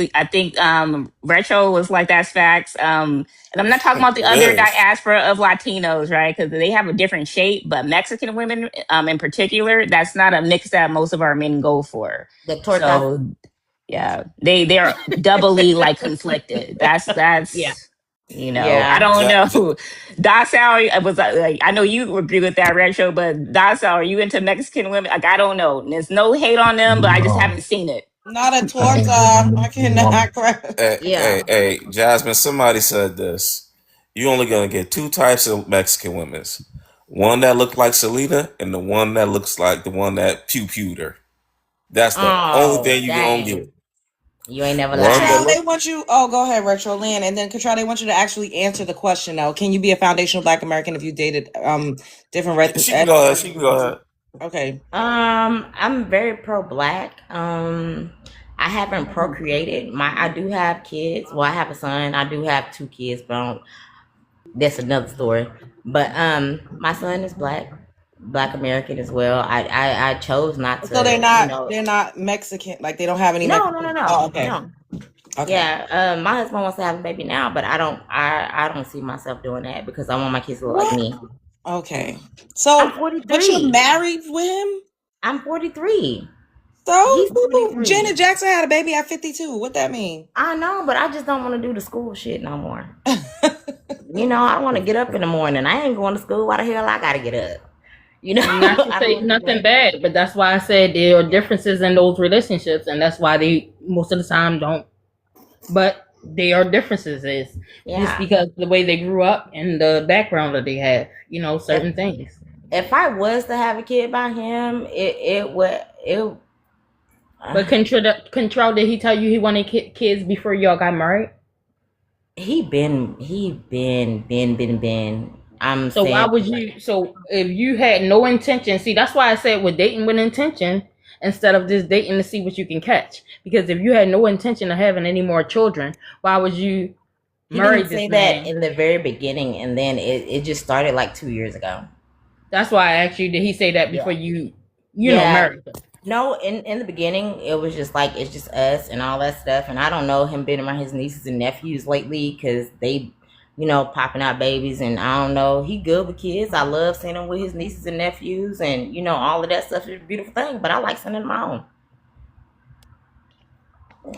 retro was like that's facts. And I'm not talking about the It other is. diaspora of Latinos, right? Because they have a different shape. But Mexican women, in particular, that's not a mix that most of our men go for. The tortas. So yeah, they're doubly like conflicted. Yeah, That's I yeah. don't Ja- Ja- know. Docile was like, I know you agree with that, retro, but docile, are you into Mexican women? Like, I don't know. There's no hate on them, but I just No, haven't seen it. Not a I don't torta. do that. I No. cannot correct. Hey, Yeah. hey, hey, Jasmine, somebody said this. You only gonna get two types of Mexican women. One that look like Selena and the one that looks like the one that pew-pewed her. That's the only Oh, thing you gonna dang. get. You ain't never One that Cottrell, lied. they look want you. Oh, go ahead, Retro Lynn, and then Cottrell, they want you to actually answer the question. Though, can you be a foundational Black American if you dated different she can go ahead, she can go ahead. Okay. I'm very pro black. I haven't procreated. I do have kids. Well, I have a son. I do have 2 kids, but that's another story. But my son is black American as well. I chose not So they're to, you not know. they're not Mexican. Like they don't have any No, no, Mexican. no, Oh, no, okay. no. Okay. Yeah, my husband wants to have a baby now, but I don't see myself doing that because I want my kids to look like What? me. Okay. I'm So, but you're 43. married with him? I'm 43. So, He's Janet 43. Jackson had a baby at 52. What that mean? I know, but I just don't want to do the school shit no more. You know, I want to get up in the morning. I ain't going to school. Why the hell I gotta get up? You know, Not to I don't say want to do nothing that. bad, but that's why I said there are differences in those relationships, and that's why they most of the time don't. But there are differences, is just Yeah. because the way they grew up and the background that they have, If certain things. if I was to have a kid by him, it would it. But control, did he tell you he wanted kids before y'all got married? He been I'm So why saying, would you? So if you had no intention, see, that's why I said we're dating with intention instead of just dating to see what you can catch. Because if you had no intention of having any more children, why would you he marry didn't this say that man? in the very beginning, and then it just started like 2 years ago. That's why I asked you. Did he say that before you Yeah. married him? No, in the beginning, it was just like, it's just us and all that stuff. And I don't know him being around his nieces and nephews lately because they, popping out babies. And I don't know, he good with kids. I love seeing him with his nieces and nephews, and all of that stuff is a beautiful thing. But I like sending them home.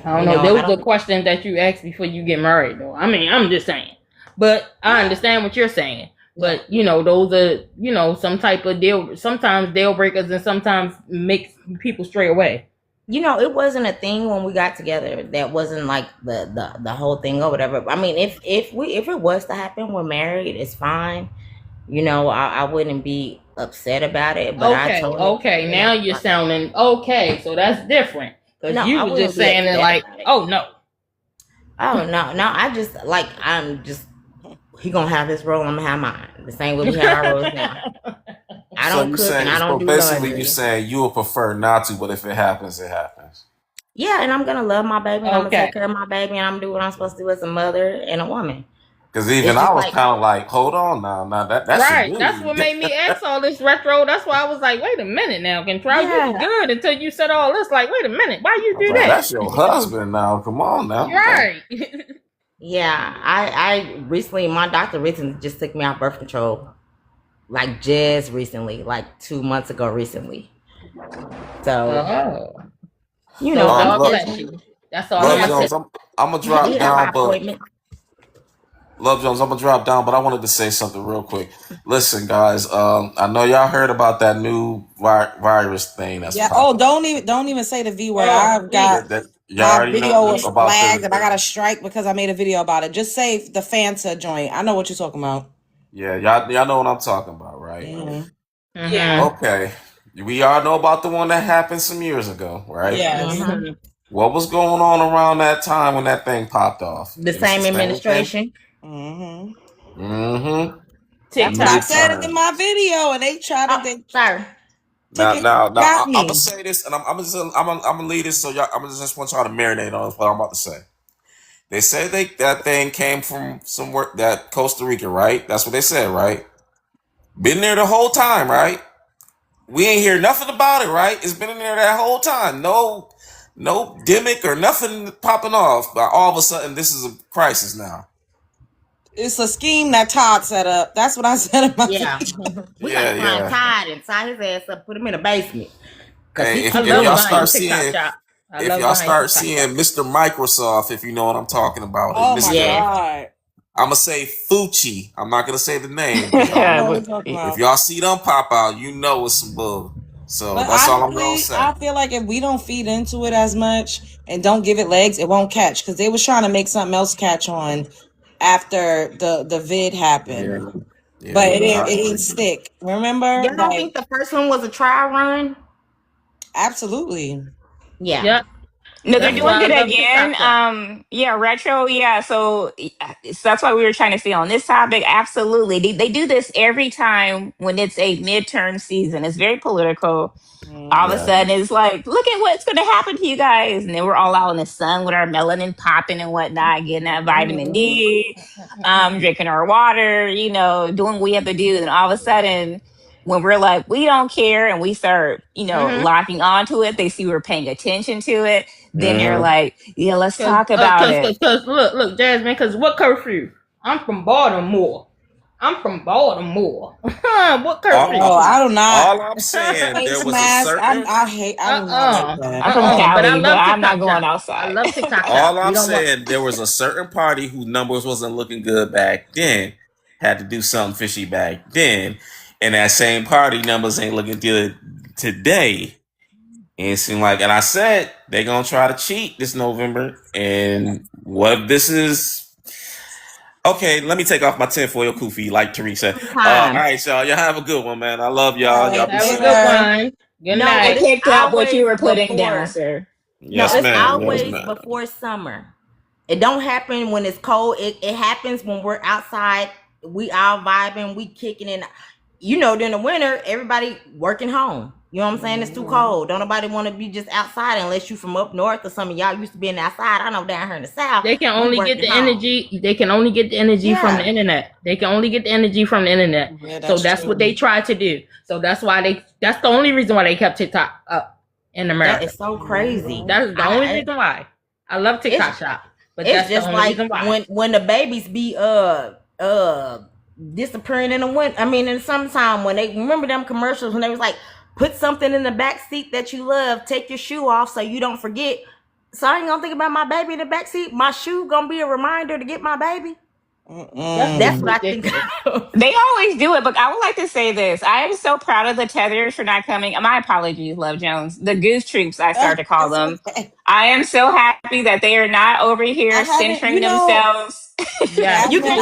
I don't know. That was the question that you asked before you get married, though. I mean, I'm just saying. But I understand what you're saying. But those are some type of deal. Sometimes deal breakers, and sometimes make people stray away. It wasn't a thing when we got together. That wasn't like the whole thing or whatever. I mean, if it was to happen, we're married. It's fine. I wouldn't be upset about it. But okay. Now you're sounding okay. So that's different. Because you were just saying it like, oh no. Oh no. I just like, he gonna have his role, I'm gonna have mine. The same way we have our roles now. I don't cook and I don't do basically you're saying you would prefer not to, but if it happens, it happens. Yeah, and I'm gonna love my baby, and I'm gonna take care of my baby, and I'm gonna do what I'm supposed to do as a mother and a woman. Because even I was kind of like, hold on now, that's right. That's what made me ask all this retro. That's why I was like, wait a minute now, Control, you good until you said all this. Like, wait a minute, why you do that? That's your husband now. Come on now. Right. Yeah, I recently, my doctor recently just took me off birth control, like just recently, like 2 months ago recently. So, God bless you. That's all. Love Jones, I'm gonna drop down, but Love Jones, I'm gonna drop down, but I wanted to say something real quick. Listen, guys, I know y'all heard about that new virus thing. That's don't even say the V word. I've got my video was flagged, and I got a strike because I made a video about it. Just say the Fanta joint. I know what you're talking about. Yeah, y'all know what I'm talking about, right? Mm-hmm. Yeah. Okay. We all know about the one that happened some years ago, right? Yes. Mm-hmm. What was going on around that time when that thing popped off? The same administration. Mm-hmm. Mm-hmm. TikTok. I said it in my video, and they tried to. Sorry. Now, I'm gonna say this, and I'm gonna leave this. So y'all, I'm gonna just want y'all to marinate on what I'm about to say. They say that thing came from somewhere, that Costa Rica, right? That's what they said, right? Been there the whole time, right? We ain't hear nothing about it, right? It's been in there that whole time. No gimmick or nothing popping off. But all of a sudden, this is a crisis now. It's a scheme that Todd set up. That's what I said in my video. We got to find Todd and tie his ass up, put him in a basement. Hey, if y'all start seeing Mr. Microsoft, if you know what I'm talking about. Oh my God. I'm going to say Fucci. I'm not going to say the name. If y'all see them pop out, you know it's some bull. So that's all I'm going to say. I feel like if we don't feed into it as much and don't give it legs, it won't catch. Because they was trying to make something else catch on after the vid happened. Yeah, but it didn't stick. Remember? You don't think the first one was a trial run? Absolutely. Yeah. Yep. No, they're doing it again. Retro. Yeah, so that's why we were trying to stay on this topic. Absolutely, they do this every time when it's a midterm season. It's very political. All of a sudden, it's like, look at what's going to happen to you guys, and then we're all out in the sun with our melanin popping and whatnot, getting that vitamin D, drinking our water, doing what we have to do, and all of a sudden, when we're like, we don't care, and we start, locking onto it, they see we're paying attention to it. Then they're like, yeah, let's talk about it. Because look, Jasmine, because what curfew? I'm from Baltimore. What curfew? I don't know. All I'm saying, there was a certain. I'm from Cali, but I'm not going outside. I love TikTok. All I'm saying, there was a certain party whose numbers wasn't looking good back then. Had to do something fishy back then. And that same party numbers ain't looking good today. And it seemed like, and I said, they're going to try to cheat this November. And what this is... Okay, let me take off my tinfoil kufi, like Teresa. All right, y'all have a good one, man. I love y'all. Y'all be have a good one. Good night. I picked up what you were putting down, sir. Yes, it's ma'am. always before summer. It don't happen when it's cold. It happens when we're outside we all vibing, we kicking in. You know, during the winter, everybody working home. You know what I'm saying? It's too cold. Don't nobody want to be just outside unless you from up north or some of y'all used to being outside. I know down here in the south, They can only get the energy. They can only get the energy from the internet. They can only get the energy from the internet. Yeah, so that's what they tried to do. So that's why that's the only reason why they kept TikTok up in America. That is so crazy. That's the only reason why. I love TikTok Shop, but it's that's just the only like reason why. when the babies be disappearing in the winter. I mean, in summertime when they remember them commercials when they was like, put something in the back seat that you love, take your shoe off so you don't forget. So I ain't gonna think about my baby in the back seat. My shoe gonna be a reminder to get my baby. That's what I think. They always do it, but I would like to say this. I am so proud of the tethers for not coming. My apologies, Love Jones. The Goose Troops, I start to call them. Okay. I am so happy that they are not over here centering themselves. Yeah, you can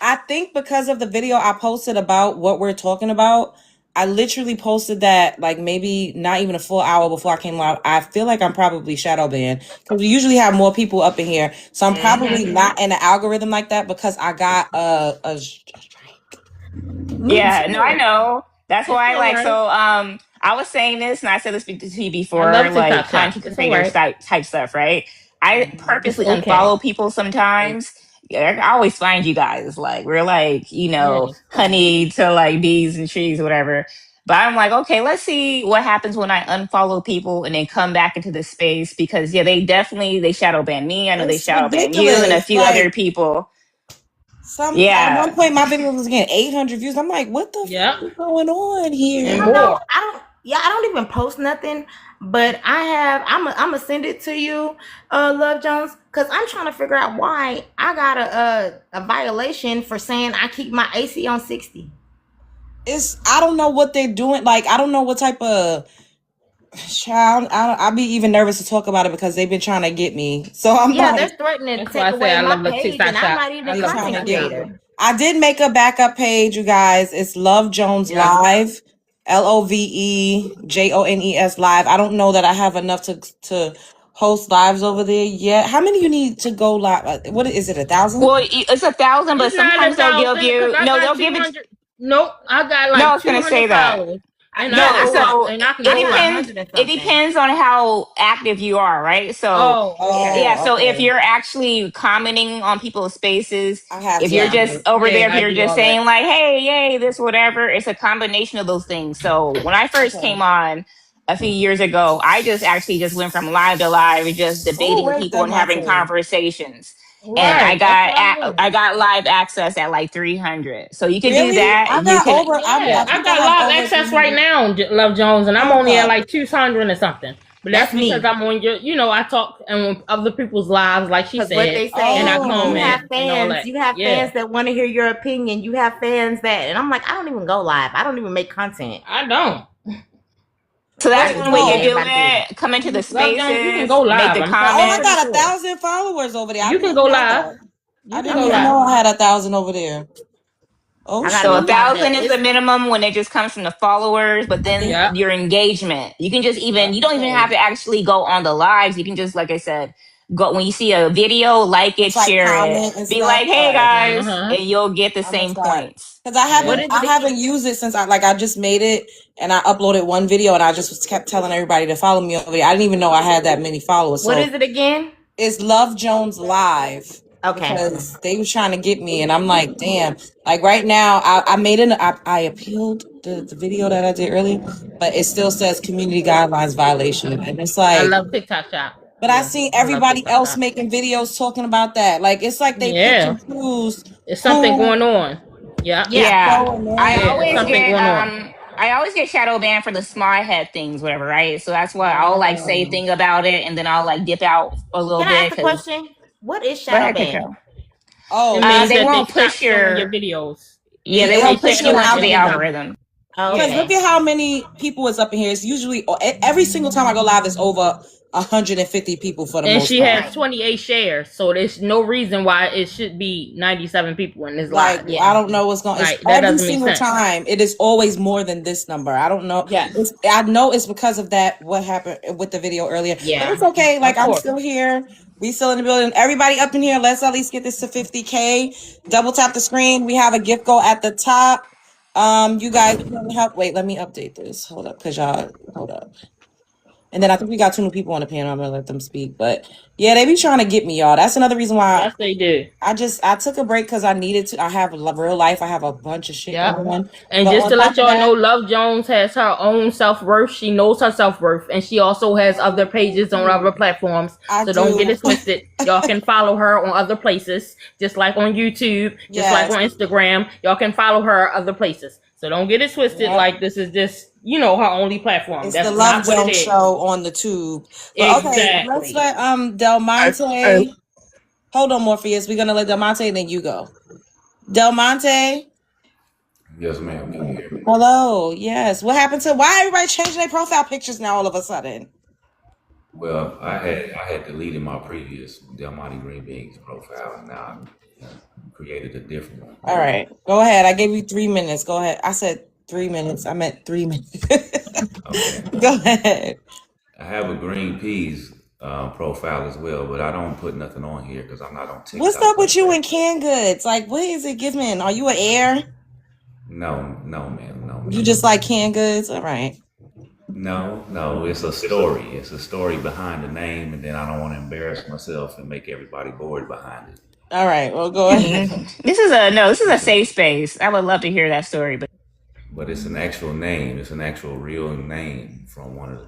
I think because of the video I posted about what we're talking about, I literally posted that like maybe not even a full hour before I came live. I feel like I'm probably shadow banned because we usually have more people up in here. So I'm probably not in the algorithm like that because I got a strike. Yeah, no, I know. That's why I was saying this and I said this to you before, like content creator type stuff, right? I purposely unfollow people sometimes. Yeah, I always find you guys like we're like, honey to like bees and trees, whatever. But I'm like, okay, let's see what happens when I unfollow people and then come back into the space because they shadow ban me. I know they shadow ban you and a few other people. At one point my video was getting 800 views. I'm like, what the fuck is going on here? I don't even post nothing, but I'm gonna send it to you, Love Jones, because I'm trying to figure out why I got a violation for saying I keep my AC on 60. I don't know what they're doing. Like, I don't know what type of child. I'll be even nervous to talk about it because they've been trying to get me. So I'm they're threatening to take away my page, and I'm not even a content creator. I did make a backup page, you guys. It's Love Jones Live, LOVEJONES Live. I don't know that I have enough to host lives over there yet. How many you need to go live? What is it? 1,000? Well, it's 1,000, but sometimes they'll give you. No, they'll give it. Nope, I got like. No, I was gonna say that. It depends on how active you are, right? So so if you're actually commenting on people's spaces, if you're just over there, if you're just saying like, hey, yay, this, whatever, it's a combination of those things. So when I first came on a few years ago, I just went from live to live, just debating people and having conversations. Right. And I got live access at like 300, so you can do that. I got live access right now, Love Jones, and I'm only at like 200 or something. But that's because I'm on your, I talk on other people's lives, like she said. What they say, and I comment. You have fans. You have fans that want to hear your opinion. You have fans and I'm like, I don't even go live. I don't even make content. I don't. So that's one way you do it. Come into the spaces. You can go live. Make the comments. I got 1,000 followers over there. You can go live. I didn't even know I had 1,000 over there. Oh, so 1,000 is the minimum when it just comes from the followers, but then your engagement. You can just you don't even have to actually go on the lives. You can just, like I said, go when you see a video, like it, share it, be like, hey guys, and you'll get the same points. Because I haven't used it since I just made it and I uploaded one video and I just kept telling everybody to follow me over there. I didn't even know I had that many followers. What is it again? It's Love Jones Live. Okay. Because they were trying to get me and I'm like, damn. Like right now, I appealed the video that I did earlier, but it still says community guidelines violation. And it's like, I love TikTok Shop. But I seen everybody else making videos talking about that. Like it's like they pick and choose. It's something going on. Yeah. I always get shadow banned for the smart head things, whatever, right? So that's why I'll like say a thing about it and then I'll like dip out a little bit. Can I ask a question? What is shadow ban? They won't push your videos. Yeah, they won't push you into the algorithm. Because look at how many people is up in here. It's usually every single time I go live, it's over 150 people for the most part. And she has 28 shares, so there's no reason why it should be 97 people in this live. I don't know what's going on. Every single time, it is always more than this number. I don't know. I know it's because of that, what happened with the video earlier. Yeah. But it's okay. Like, I'm still here. We still in the building. Everybody up in here, let's at least get this to 50K. Double tap the screen. We have a gift goal at the top. You guys can help. Wait, let me update this. Hold up, because y'all, hold up. And then I think we got 2 new people on the panel. I'm going to let them speak. But yeah, they be trying to get me, y'all. That's another reason why Yes, they do. I took a break because I needed to. I have a real life. I have a bunch of shit going on. And But just on to top let of y'all that, know, Love Jones has her own self-worth. She knows her self-worth. And she also has other pages on other platforms. I So don't get do. it twisted. Y'all can follow her on other places. Just like on YouTube. Just like Yes. on Instagram. Y'all can follow her other places. So don't get it twisted Yep. like this is just, you know, her only platform. It's That's the Love not what it Jones is. show on the tube. But okay, let's Exactly. let Del Monte. Hold on, Morpheus. We're gonna let Del Monte and then you go. Del Monte. Yes, ma'am. Can you hear me? Hello. Yes. What happened to why everybody changing their profile pictures now all of a sudden? Well, I had deleted my previous Del Monte Green Beans profile, and now I created a different one. All right. Go ahead. I gave you 3 minutes. Go ahead. I said 3 minutes. I meant 3 minutes. Okay. Go ahead. I have a green peas profile as well, but I don't put nothing on here because I'm not on TikTok. What's up with you and canned goods? Like, what is it giving? Are you an heir? No, ma'am, no. You just like canned goods? All right. No, it's a story. It's a story behind the name, and then I don't want to embarrass myself and make everybody bored behind it. All right, well, go ahead. This is a safe space. I would love to hear that story, But it's an actual name. It's an actual real name from one of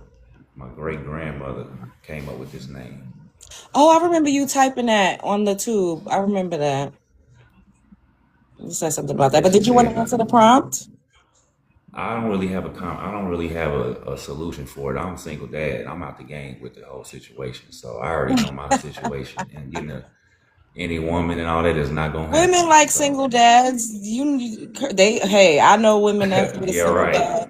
my great grandmother came up with this name. Oh, I remember you typing that on the tube. I remember that. You said something about that. But did you want to answer the prompt? I don't really have a solution for it. I'm a single dad. I'm out the game with the whole situation, so I already know my situation. And any woman and all that is not gonna happen. Women like single dads. Hey, I know women that with a single right. dad.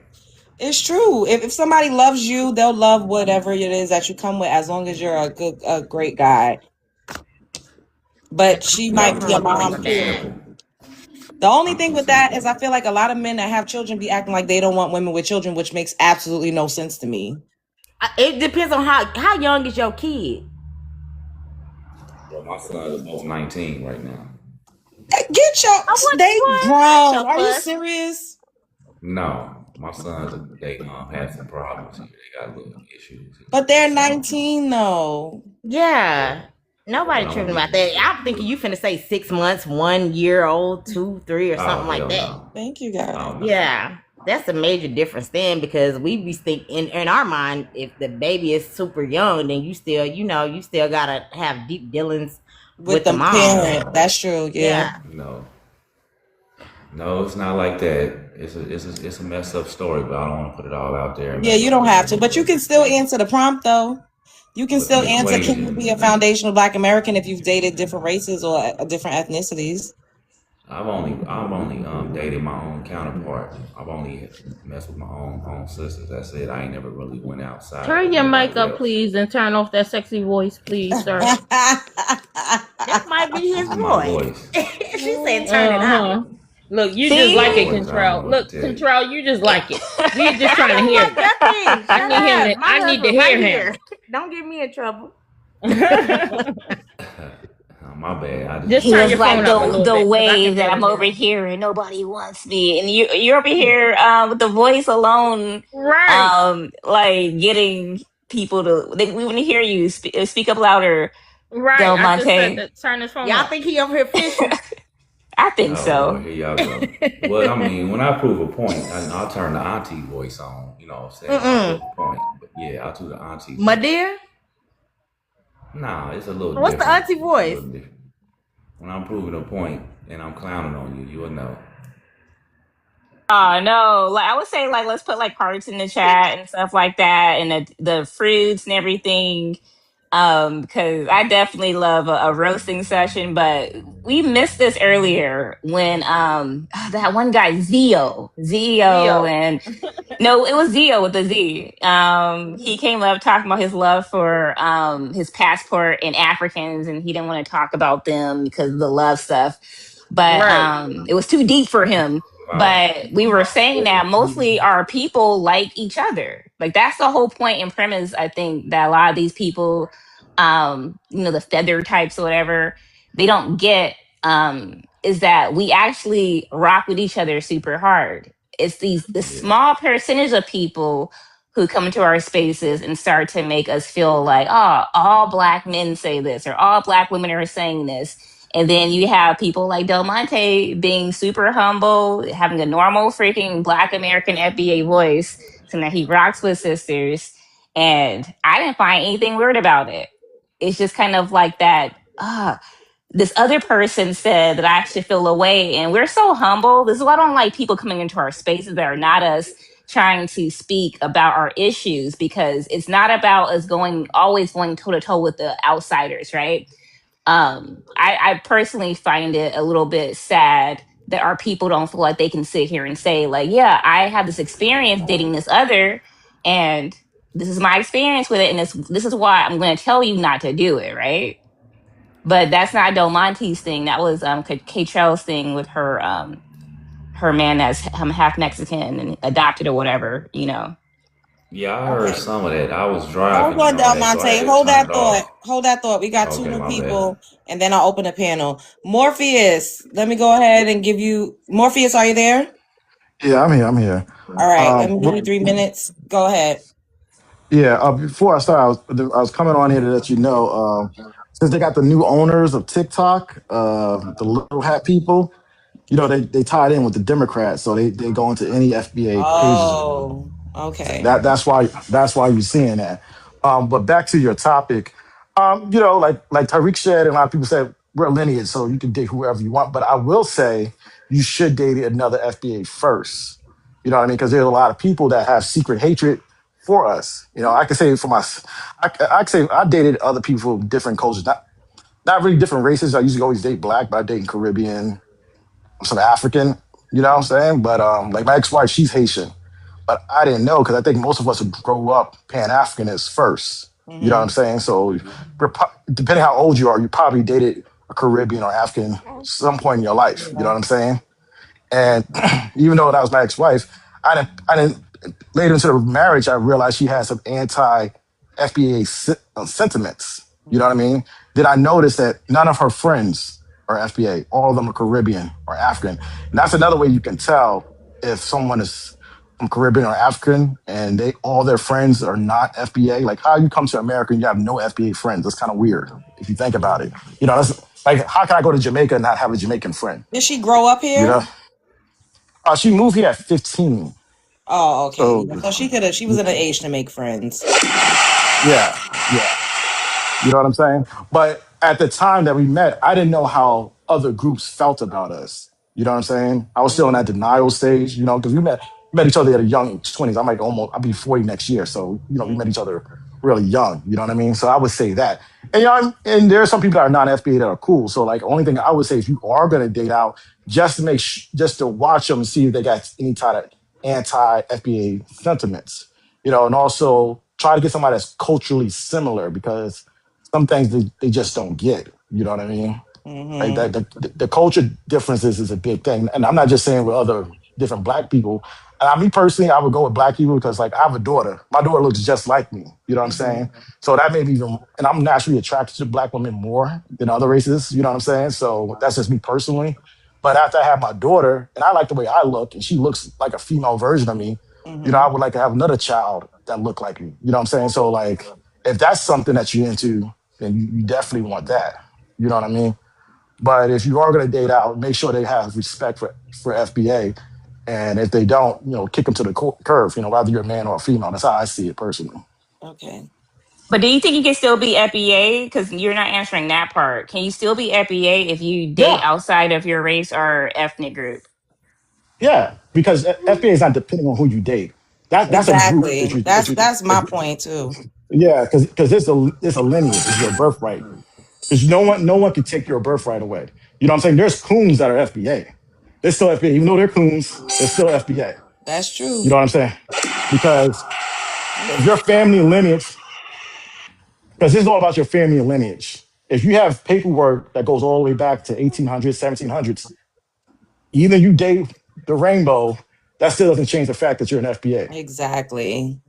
It's true. If somebody loves you, they'll love whatever it is that you come with, as long as you're a great guy. But she might be a mom too. The only thing with that is I feel like a lot of men that have children be acting like they don't want women with children, which makes absolutely no sense to me. It depends on how young is your kid. Well, my son is both 19 right now. Get your they grown. Are you serious? No, my sons they have some problems here. They got little issues. But they're 19 though. Yeah. Nobody tripping about that. I'm thinking you finna say 6 months, 1 year old, 2, 3, or something like that. No. Thank you, guys. Yeah. That's a major difference then, because we be thinking in our mind, if the baby is super young, then you still gotta have deep dealings with the mom. Parent. That's true. Yeah. No, it's not like that. It's a messed up story, but I don't want to put it all out there. Yeah, you don't have to, but you can still answer the prompt though. You can still answer, can you be a foundational Black American if you've dated different races or different ethnicities? I've only dated my own counterpart. I've only messed with my own sisters. That's it. I ain't never really went outside. Turn your mic up, please, and turn off that sexy voice, please, sir. That might be his voice. She said turn it up. Look, you just like it, Control. Look, Control, you just like it. We're just trying to hear it. I need to hear him. Don't get me in trouble. My bad. Just turn your phone up the way that I'm over here and nobody wants me, and you're over here with the voice alone, right? Like getting people we want to hear you speak up louder, right? Del Monte. I just said that, turn his phone. Y'all think he over here fishing? I think so. Well, here y'all go. Well, I mean, when I prove a point, I'll turn the auntie voice on. You know what I'm saying? I'll prove a point. But yeah, I'll do the auntie. My dear? Nah, it's a little What's different. The auntie voice? When I'm proving a point and I'm clowning on you, you'll know. Oh no, like I would say, like let's put like cards in the chat and stuff like that, and the fruits and everything. Because I definitely love a roasting session, but we missed this earlier when that one guy Zio, and no, it was Zio with a Z. He came up talking about his love for his passport and Africans, and he didn't want to talk about them because of the love stuff. But it was too deep for him. But we were saying that mostly our people like each other. Like that's the whole point and premise, I think, that a lot of these people the feather types or whatever, they don't get is that we actually rock with each other super hard. It's the Yeah. small percentage of people who come into our spaces and start to make us feel like, oh, all black men say this or all black women are saying this. And then you have people like Del Monte being super humble, having a normal freaking black American FBA voice, saying that he rocks with sisters. And I didn't find anything weird about it. It's just kind of like that. This other person said that I should feel away, and we're so humble. This is why I don't like people coming into our spaces that are not us trying to speak about our issues, because it's not about us always going toe to toe with the outsiders, right? I personally find it a little bit sad that our people don't feel like they can sit here and say, like, yeah, I have this experience dating this other, and this is my experience with it, and this is why I'm going to tell you not to do it, right? But that's not Del Monte's thing. That was K-Trell's thing with her man that's half Mexican and adopted or whatever, Yeah, I heard Okay. some of that. I was Hold driving on, and all Del that, so I Monte. had to Hold turn that it thought. off. Hold that thought. We got two Okay, new my bad. people, and then I'll open the panel. Morpheus, let me go ahead and give you Morpheus. Are you there? Yeah, I'm here. I'm here. All right. Let me give you Well, 3 minutes. Go ahead. yeah. Before I start, I was coming on here to let you know, since they got the new owners of TikTok, the little hat people, they tied in with the Democrats, so they go into any FBA pages. Oh, okay. That's why you're seeing that. But back to your topic, like Tariq said, and a lot of people said we're lineage, so you can date whoever you want. But I will say you should date another FBA first. You know what I mean? Because there's a lot of people that have secret hatred for us. I can say for my, I can say I dated other people from different cultures, not really different races. I usually always date black, but I date Caribbean, some African. You know what I'm saying? But like my ex-wife, she's Haitian. But I didn't know because I think most of us would grow up Pan Africanists first. You know what I'm Mm-hmm. saying? So, depending how old you are, you probably dated a Caribbean or African some point in your life. You know Yeah. what I'm saying? And even though that was my ex-wife, I didn't. Later into the marriage, I realized she had some anti-FBA sentiments. You know what I Mm-hmm. mean? Then I noticed that none of her friends are FBA. All of them are Caribbean or African. And that's another way you can tell if someone is from Caribbean or African and all their friends are not FBA. Like how you come to America and you have no FBA friends. That's kind of weird if you think about it. That's like how can I go to Jamaica and not have a Jamaican friend? Did she grow up You here? know? She moved here at 15. Oh, okay. So Yeah. So she could have. She was in an age to make friends. yeah, yeah. You know what I'm saying? But at the time that we met, I didn't know how other groups felt about us. You know what I'm saying? I was still in that denial stage, because we met each other at a young 20s. I'll be 40 next year. So, we met each other really young. You know what I mean? So I would say that. And, and there are some people that are non-FBA that are cool. So like, only thing I would say, if you are going to date out, just to just to watch them and see if they got any type of anti-FBA sentiments, and also try to get somebody that's culturally similar because some things they just don't get. You know what I mean? Like Mm-hmm. that the culture differences is a big thing. And I'm not just saying with other different black people. Me personally, I would go with black people because like I have a daughter. My daughter looks just like me. You know what I'm Mm-hmm. saying? So that made me even, and I'm naturally attracted to black women more than other races. You know what I'm saying? So that's just me personally. But after I have my daughter, and I like the way I look, and she looks like a female version of me, I Mm-hmm. would like to have another child that looked like me. You know what I'm saying? So like, if that's something that you're into, then you definitely want that. You know what I mean? But if you are going to date out, make sure they have respect for FBA. And if they don't, kick them to the curve, whether you're a man or a female. That's how I see it personally. Okay. But do you think you can still be FBA? Because you're not answering that part. Can you still be FBA if you date Yeah, outside of your race or ethnic group? yeah. Because FBA is not depending on who you date. That's a group Exactly. if you if That's you that's my if, point too. yeah, because it's a lineage, it's your birthright. Because no one can take your birthright away. You know what I'm saying? There's coons that are FBA. They're still FBA. Even though they're coons, they're still FBA. That's You true. know what I'm saying? Because if your family lineage, because this is all about your family lineage. If you have paperwork that goes all the way back to 1800s, 1700s, even you date the rainbow, that still doesn't change the fact that you're an FBA. Exactly.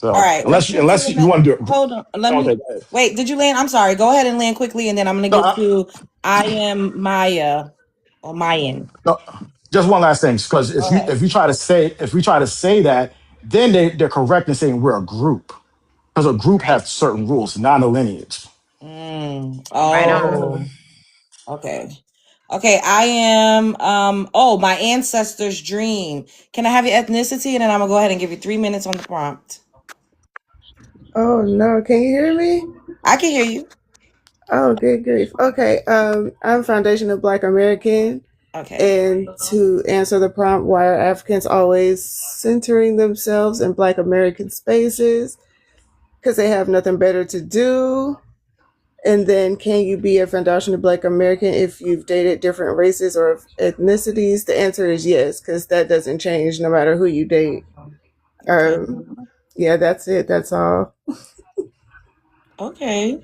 All So right, let's unless get to the you want to do it, hold on. Let me okay, go ahead. wait. Did you land? I'm sorry. Go ahead and land quickly, and then I'm gonna No, get to I am Maya or Mayan. no, just one last thing, because Go ahead. if we try to say that, then they're correct in saying we're a group, because a group Right. has certain rules, not a lineage. Right on. Oh, okay. Okay, I am oh, my ancestor's dream. Can I have your ethnicity, and then I'm gonna go ahead and give you 3 minutes on the prompt. Oh no, can you hear me? I can hear you. Oh, good grief. Okay, I'm foundational Black American, Okay. and to answer the prompt, why are Africans always centering themselves in Black American spaces? Because they have nothing better to do. And then, can you be a foundational Black American if you've dated different races or ethnicities? The answer is yes, because that doesn't change no matter who you date. Okay. Yeah, that's it. That's all. Okay.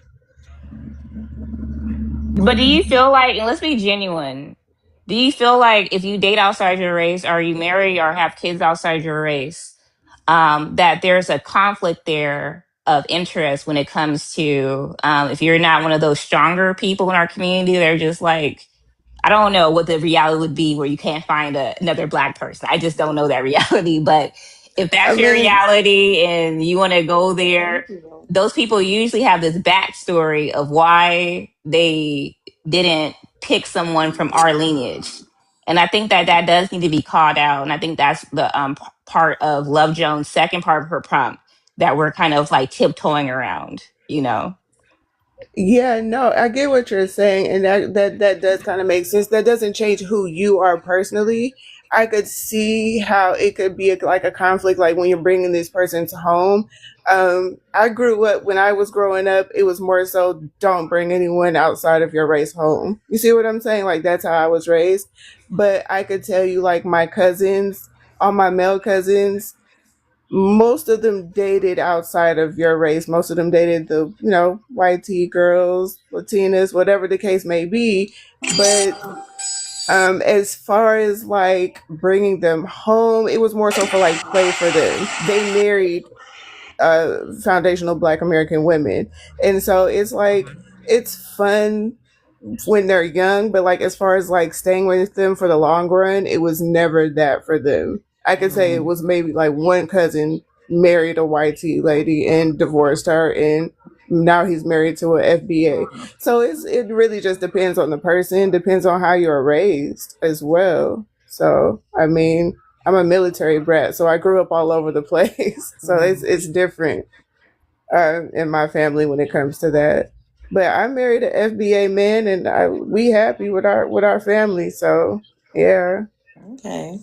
But do you feel like, and let's be genuine, do you feel like if you date outside your race, or you marry or have kids outside your race, that there's a conflict there of interest when it comes to if you're not one of those stronger people in our community, they're just like, I don't know what the reality would be where you can't find another Black person. I just don't know that reality. But if I that's your mean, reality and you want to go there, those people usually have this backstory of why they didn't pick someone from our lineage. And I think that that does need to be called out. And I think that's the part of Love Jones' second part of her prompt that we're kind of like tiptoeing around, you know? yeah, no, I get what you're saying, and that does kind of make sense. That doesn't change who you are personally. I could see how it could be like a conflict, like when you're bringing this person to home. I grew up when I was growing up. It was more so don't bring anyone outside of your race home. You see what I'm saying? Like that's how I was raised. But I could tell you, like my cousins, all my male cousins, most of them dated outside of your race. Most of them dated the, white tea girls, Latinas, whatever the case may be. But as far as like bringing them home, it was more so for like play for them. They married foundational Black American women, and so it's like it's fun when they're young, but like as far as like staying with them for the long run, it was never that for them. I could say it was maybe like one cousin married a white tea lady and divorced her, and now he's married to an FBA. So it really just depends on the person, depends on how you're raised as well. So I mean, I'm a military brat, so I grew up all over the place. So it's different in my family when it comes to that. But I married an FBA man, and we happy with our family. So yeah. Okay.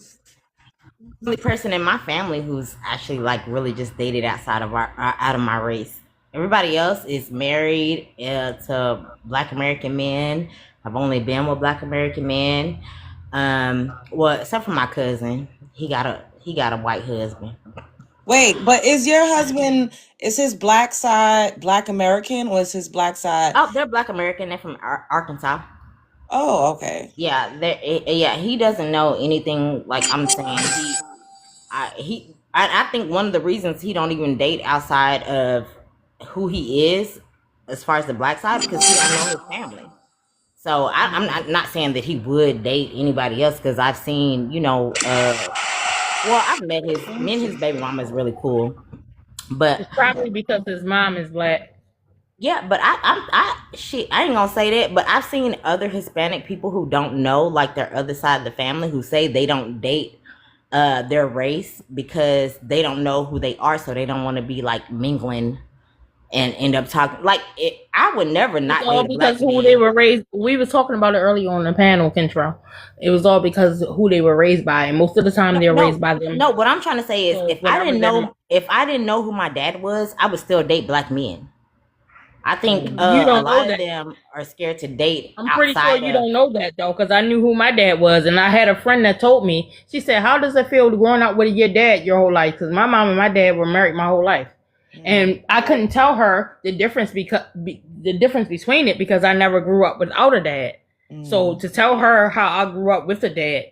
Only person in my family who's actually like really just dated outside of out of my race. Everybody else is married to Black American men. I've only been with Black American men. Well, except for my cousin, he got a white husband. Wait, but is your husband, is his black side Black American, or is his black side? Oh, they're Black American. They're from Arkansas. Oh, okay. Yeah, yeah. He doesn't know anything. Like I'm saying, I think one of the reasons he don't even date outside of who he is, as far as the Black side, because he don't know his family. So I'm not saying that he would date anybody else, because I've seen, well, I've met me and his baby mama is really cool, but It's probably because his mom is Black. yeah, but I ain't gonna say that, but I've seen other Hispanic people who don't know like their other side of the family, who say they don't date their race because they don't know who they are, so they don't want to be like mingling and end up talking like it. I would never not It's all date a Black because who man. they were raised. We were talking about it earlier on the panel, Kentra. It was all because who they were raised by, and most of the time they're raised by them. No, what I'm trying to say is, So if I whatever didn't know who my dad was, I would still date Black men. I think You a don't know lot of that. them are scared to date I'm pretty sure outside you of. don't know that though, because I knew who my dad was, and I had a friend that told me. She said, "How does it feel growing up with your dad your whole life?" Because my mom and my dad were married my whole life, and I couldn't tell her the difference the difference between it because I never grew up without a dad. So to tell her how I grew up with a dad,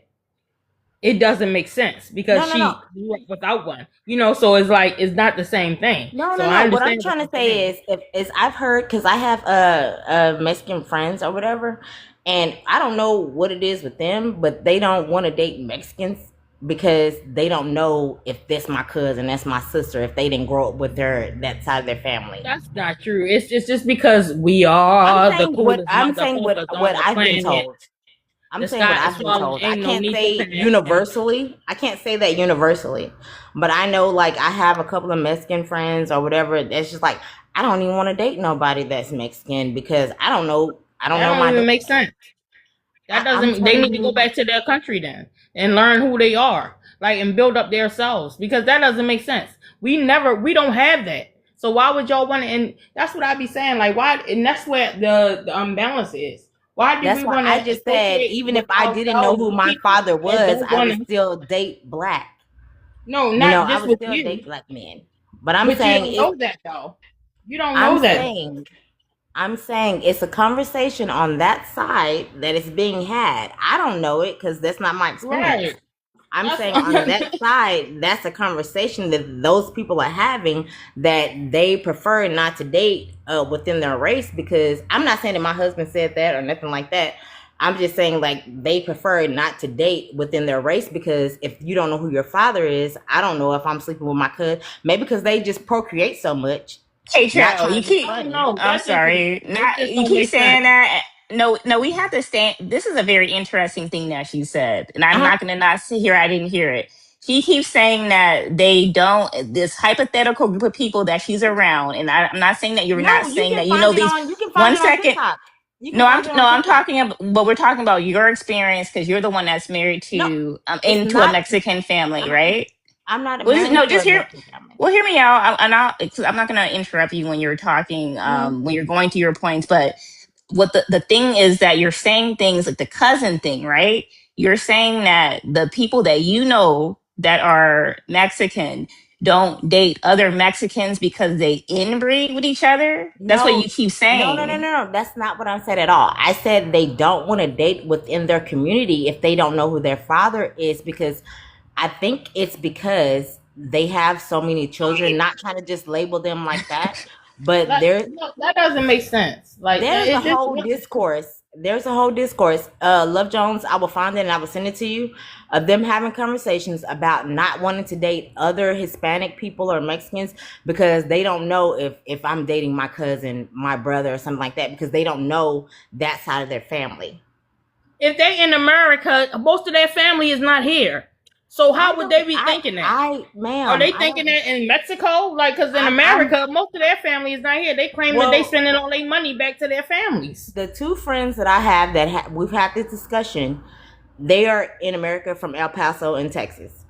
it doesn't make sense because No, no, no. she grew up without one. So it's like it's not the same thing. No, So no, I no. What I'm understand what trying to you're say saying. is, if is I've heard, because I have Mexican friends or whatever, and I don't know what it is with them, but they don't want to date Mexicans because they don't know if that's my cousin, that's my sister, if they didn't grow up with that side of their family. That's not true. It's just because we are the coolest I'm saying motherfuckers on what the I've been planet. told. I'm The saying what sky is I've been falling. told. I Ain't no can't need to say panic. And universally. I can't say that universally, but I know, like, I have a couple of Mexican friends or whatever. That's just like, I don't even want to date nobody that's Mexican because I don't know. I don't that know don't my. even make sense. That I'm doesn't. They telling need to go you, back to their country then and learn who they are, like, and build up themselves because that doesn't make sense. We don't have that. So why would y'all want to? And that's what I be saying. Like, why? And that's where the unbalance is. Why do that's we why want I to just said, associate even if with I didn't know ourselves who with my people father that was, don't I want would to? still date black. No, You know, not I just would with still you, date black men. But I'm but you saying don't it. know that though. You don't I'm know that. saying I'm saying it's a conversation on that side that is being had. I don't know it because that's not my experience. Right. I'm That's saying on that side, that's a conversation that those people are having, that they prefer not to date within their race, because I'm not saying that my husband said that or nothing like that. I'm just saying, like, they prefer not to date within their race because if you don't know who your father is, I don't know if I'm sleeping with my cousin. Maybe because they just procreate so much. Hey, Not Trail, trying you to be keep. I don't funny. know. I'm sorry. It Not just you don't keep make sense. saying that. No, no, we have to stand. This is a very interesting thing that she said, and I'm Uh-huh. not going to not sit here. I didn't hear it. She keeps saying that they don't. This hypothetical group of people that she's around, and I'm not saying that you're not No, saying that you know these. you can find One it on second. TikTok. You can No, find it on I'm TikTok. talking about. But we're talking about your experience because you're the one that's married No, to it's into a not. Mexican family, right? I'm not Well, married no, to just a hear. Mexican family. Well, hear me out, because I'm not going to interrupt you when you're talking, Mm-hmm. when you're going to your points. But what the thing is that you're saying things like the cousin thing, right? You're saying that the people that you know that are Mexican don't date other Mexicans because they inbreed with each other. That's what No, you keep no. saying. That's not what I said at all. I said they don't want to date within their community if they don't know who their father is, because I think it's because they have so many children. Not trying to just label them like that, but That no, that doesn't make sense. Like there's a it just whole discourse. There's a whole discourse. Love Jones, I will find it and I will send it to you, of them having conversations about not wanting to date other Hispanic people or Mexicans because they don't know if I'm dating my cousin, my brother, or something like that, because they don't know that side of their family. if they in America, most of their family is not here. So how would they be thinking that? Are Ma'am, they I thinking don't. that in Mexico? Like, because in I'm America, most of their family is not here. They claim that they well. sending all their money back to their families. The two friends that I have that we've had this discussion, they are in America from El Paso in Texas.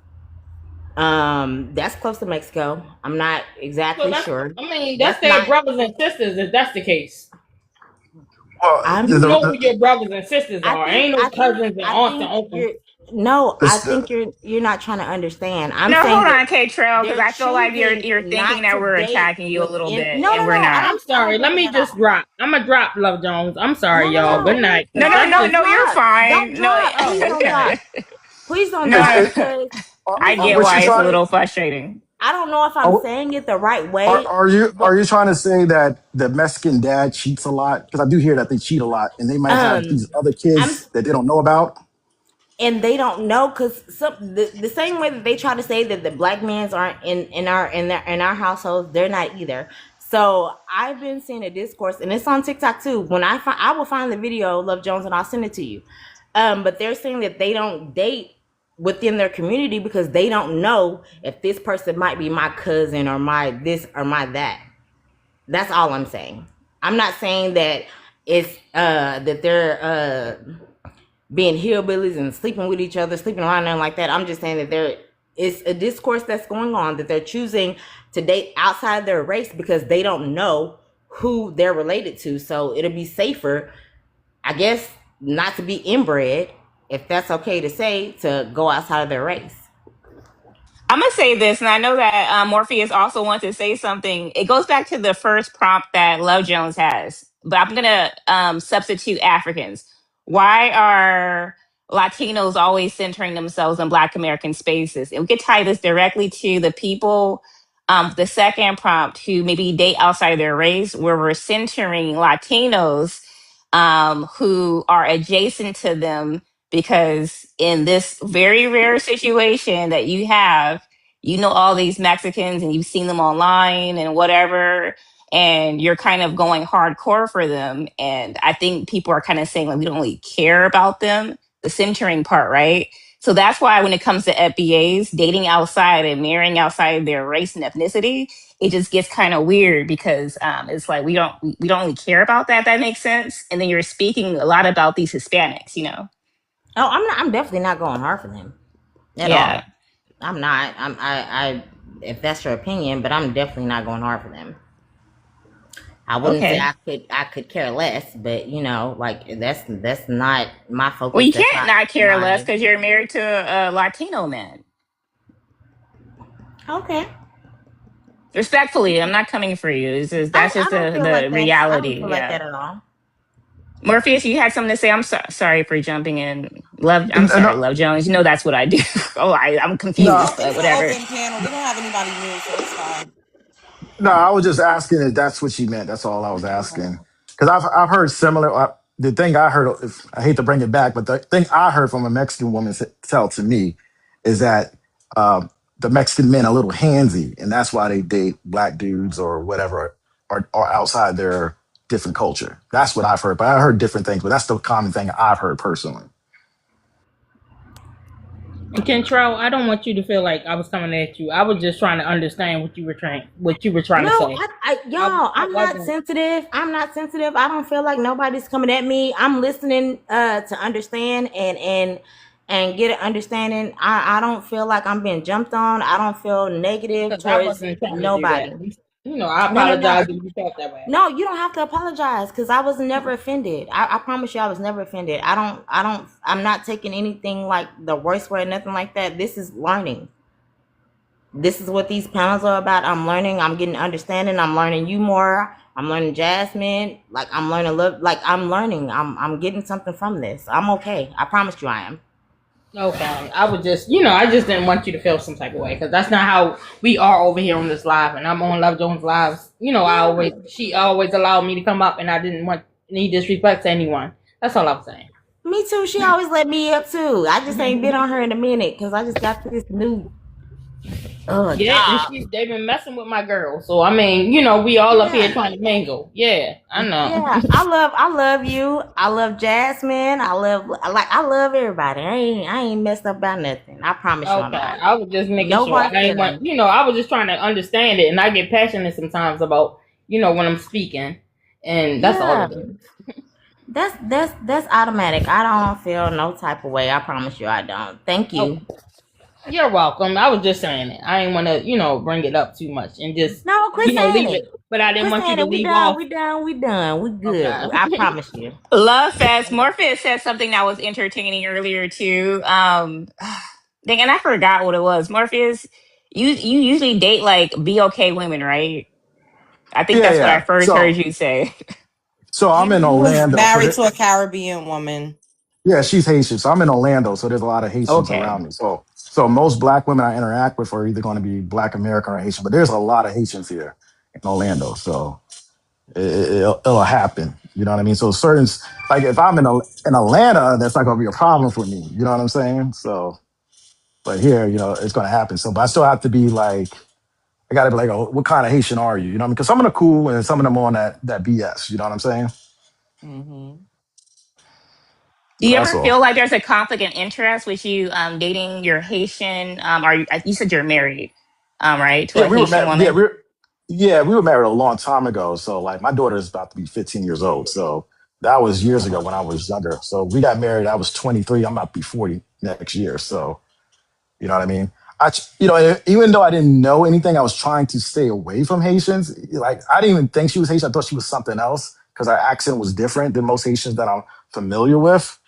That's close to Mexico. I'm not So exactly sure. that's That's their not. brothers and sisters. If that's the case, Well, I'm. you know who your brothers and sisters I are. think. Ain't no I think. cousins and I aunts and think uncles. you're. No, I this, think you're not trying to understand. I'm No, saying hold that on, K Trail, because they're I feel like choosing you're thinking not that to we're date attacking you a little within. bit, No, and no, we're no. not. I'm I don't sorry. Let think me that at just all. drop. I'm gonna drop Love Jones. I'm No, sorry, no, y'all. Good no. night. No, Cause no, that's no, Don't just no, you're drop. fine. Don't No, drop. Please don't drop. Please don't is, drop, no, is, because are, I please are, get what don't, you why it's a trying? because little frustrating. I don't know if I'm Are, saying it the right are, way, are you but are you trying to say that the Mexican dad cheats a lot? Because I do hear that they cheat a lot, and they might have um these other I'm kids that they don't know about. and they don't know, because the same way that they try to say that the black men aren't in our households, they're not either. So I've been seeing a discourse, and it's on TikTok too. When I will find the video, Love Jones, and I'll send it to you. But they're saying that they don't date within their community because they don't know if this person might be my cousin or my this or my that. That's all I'm saying. I'm not saying that it's that they're being hillbillies and sleeping with each other, sleeping around and like that. I'm just saying that there is a discourse that's going on, that they're choosing to date outside their race because they don't know who they're related to. So it'll be safer, I guess, not to be inbred, if that's okay to say, to go outside of their race. I'm gonna say this, and I know that Morpheus also wants to say something. It goes back to the first prompt that Love Jones has, but I'm gonna substitute Africans. Why are Latinos always centering themselves in Black American spaces. And we could tie this directly to the people, the second prompt, who maybe date outside of their race, where we're centering Latinos who are adjacent to them, because in this very rare situation that you have, you know, all these Mexicans and you've seen them online and whatever, and you're kind of going hardcore for them. And I think people are kind of saying, like, we don't really care about them, the centering part, right? So that's why when it comes to FBAs, dating outside and marrying outside their race and ethnicity, it just gets kind of weird, because it's like we don't really care about that. That makes sense. And then you're speaking a lot about these Hispanics, you know. Oh, I'm definitely not going hard for them at Yeah. all. I'm not. I if that's your opinion, but I'm definitely not going hard for them. I wouldn't say Okay. I could care less, but you know, like that's not my Well, focus. you That's can't not not care less my because you're married to a Latino man. okay. Respectfully, I'm not coming for you. It's just, that's I just don't feel the like that. I don't reality. feel like Yeah. that at all. Morpheus, you had something to say. I'm sorry for jumping in. Love, I'm And sorry, Love Jones. You know that's what I do. I'm no, confused, It's but an whatever. open panel. We don't have anybody new, so it's fine. no, I was just asking if that's what she meant. That's all I was asking. Because I've heard similar. The thing I heard, if, I hate to bring it back, but the thing I heard from a Mexican woman tell to me is that the Mexican men are a little handsy, and that's why they date black dudes or whatever, or outside their different culture. That's what I've heard. But I heard different things, but that's the common thing I've heard personally. And Kentrell, I don't want you to feel like I was coming at you. I was just trying to understand what you were trying to No, say. y'all, I I'm not wasn't. sensitive. I'm not sensitive. I don't feel like nobody's coming at me. I'm listening to understand and get an understanding. I don't feel like I'm being jumped on. I don't feel negative Because I towards wasn't trying to do that. nobody. You know, I No, no, no. apologize if you felt that way. No, you don't have to apologize because I was never offended. I promise you I was never offended. I'm not taking anything like the worst way or nothing like that. This is learning. This is what these panels are about. I'm learning. I'm getting understanding. I'm learning you more. I'm learning Jasmine. Like I'm learning love. Like I'm learning. I'm getting something from this. I'm okay. I promise you I am. Okay, I would just, I just didn't want you to feel some type of way because that's not how we are over here on this live, and I'm on Love Jones lives. She always allowed me to come up, and I didn't want any disrespect to anyone. That's all I'm saying. Me too. She always let me up too. I just ain't been on her in a minute because I just got this new Yeah, job. and they've been messing with my girl. So I mean, we all up here trying to mingle. Yeah, I know. Yeah, I love you. I love Jasmine. I love everybody. I ain't messed up about nothing. I promise you I'm Okay, not. I was just making No sure. hard I ain't feelings. want, I was just trying to understand it, and I get passionate sometimes about, when I'm speaking, and that's all Yeah, it is. that's automatic. I don't feel no type of way. I promise you I don't. Thank you. Oh, you're welcome. I was just saying it. I ain't want to, bring it up too much and just, No, quit saying leave it. it. But I didn't Quit want you saying to it. We leave done. off. We done. We done. We good. Okay. I promise you. Love Fest. Morpheus said something that was entertaining earlier too. Dang, and I forgot what it was. Morpheus, you usually date like be okay women, right? I think Yeah, that's what I yeah. first heard you say. So He I'm in was Orlando. married to a Caribbean woman. Yeah, she's Haitian. So I'm in Orlando. So there's a lot of Haitians Okay. around me. So most black women I interact with are either going to be Black American or Haitian. But there's a lot of Haitians here in Orlando. So it'll happen. You know what I mean? So certain, like if I'm in Atlanta, that's not going to be a problem for me. You know what I'm saying? So, but here, it's going to happen. So, but I still have to be like, I got to be like, oh, what kind of Haitian are you? You know what I mean? Because some of them are cool and some of them are on that BS. You know what I'm saying? Mm-hmm. Do you That's ever all. feel like there's a conflict in interest with you dating your Haitian? You said you're married, right, to Yeah, a we were Haitian married. woman? We were married a long time ago. So like my daughter is about to be 15 years old. So that was years ago when I was younger. So we got married. I was 23. I'm about to be 40 next year. So you know what I mean? Even though I didn't know anything, I was trying to stay away from Haitians. Like I didn't even think she was Haitian. I thought she was something else because her accent was different than most Haitians that I'm familiar with.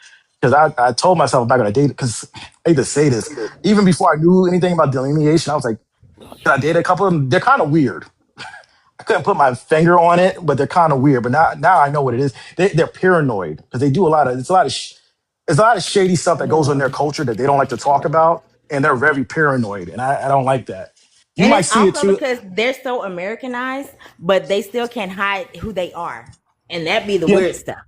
Because I told myself I'm not gonna date because I hate to say this. Even before I knew anything about delineation, I was like, can I date a couple of them? They're kind of weird. I couldn't put my finger on it, but they're kind of weird. But now I know what it is. They're paranoid because they do a lot of there's a lot of shady stuff that goes on in their culture that they don't like to talk about, and they're very paranoid, and I don't like that. You And might it's see it also too. because they're so Americanized, but they still can't hide who they are. And that be the Yeah. weird stuff.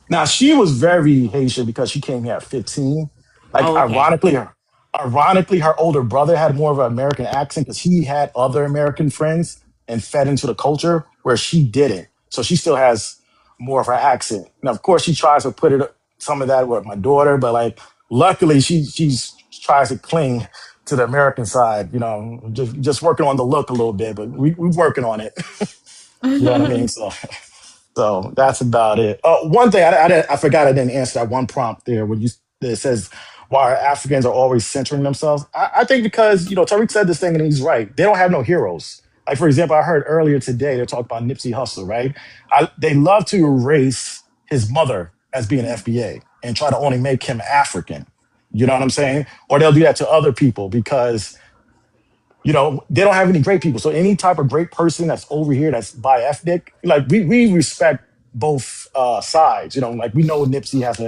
Now she was very Haitian because she came here at 15. Like Oh, okay. ironically, her older brother had more of an American accent because he had other American friends and fed into the culture where she didn't. So she still has more of her accent. Now, of course, she tries to put it some of that with my daughter, but like luckily she's tries to cling to the American side. Just working on the look a little bit, but we're working on it. You know what I mean? So that's about it. One thing I forgot I didn't answer that one prompt there when you that says why Africans are always centering themselves. I think because Tariq said this thing and he's right. They don't have no heroes. Like for example, I heard earlier today they talked about Nipsey Hussle, right? They love to erase his mother as being FBA and try to only make him African. You know what I'm saying? Or they'll do that to other people because they don't have any great people. So any type of great person that's over here that's bi ethnic, like we respect both sides. Like we know Nipsey has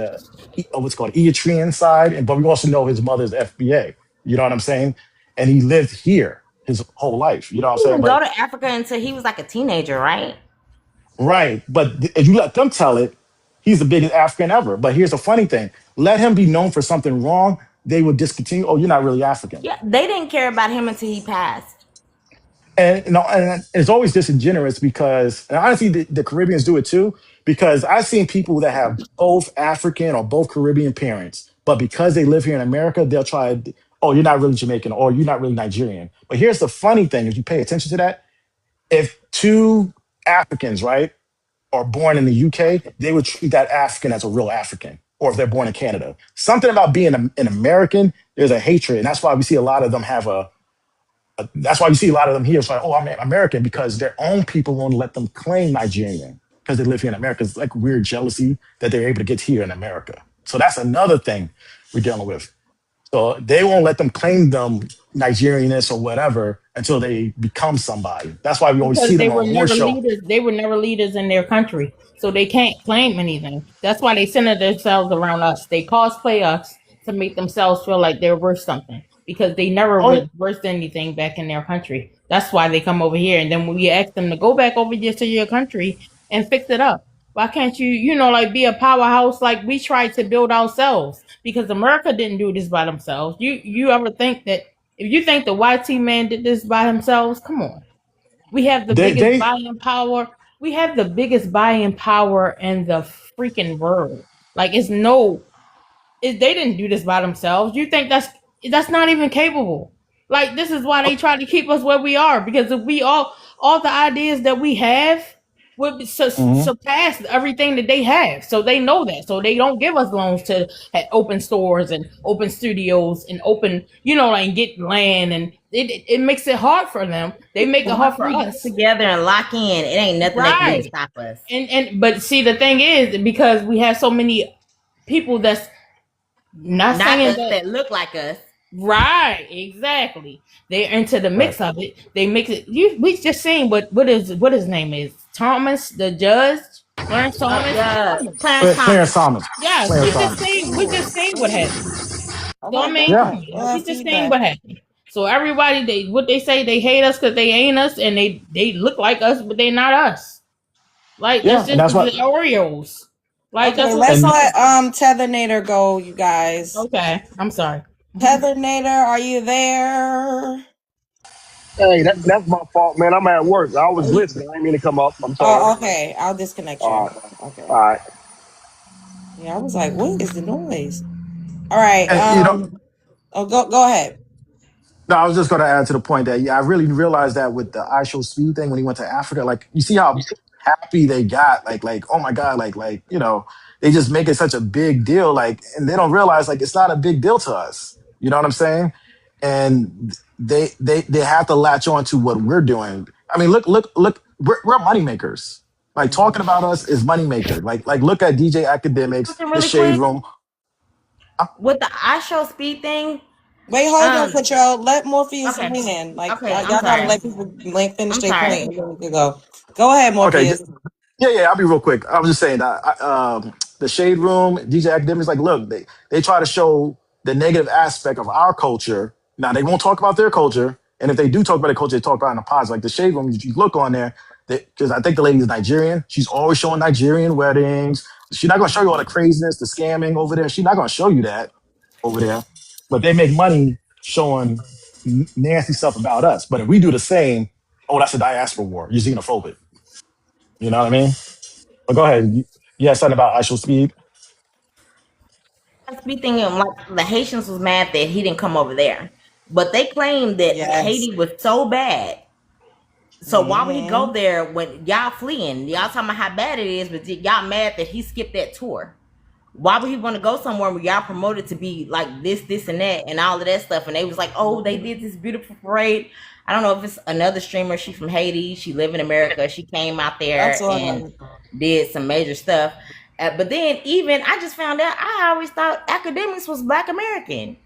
what's called Eritrean side, but we also know his mother's FBA. You know what I'm saying? And he lived here his whole life. You know what I'm He saying? didn't go But to Africa until he was like a teenager, right? right, but if you let them tell it, he's the biggest African ever. But here's the funny thing: let him be known for something wrong, they would discontinue. Oh, you're not really African. Yeah, they didn't care about him until he passed. And it's always disingenuous because, and honestly, the Caribbeans do it too. Because I've seen people that have both African or both Caribbean parents, but because they live here in America, they'll try. Oh, you're not really Jamaican, or you're not really Nigerian. But here's the funny thing: if you pay attention to that, if two Africans, right, are born in the UK, they would treat that African as a real African. Or if they're born in Canada, something about being an American, there's a hatred, and that's why we see a lot of them have a that's why you see a lot of them here. It's like, oh, I'm American because their own people won't let them claim Nigerian because they live here in America. It's like weird jealousy that they're able to get here in America. So that's another thing we're dealing with. So they won't let them claim them Nigerianness or whatever until they become somebody. That's why we always Because see they them were on horse never show. leaders. They were never leaders in their country, so they can't claim anything. That's why they center themselves around us. They cosplay us to make themselves feel like they're worth something because they never Oh, were worth anything back in their country. That's why they come over here, and then when we ask them to go back over here to your country and fix it up, why can't you, like be a powerhouse like we tried to build ourselves? Because America didn't do this by themselves. You ever think that if you think the YT man did this by themselves, come on. We have the they biggest they buying power. We have the biggest buying power in the freaking world. Like it's no they didn't do this by themselves. You think that's not even capable. Like this is why they try to keep us where we are because if we all the ideas that we have would Mhm. surpass everything that they have. So they know that. So they don't give us loans to open stores and open studios and open, like get land and it makes it hard for them. They make it But hard once for we get us. together and lock in, it ain't nothing they can do to Right. stop us. And but see the thing is because we have so many people that's not Not saying us that. that look like us. Right, exactly. They're into the Right. mix of it. They mix it. We just seen what his name is. Thomas, the judge, Clarence Thomas. Yeah, Come on. Clarence Clarence Thomas. Thomas. Yes, Clarence Thomas. we just seen what happened. Oh So I my mean, come Yeah. God. on, We'll have we just seen feedback. what happened. So everybody, what they say, they hate us because they ain't us, and they look like us, but they not us. Like that's Yeah. And just that's the what Oreos. Like Okay, that's what let's they and let are. Tethernator go, you guys. Okay, I'm sorry. Tethernator, are you there? Hey, that's my fault, man. I'm at work. I was listening. I didn't mean to come up. I'm sorry. Oh, okay. I'll disconnect All you. right. Okay. All right. Yeah, I was like, what is the noise? All right. and Oh, go ahead. No, I was just going to add to the point that yeah, I really realized that with the I Show Speed thing when he went to Africa, like you see how happy they got, like oh my god, they just make it such a big deal, like, and they don't realize like it's not a big deal to us. You know what I'm saying? And they have to latch on to what we're doing. I mean, look, we're money makers. Like talking about us is moneymaker. Like look at DJ Academics, Something the really Shade quick Room. with the I show speed thing. Wait, hold on, Um. Patrol. Let Morpheus Okay. land. Like Okay. I'm y'all gotta sorry. let people finish I'm their sorry. point and then we can go. Go ahead, Okay, Morpheus. yeah, I'll be real quick. I was just saying that the Shade Room, DJ Academics, like, look, they try to show the negative aspect of our culture. Now, they won't talk about their culture. And if they do talk about their culture, they talk about it in a positive. Like the Shade Room, you look on there, because I think the lady is Nigerian. She's always showing Nigerian weddings. She's not going to show you all the craziness, the scamming over there. She's not going to show you that over there. But they make money showing nasty stuff about us. But if we do the same, oh, that's a diaspora war. You're xenophobic. You know what I mean? But go ahead. You had something about I Shall Speak? I must be thinking like the Haitians was mad that he didn't come over there, but they claimed that Yes. Haiti was so bad. So why would he go Mm-hmm. there when y'all fleeing? Y'all talking about how bad it is, but y'all mad that he skipped that tour? Why would he want to go somewhere where y'all promoted to be like this, and that, and all of that stuff? And they was like, oh, they did this beautiful parade. I don't know if it's another streamer. She from Haiti. She live in America. She came out there That's all I and know. did some major stuff. But then even I just found out I always thought Academics was Black American.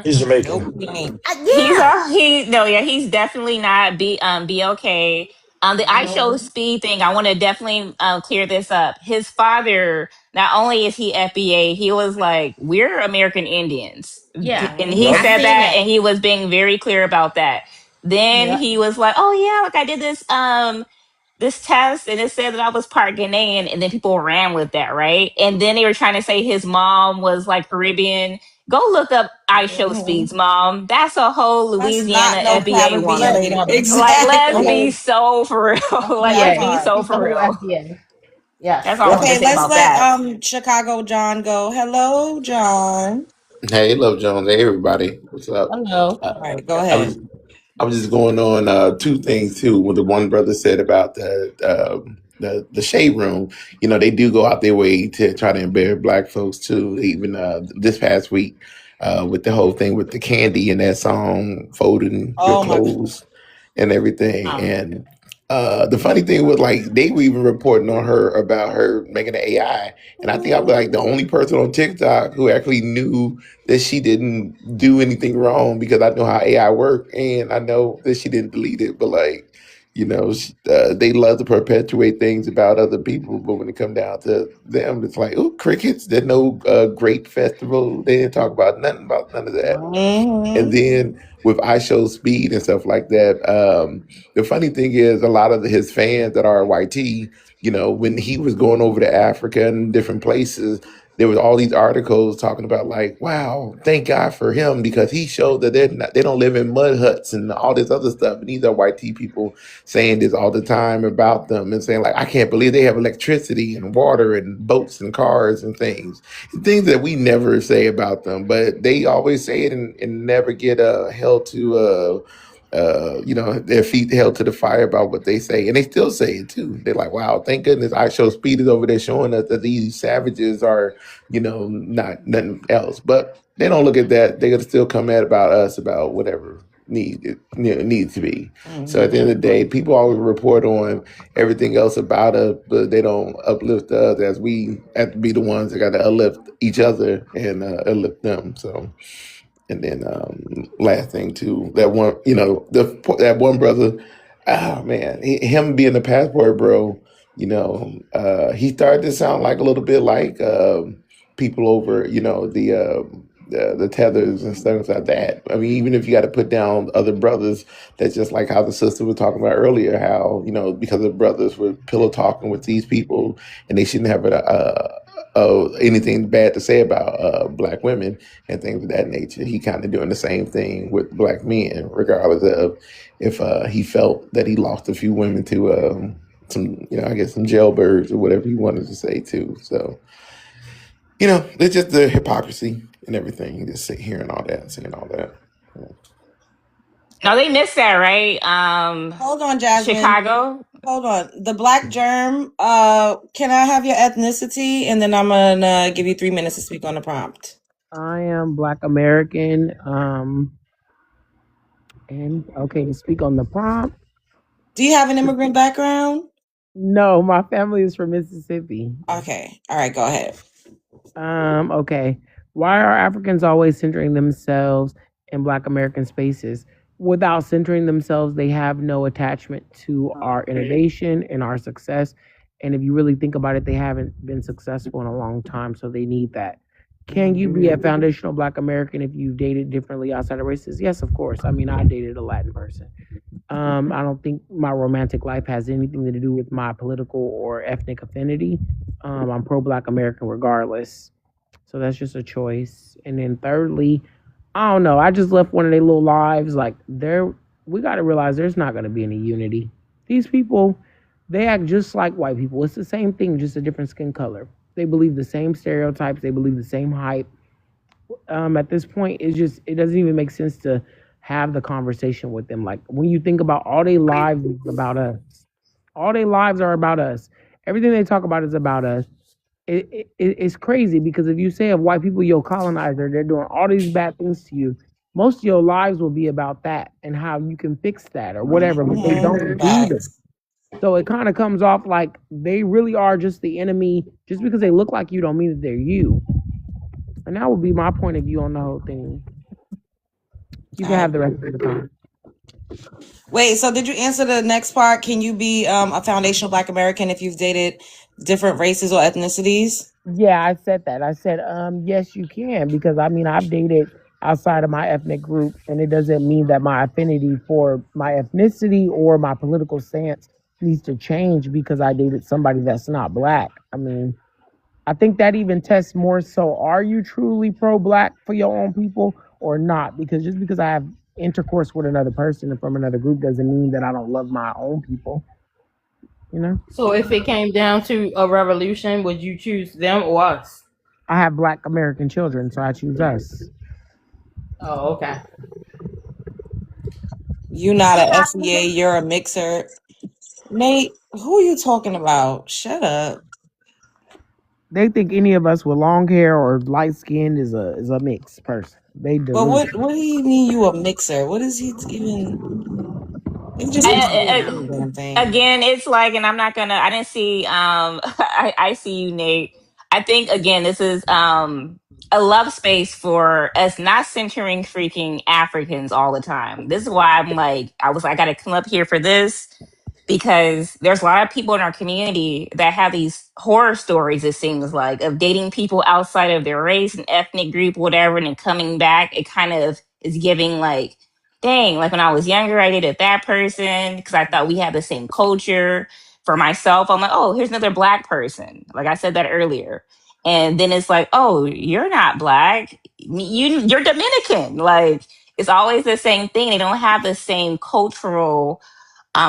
He's Nope, Jamaican. he ain't. Yeah. He's definitely not BLK. The I show Mm-hmm. speed thing, I want to definitely clear this up. His father, not only is he FBA, he was like, we're American Indians. Yeah. And he Mm-hmm. Yup. I said seen that, that. and he was being very clear about that. Then Yeah. he was like, oh yeah, like I did this test and it said that I was part Ghanaian, and then people ran with that, right? And then they were trying to say his mom was like Caribbean. Go look up I Show Mm-hmm. Speed's mom. That's a whole That's Louisiana not no FBA Caribbean woman. lady. Like, let's Exactly. be whole so for real. Like, That let's FBA. be part. so He's the for whole real. FBA. Yes. That's all I Yes. wanted to Okay, say let's about let that. Chicago John go. Hello, John. Hey, Love Jones. Hey, everybody. What's up? Hello. Uh, All right, go I ahead. was I was just going on two things too. What the one brother said about the shade room. You know, they do go out their way to try to embed black folks too. Even this past week, with the whole thing with the candy and that song, folding your Oh my God. clothes and everything. Oh. And the funny thing was, like, they were even reporting on her about her making an AI. And I think I'm like the only person on TikTok who actually knew that she didn't do anything wrong, because I know how AI work and I know that she didn't delete it. But like, they love to perpetuate things about other people, but when it come down to them, it's like, oh, crickets. There's no grape festival. They didn't talk about none of that. And Mm-hmm. then with I Show Speed and stuff like that, the funny thing is, a lot of his fans that are YT, when he was going over to Africa and different places, there was all these articles talking about, like, wow, thank God for him, because he showed that they don't live in mud huts and all this other stuff. And these are YT people saying this all the time about them and saying, like, I can't believe they have electricity and water and boats and cars and things that we never say about them, but they always say it and never get held to their feet held to the fire about what they say, and they still say it too. They're like, wow, thank goodness I Show Speed is over there showing us that these savages are, not nothing else. But they don't look at that. They're gonna still come at about us about whatever needs to be. So at the end of the day, people always report on everything else about us, but they don't uplift us, as we have to be the ones that got to uplift each other and uplift them. So, and then last thing too, that one brother, oh man, him being the passport bro, he started to sound like a little bit like people over, the tethers and stuff like that. I mean, even if you got to put down other brothers, that's just like how the sister was talking about earlier, how, because the brothers were pillow talking with these people and they shouldn't have anything bad to say about black women and things of that nature. He kind of doing the same thing with black men, regardless of if he felt that he lost a few women to some, I guess some jailbirds or whatever he wanted to say too. So, it's just the hypocrisy and everything. Just sit hearing all that, saying all that. No, they missed that, right? Hold on, Jasmine. Chicago. Hold on. The black germ, can I have your ethnicity? And then I'm gonna give you 3 minutes to speak on the prompt. I am Black American. And okay, to speak on the prompt. Do you have an immigrant background? No, my family is from Mississippi. Okay. All right, go ahead. Okay. Why are Africans always centering themselves in Black American spaces? Without centering themselves, they have no attachment to our innovation and our success. And if you really think about it, they haven't been successful in a long time, so they need that. Can you be a foundational Black American if you've dated differently outside of races? Yes, of course. I mean, I dated a Latin person. I don't think my romantic life has anything to do with my political or ethnic affinity. I'm pro Black American regardless. So that's just a choice. And then thirdly, I don't know. I just left one of their little lives. Like we got to realize there's not going to be any unity. These people, they act just like white people. It's the same thing, just a different skin color. They believe the same stereotypes. They believe the same hype. At this point, it doesn't even make sense to have the conversation with them. Like when you think about all their lives is about us. All their lives are about us. Everything they talk about is about us. It's crazy because if you say of white people, you're a colonizer, they're doing all these bad things to you. Most of your lives will be about that and how you can fix that or whatever, but they don't do this. So it kind of comes off like they really are just the enemy. Just because they look like you don't mean that they're you. And that would be my point of view on the whole thing. You can have the rest of the time. Wait, so did you answer the next part? Can you be a foundational Black American if you've dated different races or ethnicities? Yeah, I said that. I said, yes, you can, because I mean, I've dated outside of my ethnic group, and it doesn't mean that my affinity for my ethnicity or my political stance needs to change because I dated somebody that's not Black. I mean, I think that even tests more so, are you truly pro-Black for your own people or not? Because just because I have intercourse with another person from another group doesn't mean that I don't love my own people. You know? So if it came down to a revolution, would you choose them or us? I have Black American children, so I choose us. Oh, okay. You're not an FBA, you're a mixer. Nate, who are you talking about? Shut up. They think any of us with long hair or light skin is a mixed person. They do. But what do you mean you a mixer? What is he even? It just damn thing. Again, it's like, and I didn't see, I see you, Nate. I think, again, this is a love space for us not centering freaking Africans all the time. This is why I got to come up here for this, because there's a lot of people in our community that have these horror stories, it seems like, of dating people outside of their race and ethnic group, whatever, and then coming back. It kind of is giving like, dang, like when I was younger, I dated that person because I thought we had the same culture. For myself, I'm like, oh, here's another Black person. Like I said that earlier. And then it's like, oh, you're not Black. You're Dominican. Like it's always the same thing. They don't have the same cultural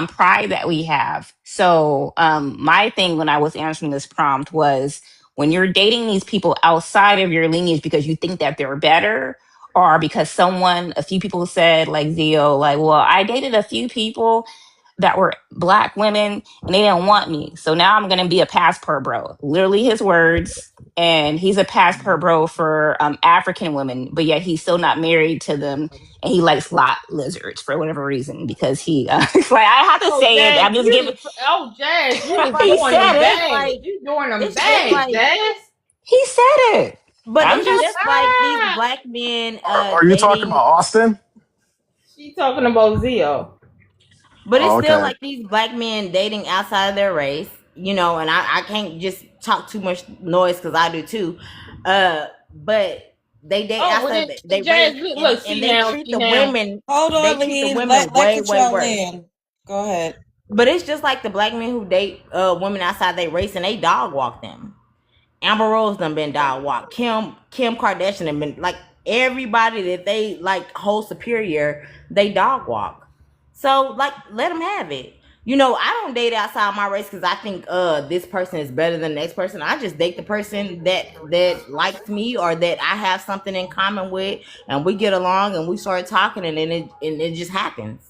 pride that we have. So my thing when I was answering this prompt was, when you're dating these people outside of your lineage because you think that they're better, or because a few people said, like Zio, like, well, I dated a few people that were Black women and they didn't want me. So now I'm going to be a passport bro. Literally his words. And he's a passport bro for African women, but yet he's still not married to them. And he likes lot lizards for whatever reason, because he, like, I have to say Jazz, it. I'm just giving. Jazz, you was He doing said them it. bad. Like, You doing them it's bad, like, Jazz. He said it. but I'm it's just. just like these Black men Are you talking dating. about Austin? She talking about Zio. But it's Oh, still okay. like these Black men dating outside of their race, you know, and I can't just talk too much noise because I do too. But they date outside they Jazz, race, look, and they treat the women. Hold on, They treat the Lean. women Let way Control worse. in. Go ahead. But it's just like the Black men who date women outside their race, and they dog walk them. Amber Rose done been dog walked. Kim Kardashian have been, like, everybody that they like hold superior, they dog walk. So, like, let them have it. You know, I don't date outside my race because I think this person is better than the next person. I just date the person that likes me or that I have something in common with, and we get along and we start talking, and then it just happens.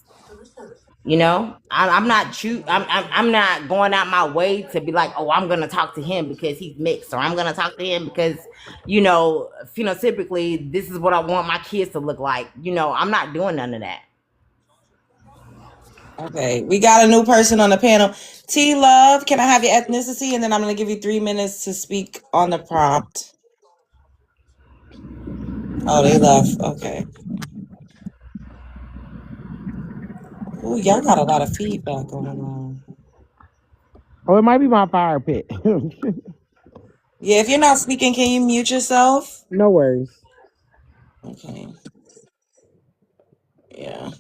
You know, I'm not going out my way to be like, oh, I'm gonna talk to him because he's mixed, or I'm gonna talk to him because, you know, phenotypically this is what I want my kids to look like. You know, I'm not doing none of that. Okay, we got a new person on the panel. T Love, can I have your ethnicity? And then I'm going to give you 3 minutes to speak on the prompt. Oh, they left. Okay. Oh, y'all got a lot of feedback going on. Oh, it might be my fire pit. Yeah, if you're not speaking, can you mute yourself? No worries. Okay. Yeah.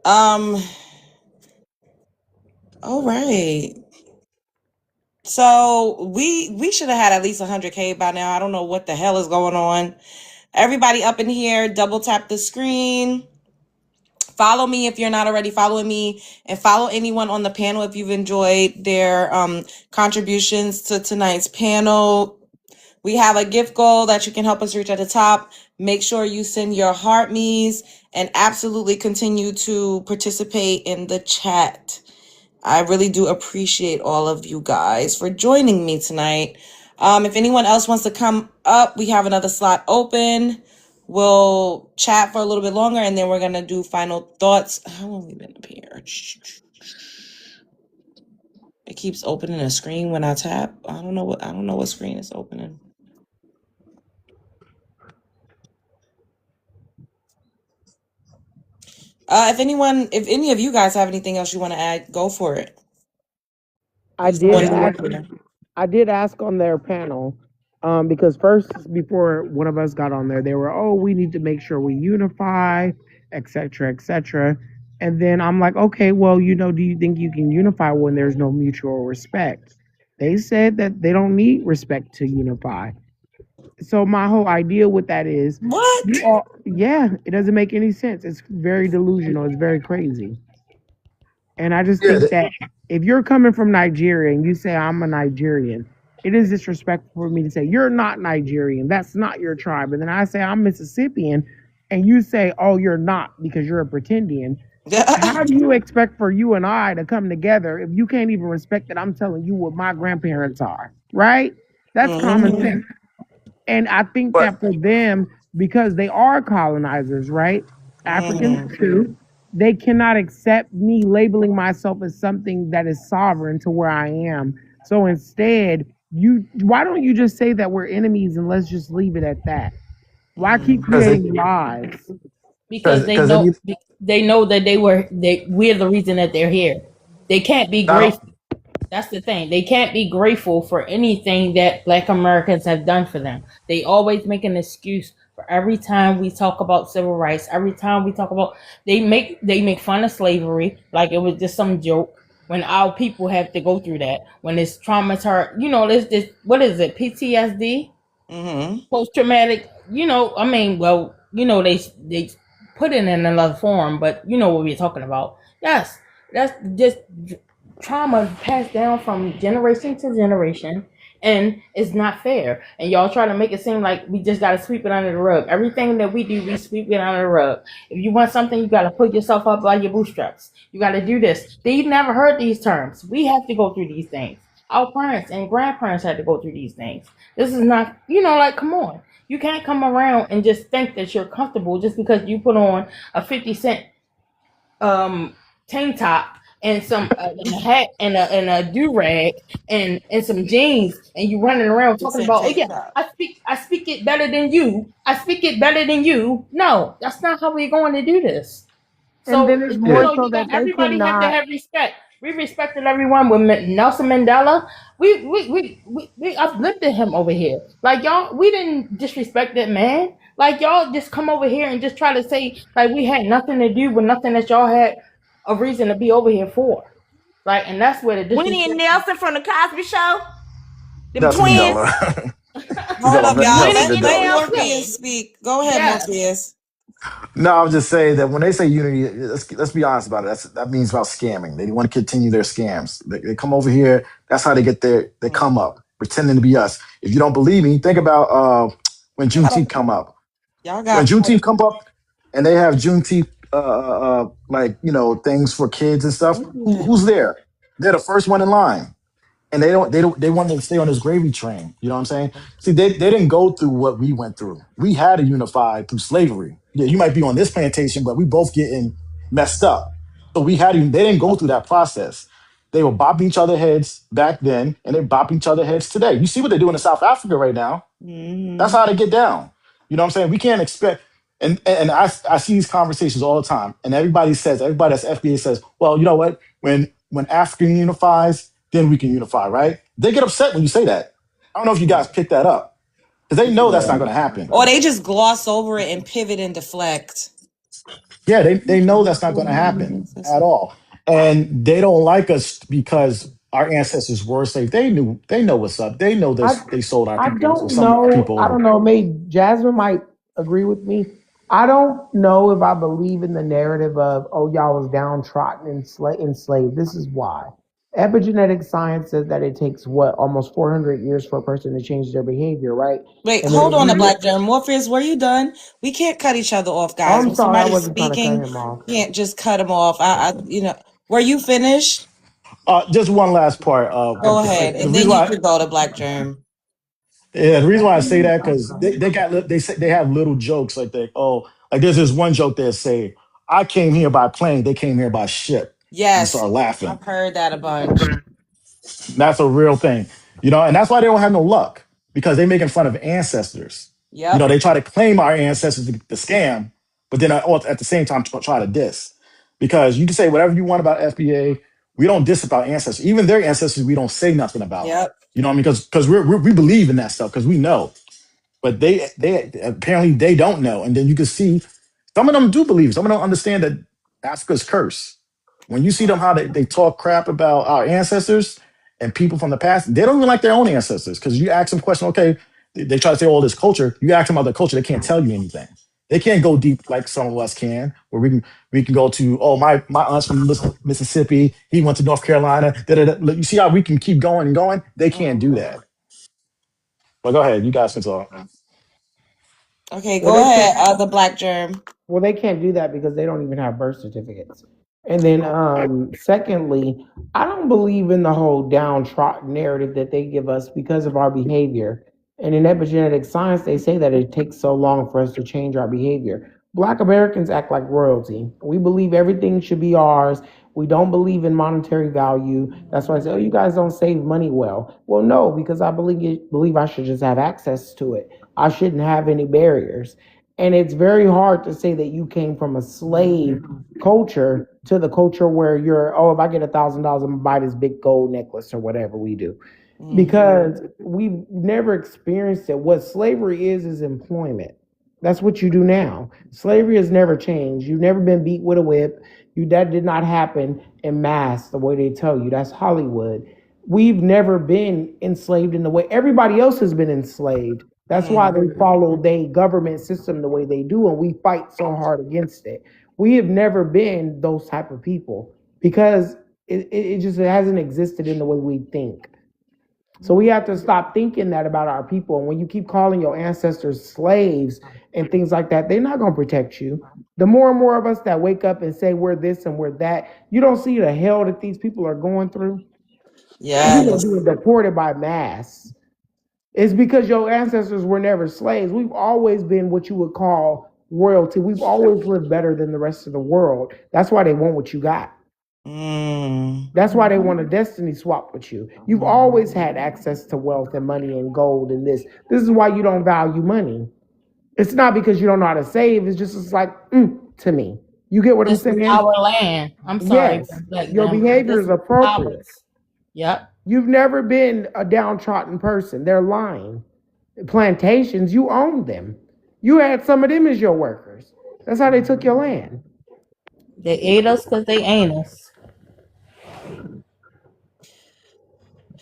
Um. All right. So we should have had at least 100K by now. I don't know what the hell is going on. Everybody up in here, double tap the screen. Follow me if you're not already following me, and follow anyone on the panel if you've enjoyed their contributions to tonight's panel. We have a gift goal that you can help us reach at the top. Make sure you send your heart me's and absolutely continue to participate in the chat. I really do appreciate all of you guys for joining me tonight. If anyone else wants to come up, we have another slot open. We'll chat for a little bit longer, and then we're going to do final thoughts. How long have we been up here? It keeps opening a screen when I tap. I don't know what screen is opening. If any of you guys have anything else you want to add, go for it. I Who's the one did new ask. up here? I did ask on their panel, because first, before one of us got on there, they were, oh, we need to make sure we unify, et cetera, et cetera. And then I'm like, okay, well, do you think you can unify when there's no mutual respect? They said that they don't need respect to unify. So my whole idea with that is, What? yeah, it doesn't make any sense. It's very delusional. It's very crazy. And I just Yeah, think that if you're coming from Nigeria and you say I'm a Nigerian, it is disrespectful for me to say you're not Nigerian. That's not your tribe. And then I say I'm Mississippian, and you say, oh, you're not because you're a pretendian. How do you expect for you and I to come together if you can't even respect that I'm telling you what my grandparents are? Right? That's common Mhm. sense. And I think but that for them, because they are colonizers, right? Africans Mhm. too, they cannot accept me labeling myself as something that is sovereign to where I am. So instead, why don't you just say that we're enemies and let's just leave it at that? Why keep because they creating lies? Because because they need they know that we're the reason that they're here. They can't be not grateful. That's the thing. They can't be grateful for anything that Black Americans have done for them. They always make an excuse for every time we talk about civil rights. Every time we talk about, they make fun of slavery like it was just some joke. When our people have to go through that, when it's traumatized, this what is it? PTSD, Mhm. post traumatic. They put it in another form, but you know what we're talking about. Yes, that's just trauma passed down from generation to generation, and it's not fair. And y'all try to make it seem like we just got to sweep it under the rug. Everything that we do, we sweep it under the rug. If you want something, you got to put yourself up by your bootstraps. You got to do this. They've never heard these terms. We have to go through these things. Our parents and grandparents had to go through these things. This is not, come on. You can't come around and just think that you're comfortable just because you put on a 50 cent tank top and and a hat and a do rag and some jeans, and you running around talking Percent about, oh take yeah, that. I speak it better than you. I speak it better than you. No, that's not how we're going to do this. And So then it's yeah. more so you got that they everybody have to cannot. have respect. We respected everyone with Nelson Mandela. We uplifted him over here. Like y'all, we didn't disrespect that man. Like y'all just come over here and just try to say like we had nothing to do with nothing that y'all had a reason to be over here for. Like, and that's where the Winnie and disrespect. Nelson from the Cosby Show, them Nelson twins. Mandela. You Hold talking up, about y'all. Nelson Winnie Let and let Mandela? Nelson. Morpheus speak. Go ahead, Yes. Morpheus. No, I was just saying that when they say unity, let's be honest about it. That means about scamming. They want to continue their scams. They come over here. That's how they get they come up, pretending to be us. If you don't believe me, think about when Y'all Juneteenth come up. When got Juneteenth come up, and they have Juneteenth like things for kids and stuff. Who's there? They're the first one in line, and they want to stay on this gravy train. You know what I'm saying? See, they didn't go through what we went through. We had to unify through slavery. Yeah, you might be on this plantation, but we both getting messed up. So we had to. They didn't go through that process. They were bopping each other heads back then, and they bop each other heads today. You see what they're doing in South Africa right now. That's Mm-hmm. how they get down. You know what I'm saying? We can't expect. And I see these conversations all the time, and everybody that's FBA says, well, you know what? When when Africa unifies, then we can unify, right? They get upset when you say that. I don't know if you guys picked that up because they know that's not going to happen. Or they just gloss over it and pivot and deflect. Yeah, they know that's not going to happen at all. And they don't like us because our ancestors were slaves. They know what's up. They know I this. They sold our I people or don't some know. people I over. don't know. Maybe Jasmine might agree with me. I don't know if I believe in the narrative of y'all was downtrodden and enslaved. This is why. Epigenetic science says that it takes what almost 400 years for a person to change their behavior, right? Wait, And then hold if on, the you, Black Germ. Morpheus, were you done? We can't cut each other off, oh, guys. I'm When sorry, I somebody's wasn't trying to cut speaking, him off. can't just cut them off. Were you finished? Just one last part. Go ahead, The and then reason you why, can go to Black Germ. yeah, the reason why I say that because they say they have little jokes like that. Oh, like there's this one joke that say, "I came here by plane. They came here by ship," and Yes, start laughing. I've heard that a bunch. That's a real thing, and that's why they don't have no luck because they making fun of ancestors. Yep. They try to claim our ancestors to scam, but then at the same time try to diss. Because you can say whatever you want about FBA, we don't diss about ancestors. Even their ancestors, we don't say nothing about. Yep. You know what I mean? Because we believe in that stuff because we know, but they apparently they don't know. And then you can see some of them do believe. Some of them understand that Africa's curse. When you see them how they talk crap about our ancestors and people from the past, they don't even like their own ancestors. Because you ask them a question, okay, they try to say all this culture. You ask them about their culture, they can't tell you anything. They can't go deep like some of us can, where we can go to, oh, my aunt's from Mississippi, he went to North Carolina. Da, da, da. You see how we can keep going and going? They can't do Mhm. that. But go ahead, you guys can talk. Okay, Well, go they ahead. can't. The Black Germ. Well, they can't do that because they don't even have birth certificates. And then, secondly, I don't believe in the whole downtrodden narrative that they give us because of our behavior. And in epigenetic science, they say that it takes so long for us to change our behavior. Black Americans act like royalty. We believe everything should be ours. We don't believe in monetary value. That's why I say, oh, you guys don't save money well. Well, no, because I believe I should just have access to it. I shouldn't have any barriers. And it's very hard to say that you came from a slave culture to the culture where you're, oh, if I get $1,000, I'm gonna buy this big gold necklace or whatever we do. Because we've never experienced it. What slavery is employment. That's what you do now. Slavery has never changed. You've never been beat with a whip. That did not happen in mass the way they tell you. That's Hollywood. We've never been enslaved in the way everybody else has been enslaved. That's why they follow the government system the way they do, and we fight so hard against it. We have never been those type of people because it hasn't existed in the way we think. So we have to stop thinking that about our people. And when you keep calling your ancestors slaves and things like that, they're not going to protect you. The more and more of us that wake up and say we're this and we're that, you don't see the hell that these people are going through. People are Yes. being deported by mass. It's because your ancestors were never slaves. We've always been what you would call royalty. We've always lived better than the rest of the world. That's why they want what you got. That's why they want a destiny swap with you. You've always had access to wealth and money and gold and this. This is why you don't value money. It's not because you don't know how to save. It's like to me. You get what I'm This is saying? our land. I'm sorry, Yes. Black Your Gum. behavior This is is appropriate. ours. Yep. You've never been a downtrodden person. They're lying. Plantations, you own them. You had some of them as your workers. That's how they took your land. They ate us because they ain't us.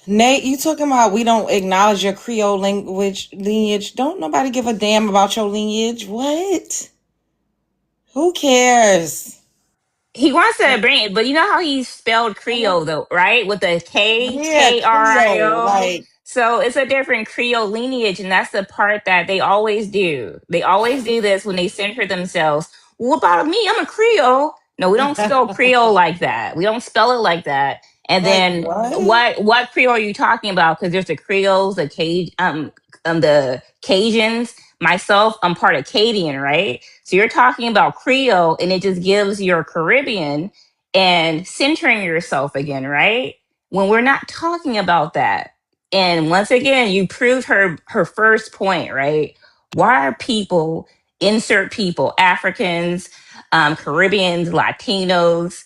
Nate, you talking about we don't acknowledge your Creole language lineage? Don't nobody give a damn about your lineage. What? Who cares? He wants to bring it, but you know how he spelled Creole though, right? With the K Yeah, K R I Creole. O. Like, So it's a different Creole lineage, and that's the part that they always do. They always do this when they center themselves. What about me? I'm a Creole. No, we don't spell Creole like that. We don't spell it like that. And like then what? what Creole are you talking about? Because there's the Creoles, the Cajuns. Myself, I'm part of Cadian, right? So you're talking about Creole, and it just gives your Caribbean and centering yourself again, right? When we're not talking about that. And once again, you proved her first point, right? Why are people, insert people, Africans, Caribbeans, Latinos,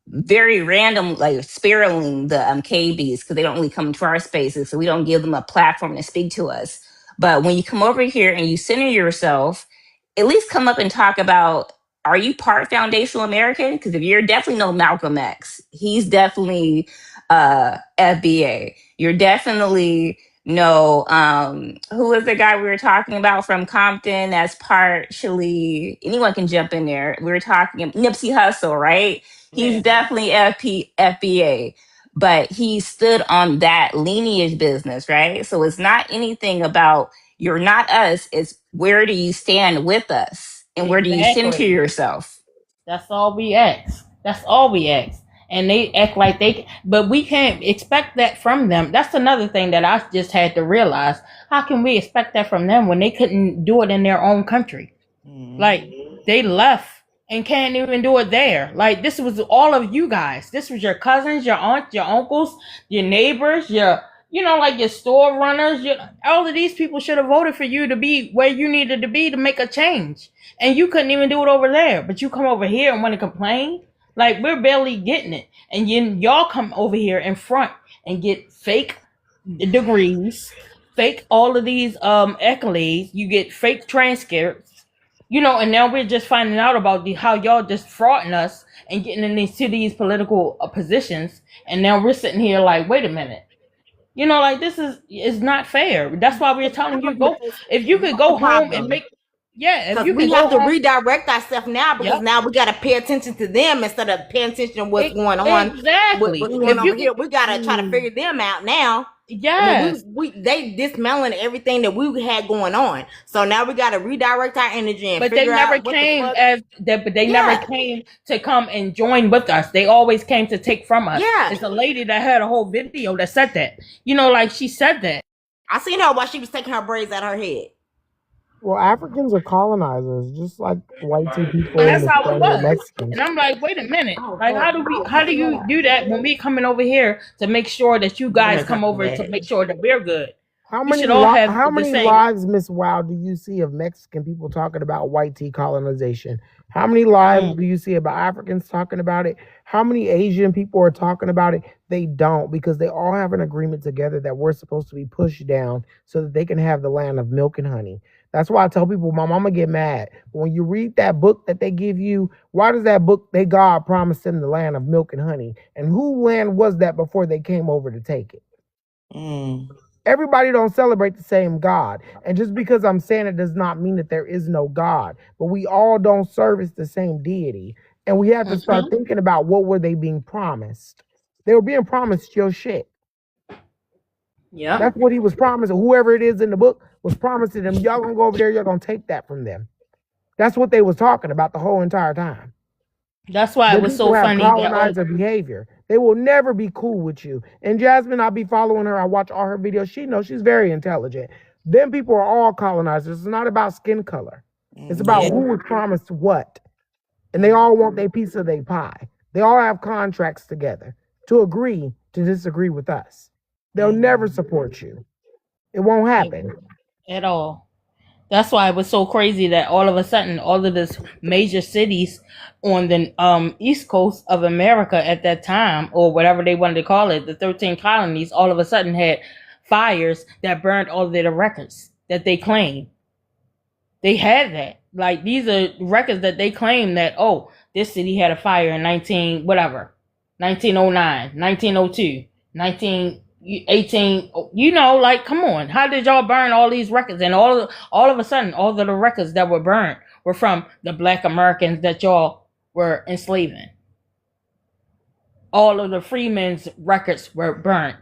very random, like sparing the KBs because they don't really come to our spaces, so we don't give them a platform to speak to us. But when you come over here and you center yourself, at least come up and talk about, are you part foundational American? Because if you're definitely no Malcolm X, he's definitely FBA. You're definitely no who was the guy we were talking about from Compton that's partially, anyone can jump in there. We were talking Nipsey Hussle, right? He's definitely FBA, but he stood on that lineage business, right? So it's not anything about you're not us, it's where do you stand with us and where do you center Exactly. yourself? That's all we ask. That's all we ask. And they act like but we can't expect that from them. That's another thing that I just had to realize. How can we expect that from them when they couldn't do it in their own country? Like, they left and can't even do it there. Like, this was all of you guys. This was your cousins, your aunts, your uncles, your neighbors, like your store runners. All of these people should have voted for you to be where you needed to be to make a change. And you couldn't even do it over there. But you come over here and want to complain? Like, we're barely getting it. And y'all come over here in front and get fake degrees, fake all of these accolades. You get fake transcripts, and now we're just finding out about how y'all just frauding us and getting into these political positions. And now we're sitting here like, wait a minute. Like, this is not fair. That's why we're telling you, if you could go home and make, if you we could have go to home. redirect ourselves now because now we got to pay attention to them instead of paying attention to what's going on. Exactly. What's going on here. We got to try to figure them out now. Yes. They dismantling everything that we had going on. So now we got to redirect our energy and but figure they never out what came the fuck. as that. But they never came to come and join with us. They always came to take from us. Yeah. It's a lady that had a whole video that said that. Like, she said that. I seen her while she was taking her braids out of her head. Well, Africans are colonizers, just like white people And and that's the how it Spanish was. Mexicans. And I'm like, wait a minute. Like, how do you do that when we coming over here to make sure that you guys come over to make sure that we're good? How We many should all have how the many same. lives, Miss Wow, do you see of Mexican people talking about white tea colonization? How many lives do you see about Africans talking about it? How many Asian people are talking about it? They don't, because they all have an agreement together that we're supposed to be pushed down so that they can have the land of milk and honey. That's why I tell people, my mama get mad. When you read that book that they give you, why does that book, God promised them the land of milk and honey? And who land was that before they came over to take it? Everybody don't celebrate the same God. And just because I'm saying it does not mean that there is no God. But we all don't service the same deity. And we have to start thinking about, what were they being promised? They were being promised your shit. Yeah. That's what he was promised. Whoever it is in the book was promising them, y'all gonna go over there, y'all gonna take that from them. That's what they was talking about the whole entire time. That's why it was so funny. Colonizer behavior. They will never be cool with you. And Jasmine, I'll be following her. I watch all her videos. She knows she's very intelligent. Them people are all colonizers. It's not about skin color. It's about who was promised what. And they all want their piece of their pie. They all have contracts together to agree to disagree with us. They'll never support you. It won't happen. At all. That's why it was so crazy that all of a sudden, all of these major cities on the east coast of America at that time, or whatever they wanted to call it, the 13 colonies, all of a sudden had fires that burned all of their records that they claimed. They had that. Like, these are records that they claim that, this city had a fire in 1909, 1902, 1918. Like, come on. How did y'all burn all these records? And all of a sudden, all of the records that were burnt were from the Black Americans that y'all were enslaving. All of the freemen's records were burnt.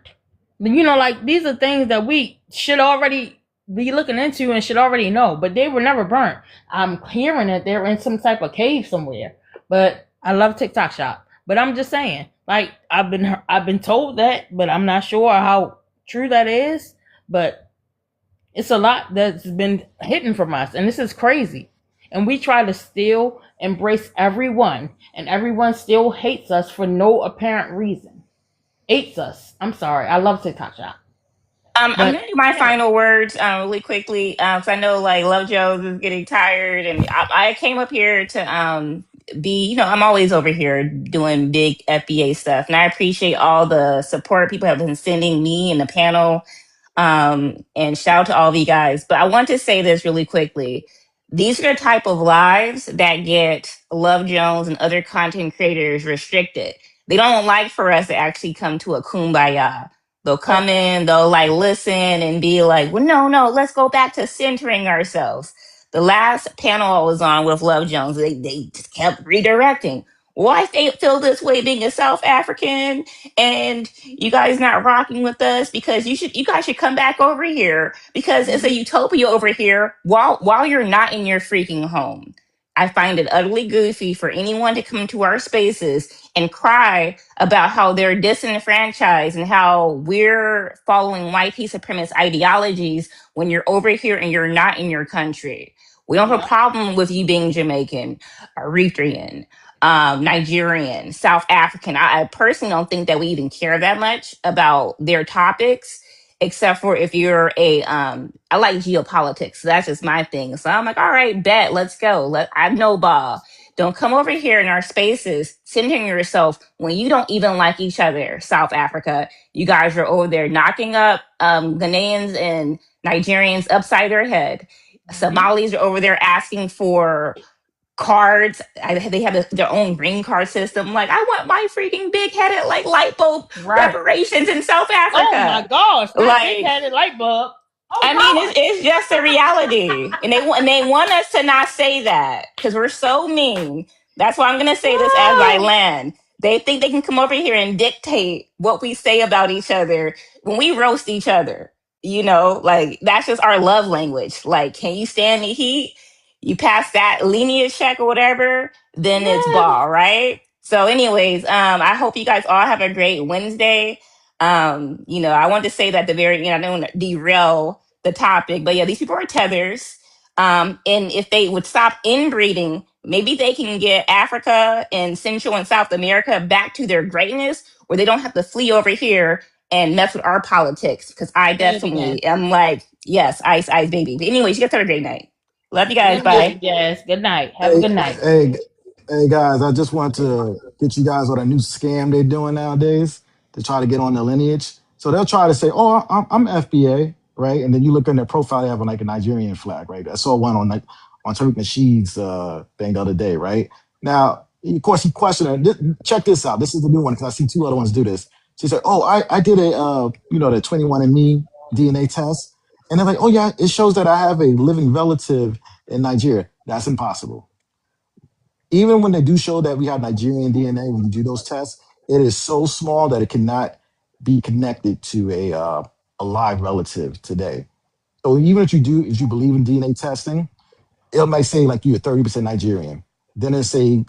Like, these are things that we should already be looking into and should already know, but they were never burnt. I'm hearing that they're in some type of cave somewhere. But I love TikTok Shop. But I'm just saying, like, I've been told that, but I'm not sure how true that is. But it's a lot that's been hidden from us, and this is crazy. And we try to still embrace everyone, and everyone still hates us for no apparent reason. Hates us. I'm sorry. I love TikTok Shop. I'm gonna do my final words really quickly because I know, like, Love Jones is getting tired, and I came up here to I'm always over here doing big FBA stuff, and I appreciate all the support people have been sending me and the panel. And shout out to all of you guys. But I want to say this really quickly. These are the type of lives that get Love Jones and other content creators restricted. They don't like for us to actually come to a kumbaya. They'll come in, they'll like listen and be like, well, no, let's go back to centering ourselves. The last panel I was on with Love Jones, they just kept redirecting. Why feel this way being a South African and you guys not rocking with us? Because you guys should come back over here because it's a utopia over here while you're not in your freaking home. I find it utterly goofy for anyone to come to our spaces and cry about how they're disenfranchised and how we're following white supremacist ideologies when you're over here and you're not in your country. We don't have a problem with you being Jamaican, Eritrean, Nigerian, South African. I personally don't think that we even care that much about their topics, except for if you're I like geopolitics. So that's just my thing. So I'm like, all right, bet, let's go. I know ball. Don't come over here in our spaces, centering yourself when you don't even like each other. South Africa, you guys are over there knocking up Ghanaians and Nigerians upside their head. Somalis are over there asking for cards. They have their own green card system. Like, I want my freaking big headed like light bulb Right. reparations in South Africa. Oh my gosh, that like big headed light bulb. Oh, I mean, it's just a reality, and they want us to not say that because we're so mean. That's why I'm gonna say this as I land. They think they can come over here and dictate what we say about each other when we roast each other. Like that's just our love language. Like, can you stand the heat? You pass that lineage check or whatever, then it's ball, right? So, anyways, I hope you guys all have a great Wednesday. I want to say that I don't want to derail the topic, but yeah, these people are tethers. And if they would stop inbreeding, maybe they can get Africa and Central and South America back to their greatness where they don't have to flee over here and mess with our politics. Because I definitely am like, yes, ice, ice, baby. But anyways, you guys have a great night. Love you guys. good night, Bye. yes. Good night. Have a Hey, good night. hey, hey, guys! I just want to get you guys on a new scam they're doing nowadays to try to get on the lineage. So they'll try to say, "Oh, I'm FBA," right? And then you look in their profile, they have like a Nigerian flag, right? I saw one on Tariq Nasheed's thing the other day, right? Now, of course, he questioned her. Check this out. This is the new one because I see two other ones do this. She said, "Oh, I did the 21andMe DNA test," and they're like, "Oh yeah, it shows that I have a living relative in Nigeria." That's impossible. Even when they do show that we have Nigerian DNA, when you do those tests, it is so small that it cannot be connected to a live relative today. So even if you believe in DNA testing, it might say like you're 30% Nigerian. Then it say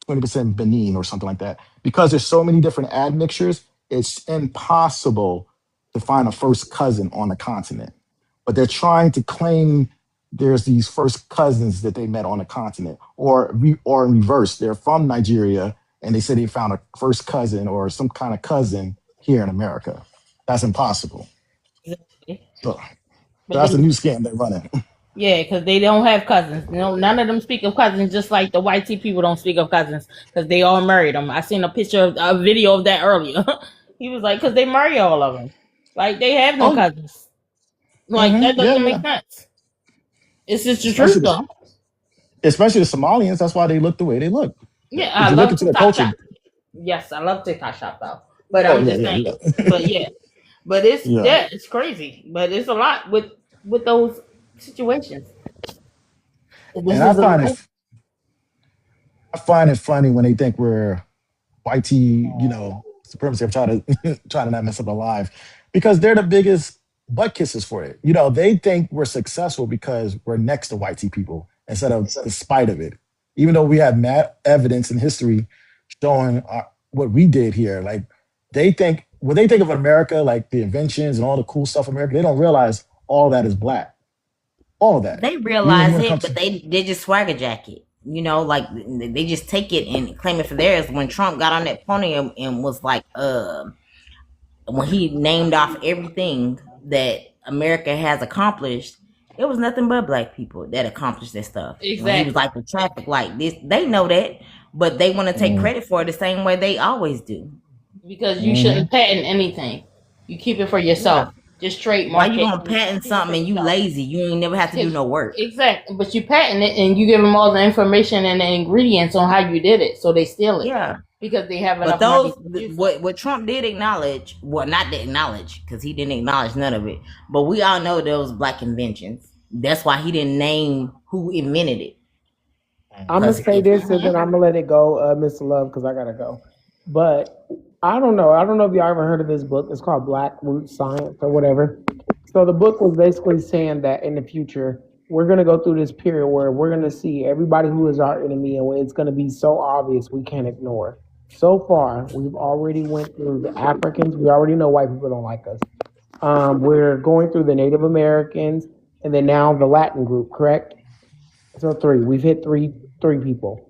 20% Benin or something like that. Because there's so many different admixtures, it's impossible to find a first cousin on the continent. But they're trying to claim there's these first cousins that they met on the continent, or in reverse, they're from Nigeria and they say they found a first cousin or some kind of cousin here in America. That's impossible. Exactly. So But that's a they, new scam they're running. yeah, because they don't have cousins. No, none of them speak of cousins, just like the white tea people don't speak of cousins because they all married them. I seen a video of that earlier. He was like, because they marry all of them. Like, they have no Oh, cousins. Like, that yeah, doesn't make yeah. sense. It's just the truth, Especially the, though. especially the Somalians. That's why they look the way they look. Yeah, I If you look love into their TikTok culture, Shop. Yes, I love TikTok Shop, though. But oh I'm yeah, just yeah, saying. yeah, But yeah. But it's, yeah. yeah, it's crazy. But it's a lot with those situations. This And is a life. I find it funny when they think we're YT, supremacy. I'm trying to trying to not mess up our life because they're the biggest butt kisses for it. They think we're successful because we're next to YT people instead of despite of it. Even though we have evidence in history showing what we did here, like they think when they think of America, like the inventions and all the cool stuff in America, they don't realize all that is black, all of that. They Even realize when it it, comes but to they just swagger jacket. Like they just take it and claim it for theirs. When Trump got on that podium and was like, when he named off everything that America has accomplished, It was nothing but black people that accomplished this stuff. When he was Exactly. like the traffic light, this they know that, but they want to take Mm, credit for it the same way they always do. Because you mm-hmm. shouldn't patent anything. You keep it for Yeah. yourself. Just Why trademark you it gonna and patent keep it for something and you yourself. lazy? You ain't never have to do Because no work. exactly, but you patent it and you give them all the information and the ingredients on how you did it, so they steal it Yeah. because they have But enough money those to do so. what Trump did acknowledge, well, not to acknowledge because he didn't acknowledge none of it. But we all know there was black inventions. That's why he didn't name who invented it. I'm gonna Because say if this and then I'm gonna let it go, Mr. Love, because I gotta go. But I don't know. I don't know if y'all ever heard of this book. It's called Black Root Science or whatever. So the book was basically saying that in the future we're gonna go through this period where we're gonna see everybody who is our enemy, and it's gonna be so obvious we can't ignore. So far, we've already went through the Africans. We already know white people don't like us. We're going through the Native Americans, and then now the Latin group. Correct? So three. We've hit three people.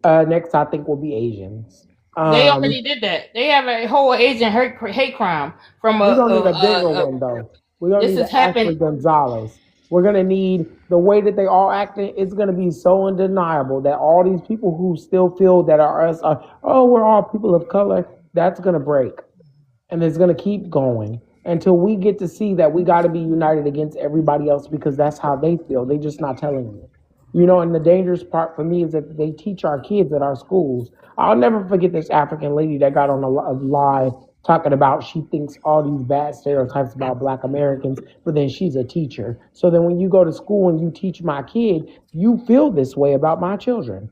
Next, I think will be Asians. They Um, already did that. They have a whole Asian hate crime from we're gonna need a bigger one though. We're gonna this need has an Ashley happened. Gonzalez. We're gonna need the way that they all acting. It's gonna be so undeniable that all these people who still feel that are us are, oh, we're all people of color. That's gonna break, and it's going to keep going until we get to see that we got to be united against everybody else because that's how they feel. They just not telling you. You know, and the dangerous part for me is that they teach our kids at our schools. I'll never forget this African lady that got on a live talking about she thinks all these bad stereotypes about black Americans, but then she's a teacher. So then when you go to school and you teach my kid, you feel this way about my children.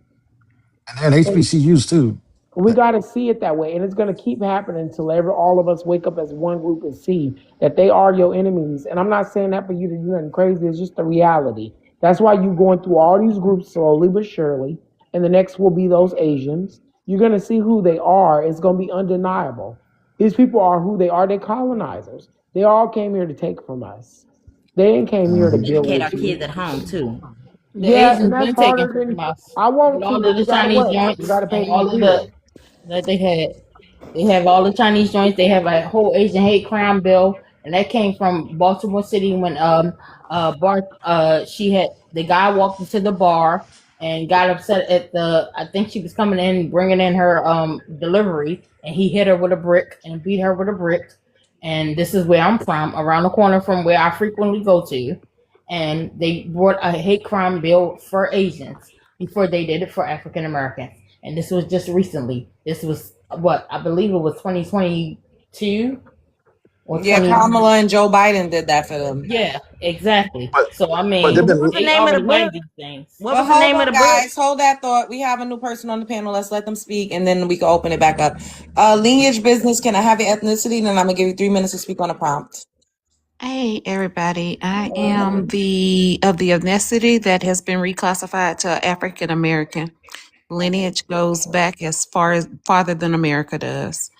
And HBCUs too. We got to see it that way, and it's going to keep happening until all of us wake up as one group and see that they are your enemies. And I'm not saying that for you to do nothing crazy. It's just the reality. That's why you're going through all these groups slowly but surely, and the next will be those Asians. You're going to see who they are. It's going to be undeniable. These people are who they are. They're colonizers. They all came here to take from us. They ain't came here to Mhm. build educate our with you. kids at home too. The Yeah, and Asians that's been taken harder from than us. I With want to, all but of we the got to Chinese what? We got joints to pay and these all of the bills. that they had. They have all the Chinese joints. They have a whole Asian hate crime bill, and that came from Baltimore City when bar she had the guy walked into the bar and got upset at the I think she was coming in bringing in her delivery, and he hit her with a brick and beat her with a brick. And this is where I'm from, around the corner from where I frequently go to, and they brought a hate crime bill for Asians before they did it for African Americans. And this was just recently. This was what I believe it was 2022 or Yeah, 20. Kamala and Joe Biden did that for them. Yeah, exactly. But So I but What they've mean, was been the they name of the already book? learned these things. What But was the hold name of on, the book? guys. Hold that thought. We have a new person on the panel. Let's let them speak, and then we can open it back up. Lineage business. Can I have your ethnicity? Then I'm gonna give you 3 minutes to speak on a prompt. Hey everybody, I am the ethnicity that has been reclassified to African American. Lineage goes back as far as farther than America does.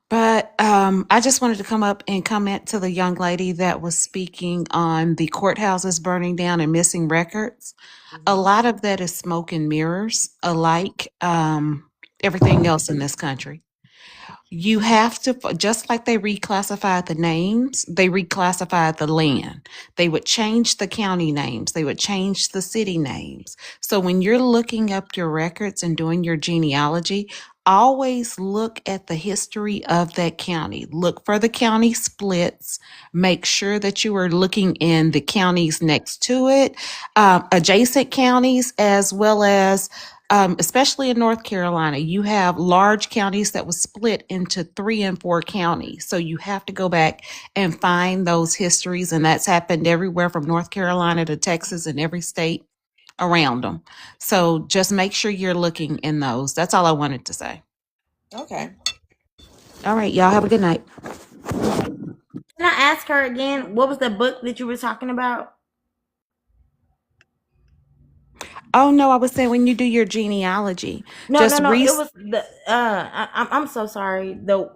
But I just wanted to come up and comment to the young lady that was speaking on the courthouses burning down and missing records. A lot of that is smoke and mirrors, alike everything else in this country. You have to, just like they reclassified the names, they reclassified the land. They would change the county names, they would change the city names. So when you're looking up your records and doing your genealogy, always look at the history of that county. Look for the county splits. Make sure that you are looking in the counties next to it, adjacent counties, as well as especially in North Carolina, you have large counties that was split into 3 and 4 counties. So you have to go back and find those histories, and that's happened everywhere from North Carolina to Texas and every state around them. So just make sure you're looking in those. That's all I wanted to say. Okay. All right, y'all have a good night. Can I ask her again? What was the book that you were talking about? Oh no, I was saying when you do your genealogy, No, no, just no. It was the. I'm so sorry. The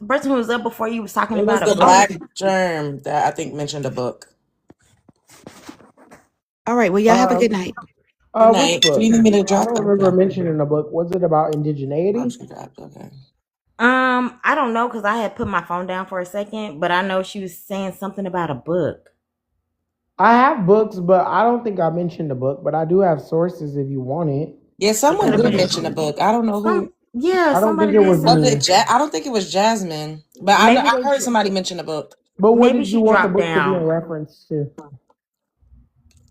person who was up before you was talking It was about a the book. black germ that I think mentioned a book. all right. Well, y'all have a good Um, night. Good which night. Do book? you need me to I drop don't them? remember Okay. mentioning the book. Was it about indigeneity? She dropped. Okay. I don't know because I had put my phone down for a second, but I know she was saying something about a book. I have books, but I don't think I mentioned the book. But I do have sources if you want it. Yeah, It could someone have did been mention a book. I don't know who. I don't think somebody it did was say Was it? me. I don't think it was Jasmine, but maybe I heard somebody mention a book. But what maybe did you she want the dropped book to be in down. reference to?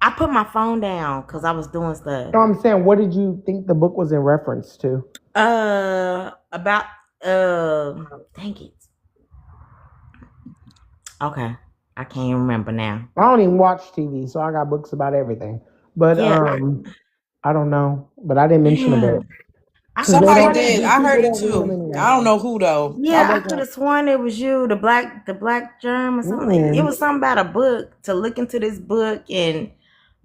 I put my phone down because I was doing stuff. No, I'm saying, what did you think the book was in reference to? About dang it. Okay, I can't even remember now. I don't even watch TV, so I got books about everything. But Yeah, I don't know. But I didn't mention the yeah. book I because could have Somebody sworn it. did. these I people heard it don't read them too. anyway. I don't know who though. I Yeah, I could wasn't. have sworn it was you, the black germ or something. It was something about a book to look into this book and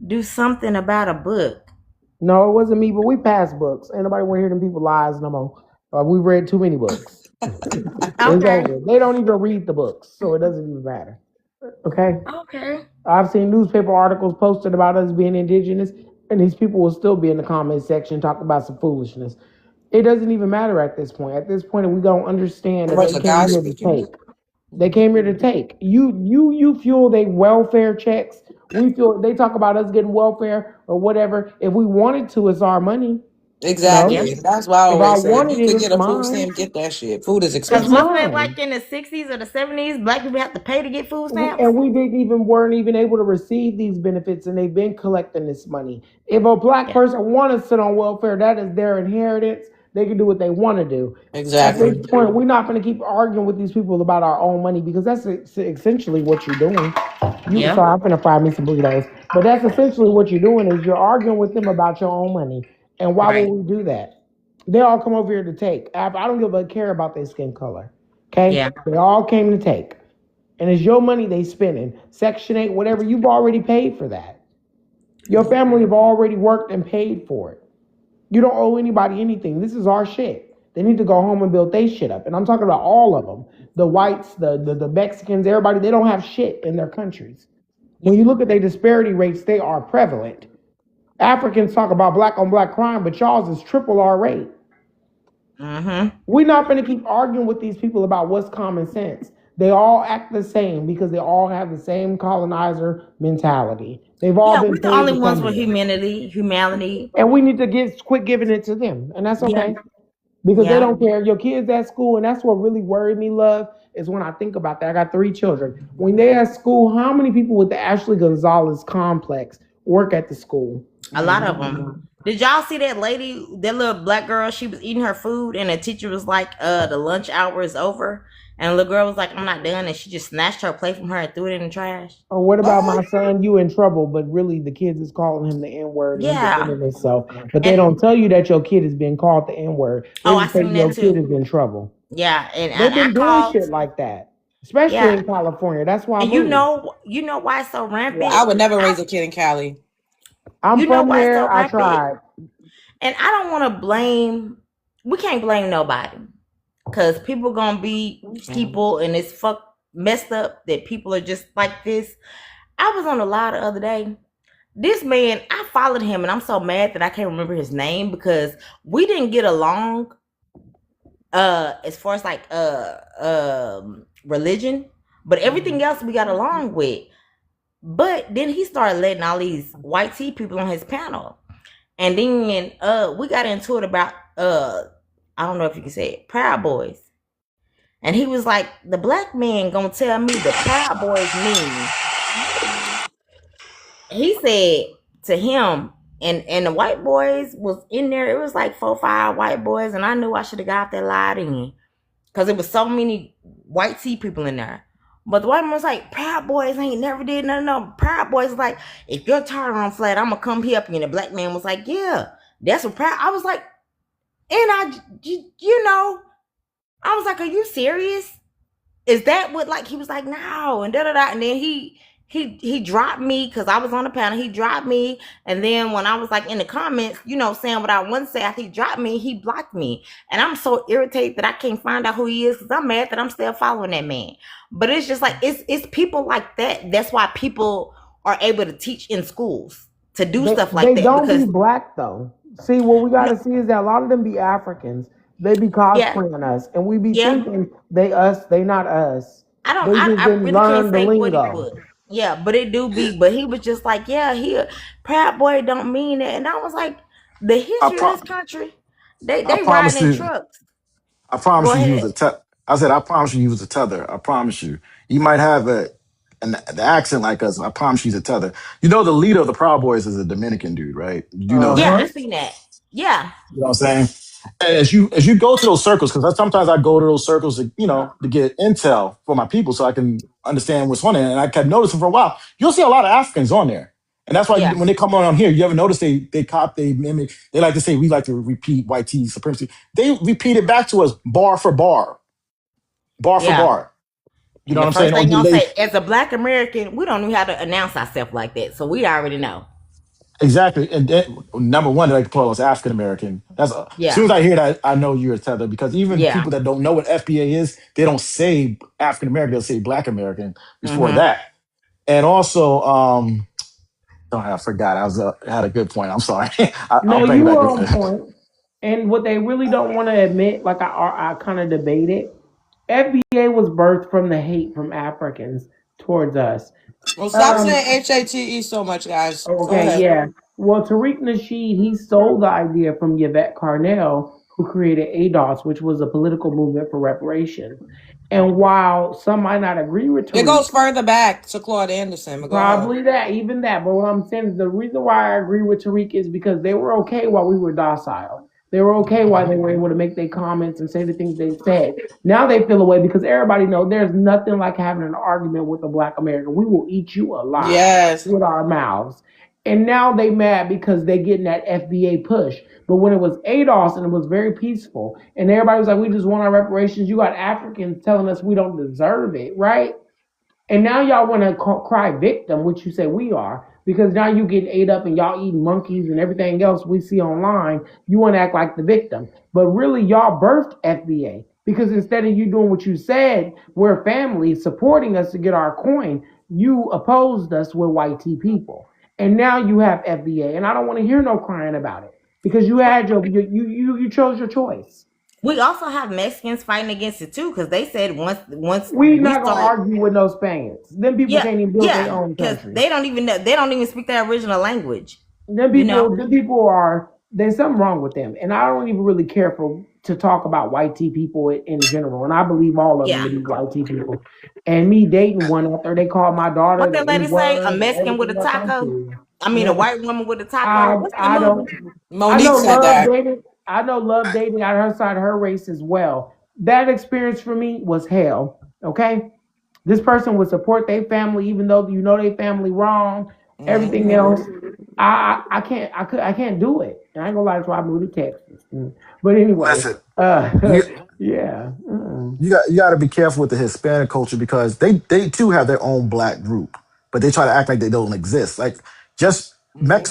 do something about a book. No, it wasn't me. But we passed books. Ain't nobody want to hear them people lies no more. We read too many books. It's Okay, over. They don't even read the books, so it doesn't even matter. Okay. okay. I've seen newspaper articles posted about us being indigenous, and these people will still be in the comment section talking about some foolishness. It doesn't even matter at this point. At this point, we don't understand that Was they a came guy here to speaking? take. They came here to take. You fuel their welfare checks. We feel they talk about us getting welfare or whatever. If we wanted to, it's our money. Yeah, Exactly. That's why I If I always say if wanted you it, could it's get a food mine. stamp, get that shit. Food is because It's expensive. wasn't it mine. like in the 60s or the 70s, black people have to pay to get food We, stamps? and we didn't even weren't even able to receive these benefits, and they've been collecting this money. If a black Yeah, person want to sit on welfare, that is their inheritance. They can do what they want to do. At this Exactly. point, we're not going to keep arguing with these people about our own money because that's essentially what you're doing. yeah, Sorry, I'm gonna fry me some burritos, but that's essentially what you're doing is you're arguing with them about your own money. And why would right. we do that? They all come over here to take. I don't give a care about their skin color. Okay, Yeah, they all came to take. And it's your money they spending. Section 8, whatever, you've already paid for that. Your family have already worked and paid for it. You don't owe anybody anything. This is our shit. They need to go home and build their shit up. And I'm talking about all of them. The whites, the Mexicans, everybody, they don't have shit in their countries. When you look at their disparity rates, they are prevalent. Africans talk about black on black crime, but y'all's is triple our rate. We're not going to keep arguing with these people about what's common sense. They all act the same because they all have the same colonizer mentality. They've all yeah. been We're the paid only to ones come with here. humanity. And we need to quit giving it to them. And that's Yeah, okay. Because they yeah. don't care. Your kids at school, and that's what really worried me, love, is when I think about that. I got 3 children. When they at school, how many people with the Ashley Gonzalez complex work at the school? A lot of them. Did y'all see that lady, that little black girl? She was eating her food, and the teacher was like, "The lunch hour is over," and the little girl was like, "I'm not done," and she just snatched her plate from her and threw it in the trash. Or what about my son? You in trouble, but really the kids is calling him the N word and Yeah, defending himself. But they and don't tell you that your kid is being called the N word. They oh, I just tell seen you your that kid too. is in trouble. Yeah, and They've I been doing called. shit like that, especially Yeah, in California. That's why I and moved. you know why it's so rampant. I would never raise a kid in Cali. I'm You know from why it's there. so I rampant, tried. and I don't want to blame. We can't blame nobody because people gonna be people, and it's messed up that people are just like this. I was on the live the other day. This man, I followed him, and I'm so mad that I can't remember his name because we didn't get along. As far as like religion, but everything else we got along with. But then he started letting all these white tea people on his panel, and then we got into it about I don't know if you can say it, Proud Boys, and he was like, the black man gonna tell me the Proud Boys mean. He said to him, and the white boys was in there. It was like 4-5 white boys, and I knew I should have got that lied in because it was so many white tea people in there. But the white man was like, Proud Boys ain't never did nothing. No, Proud Boys was like, if your tire on flat, I'm gonna come help you. And the black man was like, yeah, that's what Proud. I was like, and you know, I was like, are you serious? Is that what, like, he was like, no, and da da da. And then he dropped me because I was on the panel. He dropped me, and then when I was like in the comments, you know, saying what I want to say, after he dropped me, he blocked me, and I'm so irritated that I can't find out who he is because I'm mad that I'm still following that man. But it's just like it's people like that. That's why people are able to teach in schools to do stuff like They that don't because be black though. See, what we gotta see is that a lot of them be Africans. They be yeah, cosplaying us, and we be yeah. thinking they us, they not us. I don't. They just I didn't really can't learn the say what he lingo. was. Yeah, but it do be. But he was just like, yeah, he a proud boy don't mean it, and I was like, the I history of this pro- country, they I they riding promise in you. trucks. I promise Go you, he was ahead. a I said, I promise you, he was a tether. I promise you. He might have the accent like us. I promise you, he's a tether. You know, the leader of the Proud Boys is a Dominican dude, right? You know Yeah, that. I seen that. Yeah, You know what I'm saying? And as you go to those circles, because sometimes I go to those circles to, to get intel for my people so I can understand what's on there. And I kept noticing for a while, you'll see a lot of Africans on there. And that's why yeah, when they come on here, you ever notice they mimic, they like to say, we like to repeat white tea supremacy. They repeat it back to us bar for bar, bar for yeah. bar. You know And what the I'm saying? first Or thing gonna they say, as a Black American, we don't know how to announce ourselves like that, so we already know. exactly. And then, number one, they like to call us African American. As Yeah, soon as I hear that, I know you're a tether because even yeah. people that don't know what FBA is, they don't say African American, they'll say Black American before Mm-hmm. that. And also, oh, I forgot. I had a good point. I'm sorry. I'll No, bring it you back were on later. point. And what they really don't want to admit, like I kind of debated, FBA was birthed from the hate from Africans towards us. Well, stop Um, saying HATE so much, guys. Go okay, ahead. yeah. Well, Tariq Nasheed, he stole the idea from Yvette Carnell, who created ADOS, which was a political movement for reparations. And while some might not agree with It Tariq, goes further back to Claude Anderson, but go ahead. probably that, even that. But what I'm saying is the reason why I agree with Tariq is because they were okay while we were docile. They were okay while they were able to make their comments and say the things they said. Now they feel away because everybody knows there's nothing like having an argument with a Black American. We will eat you alive Yes. with our mouths. And now they mad because they getting that FBA push. But when it was ADOS and it was very peaceful, and everybody was like, we just want our reparations, you got Africans telling us we don't deserve it, right? And now y'all want to cry victim, which you say we are, because now you getting ate up and y'all eating monkeys and everything else we see online. You want to act like the victim, but really y'all birthed FBA because instead of you doing what you said, we're family supporting us to get our coin. You opposed us with white tea people, and now you have FBA, and I don't want to hear no crying about it because you had you chose your choice. We also have Mexicans fighting against it too, because they said once We we not gonna start, argue with no Spaniards. Them people yeah, can't even build their yeah, own because country. they don't even know, they don't even speak their original language. Them You people, know, them people are there's something wrong with them, and I don't even really care for to talk about white tea people in general. And I believe all of them yeah. to be white tea people. And me dating one out there, they call my daughter What the that N lady say? A word and Mexican with a everything else. I'm taco? cool. I mean, a Yeah, white woman with a taco. I What's the I movie? don't. I Monique know said love that. dating. I know love dating on her side of her race as well. That experience for me was hell. Okay, this person would support their family even though you know their family wrong. Everything Hmm. else, I can't do it. And I ain't gonna lie, that's why I moved to Texas. But anyway, Listen, uh, you yeah. you got to be careful with the Hispanic culture because they too have their own black group, but they try to act like they don't exist. Like just Hmm.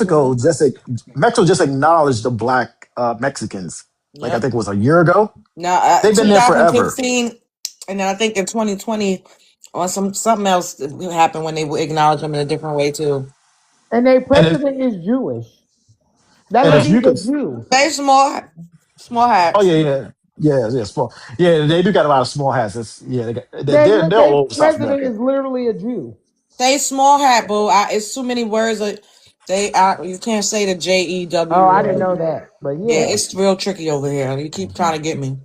Mexico just acknowledged the black Mexicans. Like I Yep. think it was a year ago. Now, They've been there forever. 2015, and then I think in 2020, on something else happened when they would acknowledge them in a different way too. And their And it, president is Jewish. That and if you lady's a could, Jew. They small oh hats. yeah, small, yeah, they do got a lot of small hats. Yeah, they're Their all over South president America. is literally a Jew. Say small hat, boo. It's too many words. You can't say the Oh, JEW I didn't word. know that, but Yeah, yeah. it's real tricky over here. You keep trying to get me.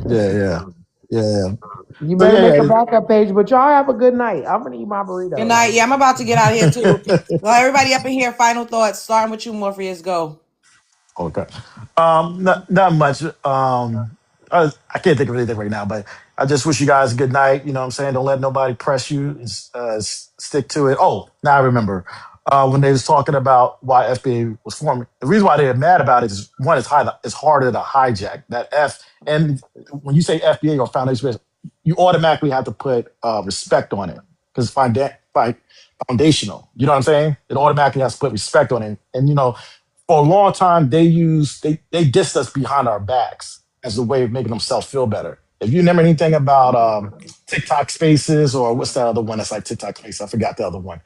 Yeah. You So better make a yeah, backup page, but y'all have a good night. I'm gonna eat my Good burritos. night. Yeah, I'm about to get out of here too. yeah. Well, everybody up in here, final thoughts. Starting with you, Morpheus. Go. Okay. Not much. I can't think of anything right now, but I just wish you guys a good night. You know what I'm saying? Don't let nobody press you. Stick to it. Oh, now I remember. When they was talking about why FBA was formed, the reason why they're mad about it is one, it's harder to hijack that F. And when you say FBA or Foundation, you automatically have to put respect on it because foundational. You know what I'm saying? It automatically has to put respect on it. And for a long time they dissed us behind our backs as a way of making themselves feel better. If you remember anything about TikTok Spaces or what's that other one that's like TikTok Spaces, I forgot the other one.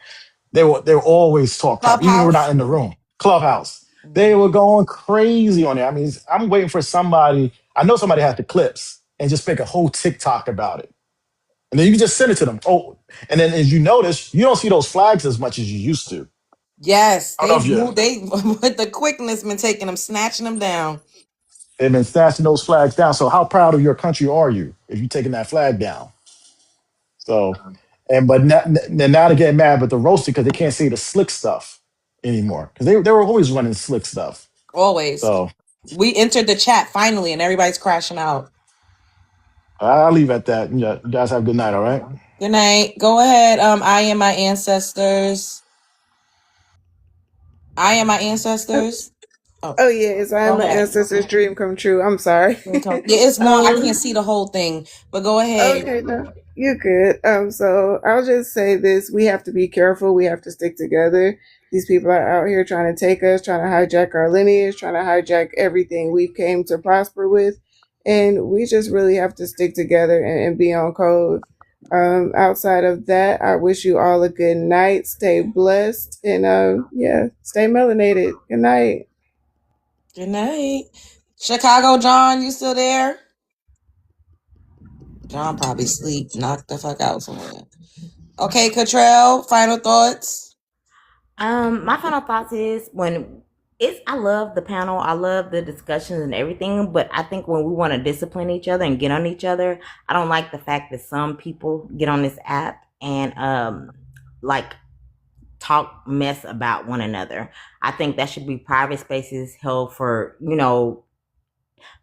They were always talk crap, even when we're not Clubhouse. in the room. Clubhouse. They were going crazy on it. I mean, I'm waiting for somebody. I know somebody has the clips and just make a whole TikTok about it And then you can just send it to them. Oh, and then as you notice, you don't see those flags as much as you used to. Yes, I don't know they've if you moved. They with the quickness been taking them, snatching them down. they've been snatching those flags down. So how proud of your country are you if you're taking that flag down? So, and but now they're getting mad, but they're roasted because they can't say the slick stuff anymore because they were always running slick stuff. Always. So We entered the chat finally, and everybody's crashing out. I'll leave at that. You guys have a good night. All right. Good night. Go ahead. I am my ancestors. I am my ancestors. Oh, Oh yes, I go am an ahead. ancestor's dream come true. I'm sorry. Yeah, it's long. I can't see the whole thing, but go ahead. Okay, no, you're good. So I'll just say this: we have to be careful. We have to stick together. These people are out here trying to take us, trying to hijack our lineage, trying to hijack everything we came to prosper with, and we just really have to stick together and be on code. Outside of that, I wish you all a good night. Stay blessed, and yeah, stay melanated. Good night. Good night. Chicago John, you still there? John probably sleep, knocked the fuck out somewhere. Okay, Cottrell, final thoughts. My final thoughts is I love the panel, I love the discussions and everything, but I think when we want to discipline each other and get on each other, I don't like the fact that some people get on this app and like talk mess about one another. I think that should be private spaces held for,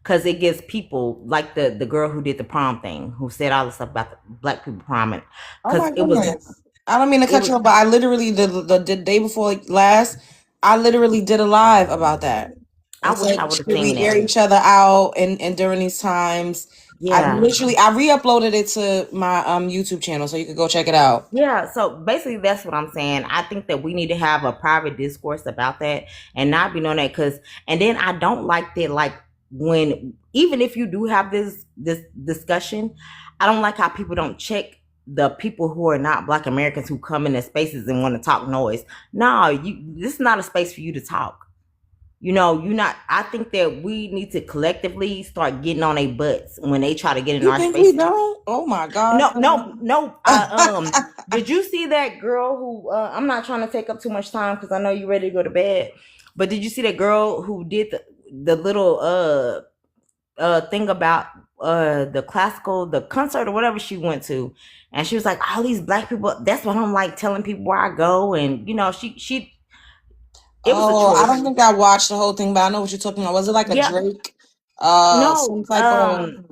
because it gives people like the girl who did the prom thing, who said all the stuff about the black people prom, Oh my because it was goodness. I don't mean to cut you off, but I literally the day before last, I literally did a live about that. I And wish said, I would have should we seen air that. each other out and during these times? I Yeah. re-uploaded it to my YouTube channel so you could go check it out. Yeah, so basically that's what I'm saying. I think that we need to have a private discourse about that and not be known that and then I don't like that, like, when even if you do have this discussion, I don't like how people don't check the people who are not Black Americans who come into spaces and want to talk noise. No, this is not a space for you to talk. I think that we need to collectively start getting on their butts when they try to get in You our think space. we don't? Oh my God. No. Did you see that girl who, I'm not trying to take up too much time because I know you're ready to go to bed, but did you see that girl who did the little thing about the concert or whatever she went to, and she was like, all these Black people, that's what I'm like telling people where I go, and she it was a choice. I don't think I watched the whole thing, but I know what you're talking about. Was it like a Drake? No, Some type of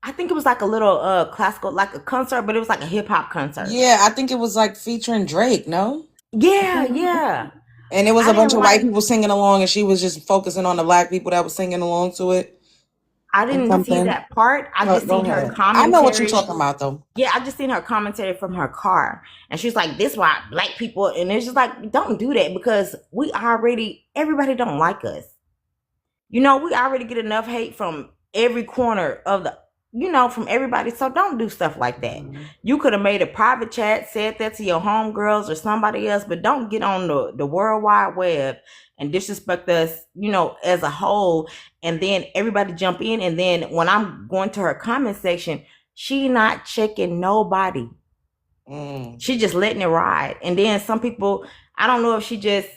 I think it was like a little classical, like a concert, but it was like a hip hop concert. Yeah, I think it was like featuring Drake, no? Yeah. And it was a bunch of white people singing along, and she was just focusing on the Black people that was singing along to it. I didn't see that part. I just seen her commentary. I know what you're talking about, though. Yeah, I just seen her commentary from her car, and she's like, "This why Black people," and it's just like, don't do that because everybody don't like us. We already get enough hate from every corner of from everybody. So don't do stuff like that. Mm-hmm. You could have made a private chat, said that to your homegirls or somebody else, but don't get on the World Wide Web and disrespect us, as a whole. And then everybody jump in. And then when I'm going to her comment section, she not checking nobody. She just letting it ride. And then some people, I don't know if she just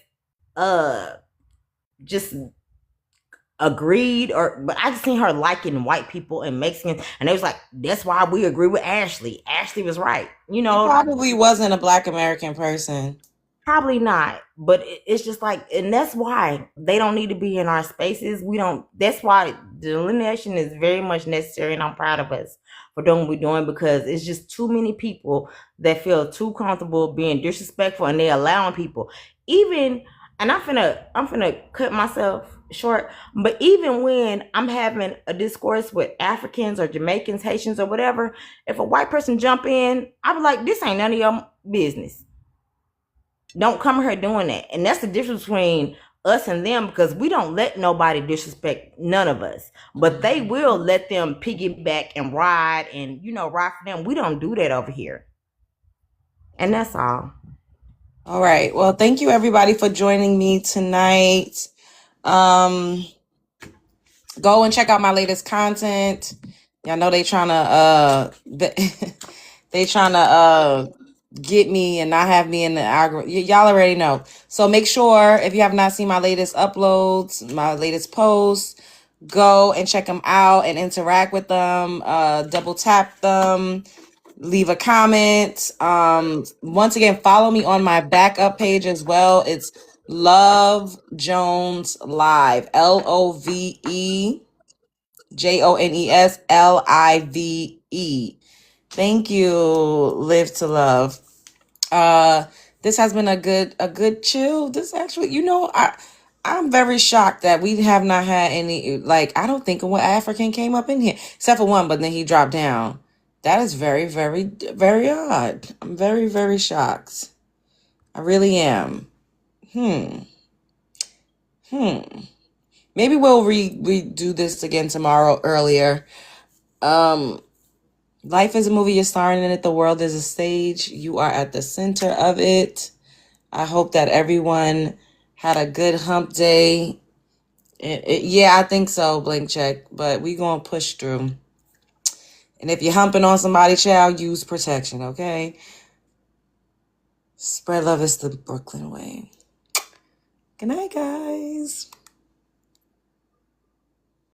agreed but I just seen her liking white people and Mexicans, and it was like, that's why we agree with Ashley. Ashley was right. She probably wasn't a Black American person. Probably not, but it's just like, and that's why they don't need to be in our spaces. That's why delineation is very much necessary, and I'm proud of us for doing what we're doing, because it's just too many people that feel too comfortable being disrespectful, and they're allowing people and I'm finna cut myself short, but even when I'm having a discourse with Africans or Jamaicans, Haitians, or whatever, if a white person jump in, I be like, this ain't none of your business. Don't come here doing that. And that's the difference between us and them, because we don't let nobody disrespect none of us, but they will let them piggyback and ride and ride for them. We don't do that over here. And that's all. All right. Well, thank you everybody for joining me tonight. Go and check out my latest content. Y'all know they trying to They trying to get me and not have me in the algorithm. Y'all already know. So make sure if you have not seen my latest uploads, my latest posts, go and check them out and interact with them. Double tap them. Leave a comment. Once again, follow me on my backup page as well. It's Love Jones Live. LOVEJONESLIVE. Thank you. Live to love. This has been a good chill. This actually, I'm very shocked that we have not had any, like, I don't think one African came up in here except for one, but then he dropped down. That is very, very, very odd. I'm very, very shocked. I really am. Maybe we'll redo this again tomorrow earlier. Life is a movie, you're starring in it. The world is a stage. You are at the center of it. I hope that everyone had a good hump day. Yeah, I think so, blank check. But we gonna push through. And if you're humping on somebody, child, use protection, okay? Spread love is the Brooklyn way. Good night, guys.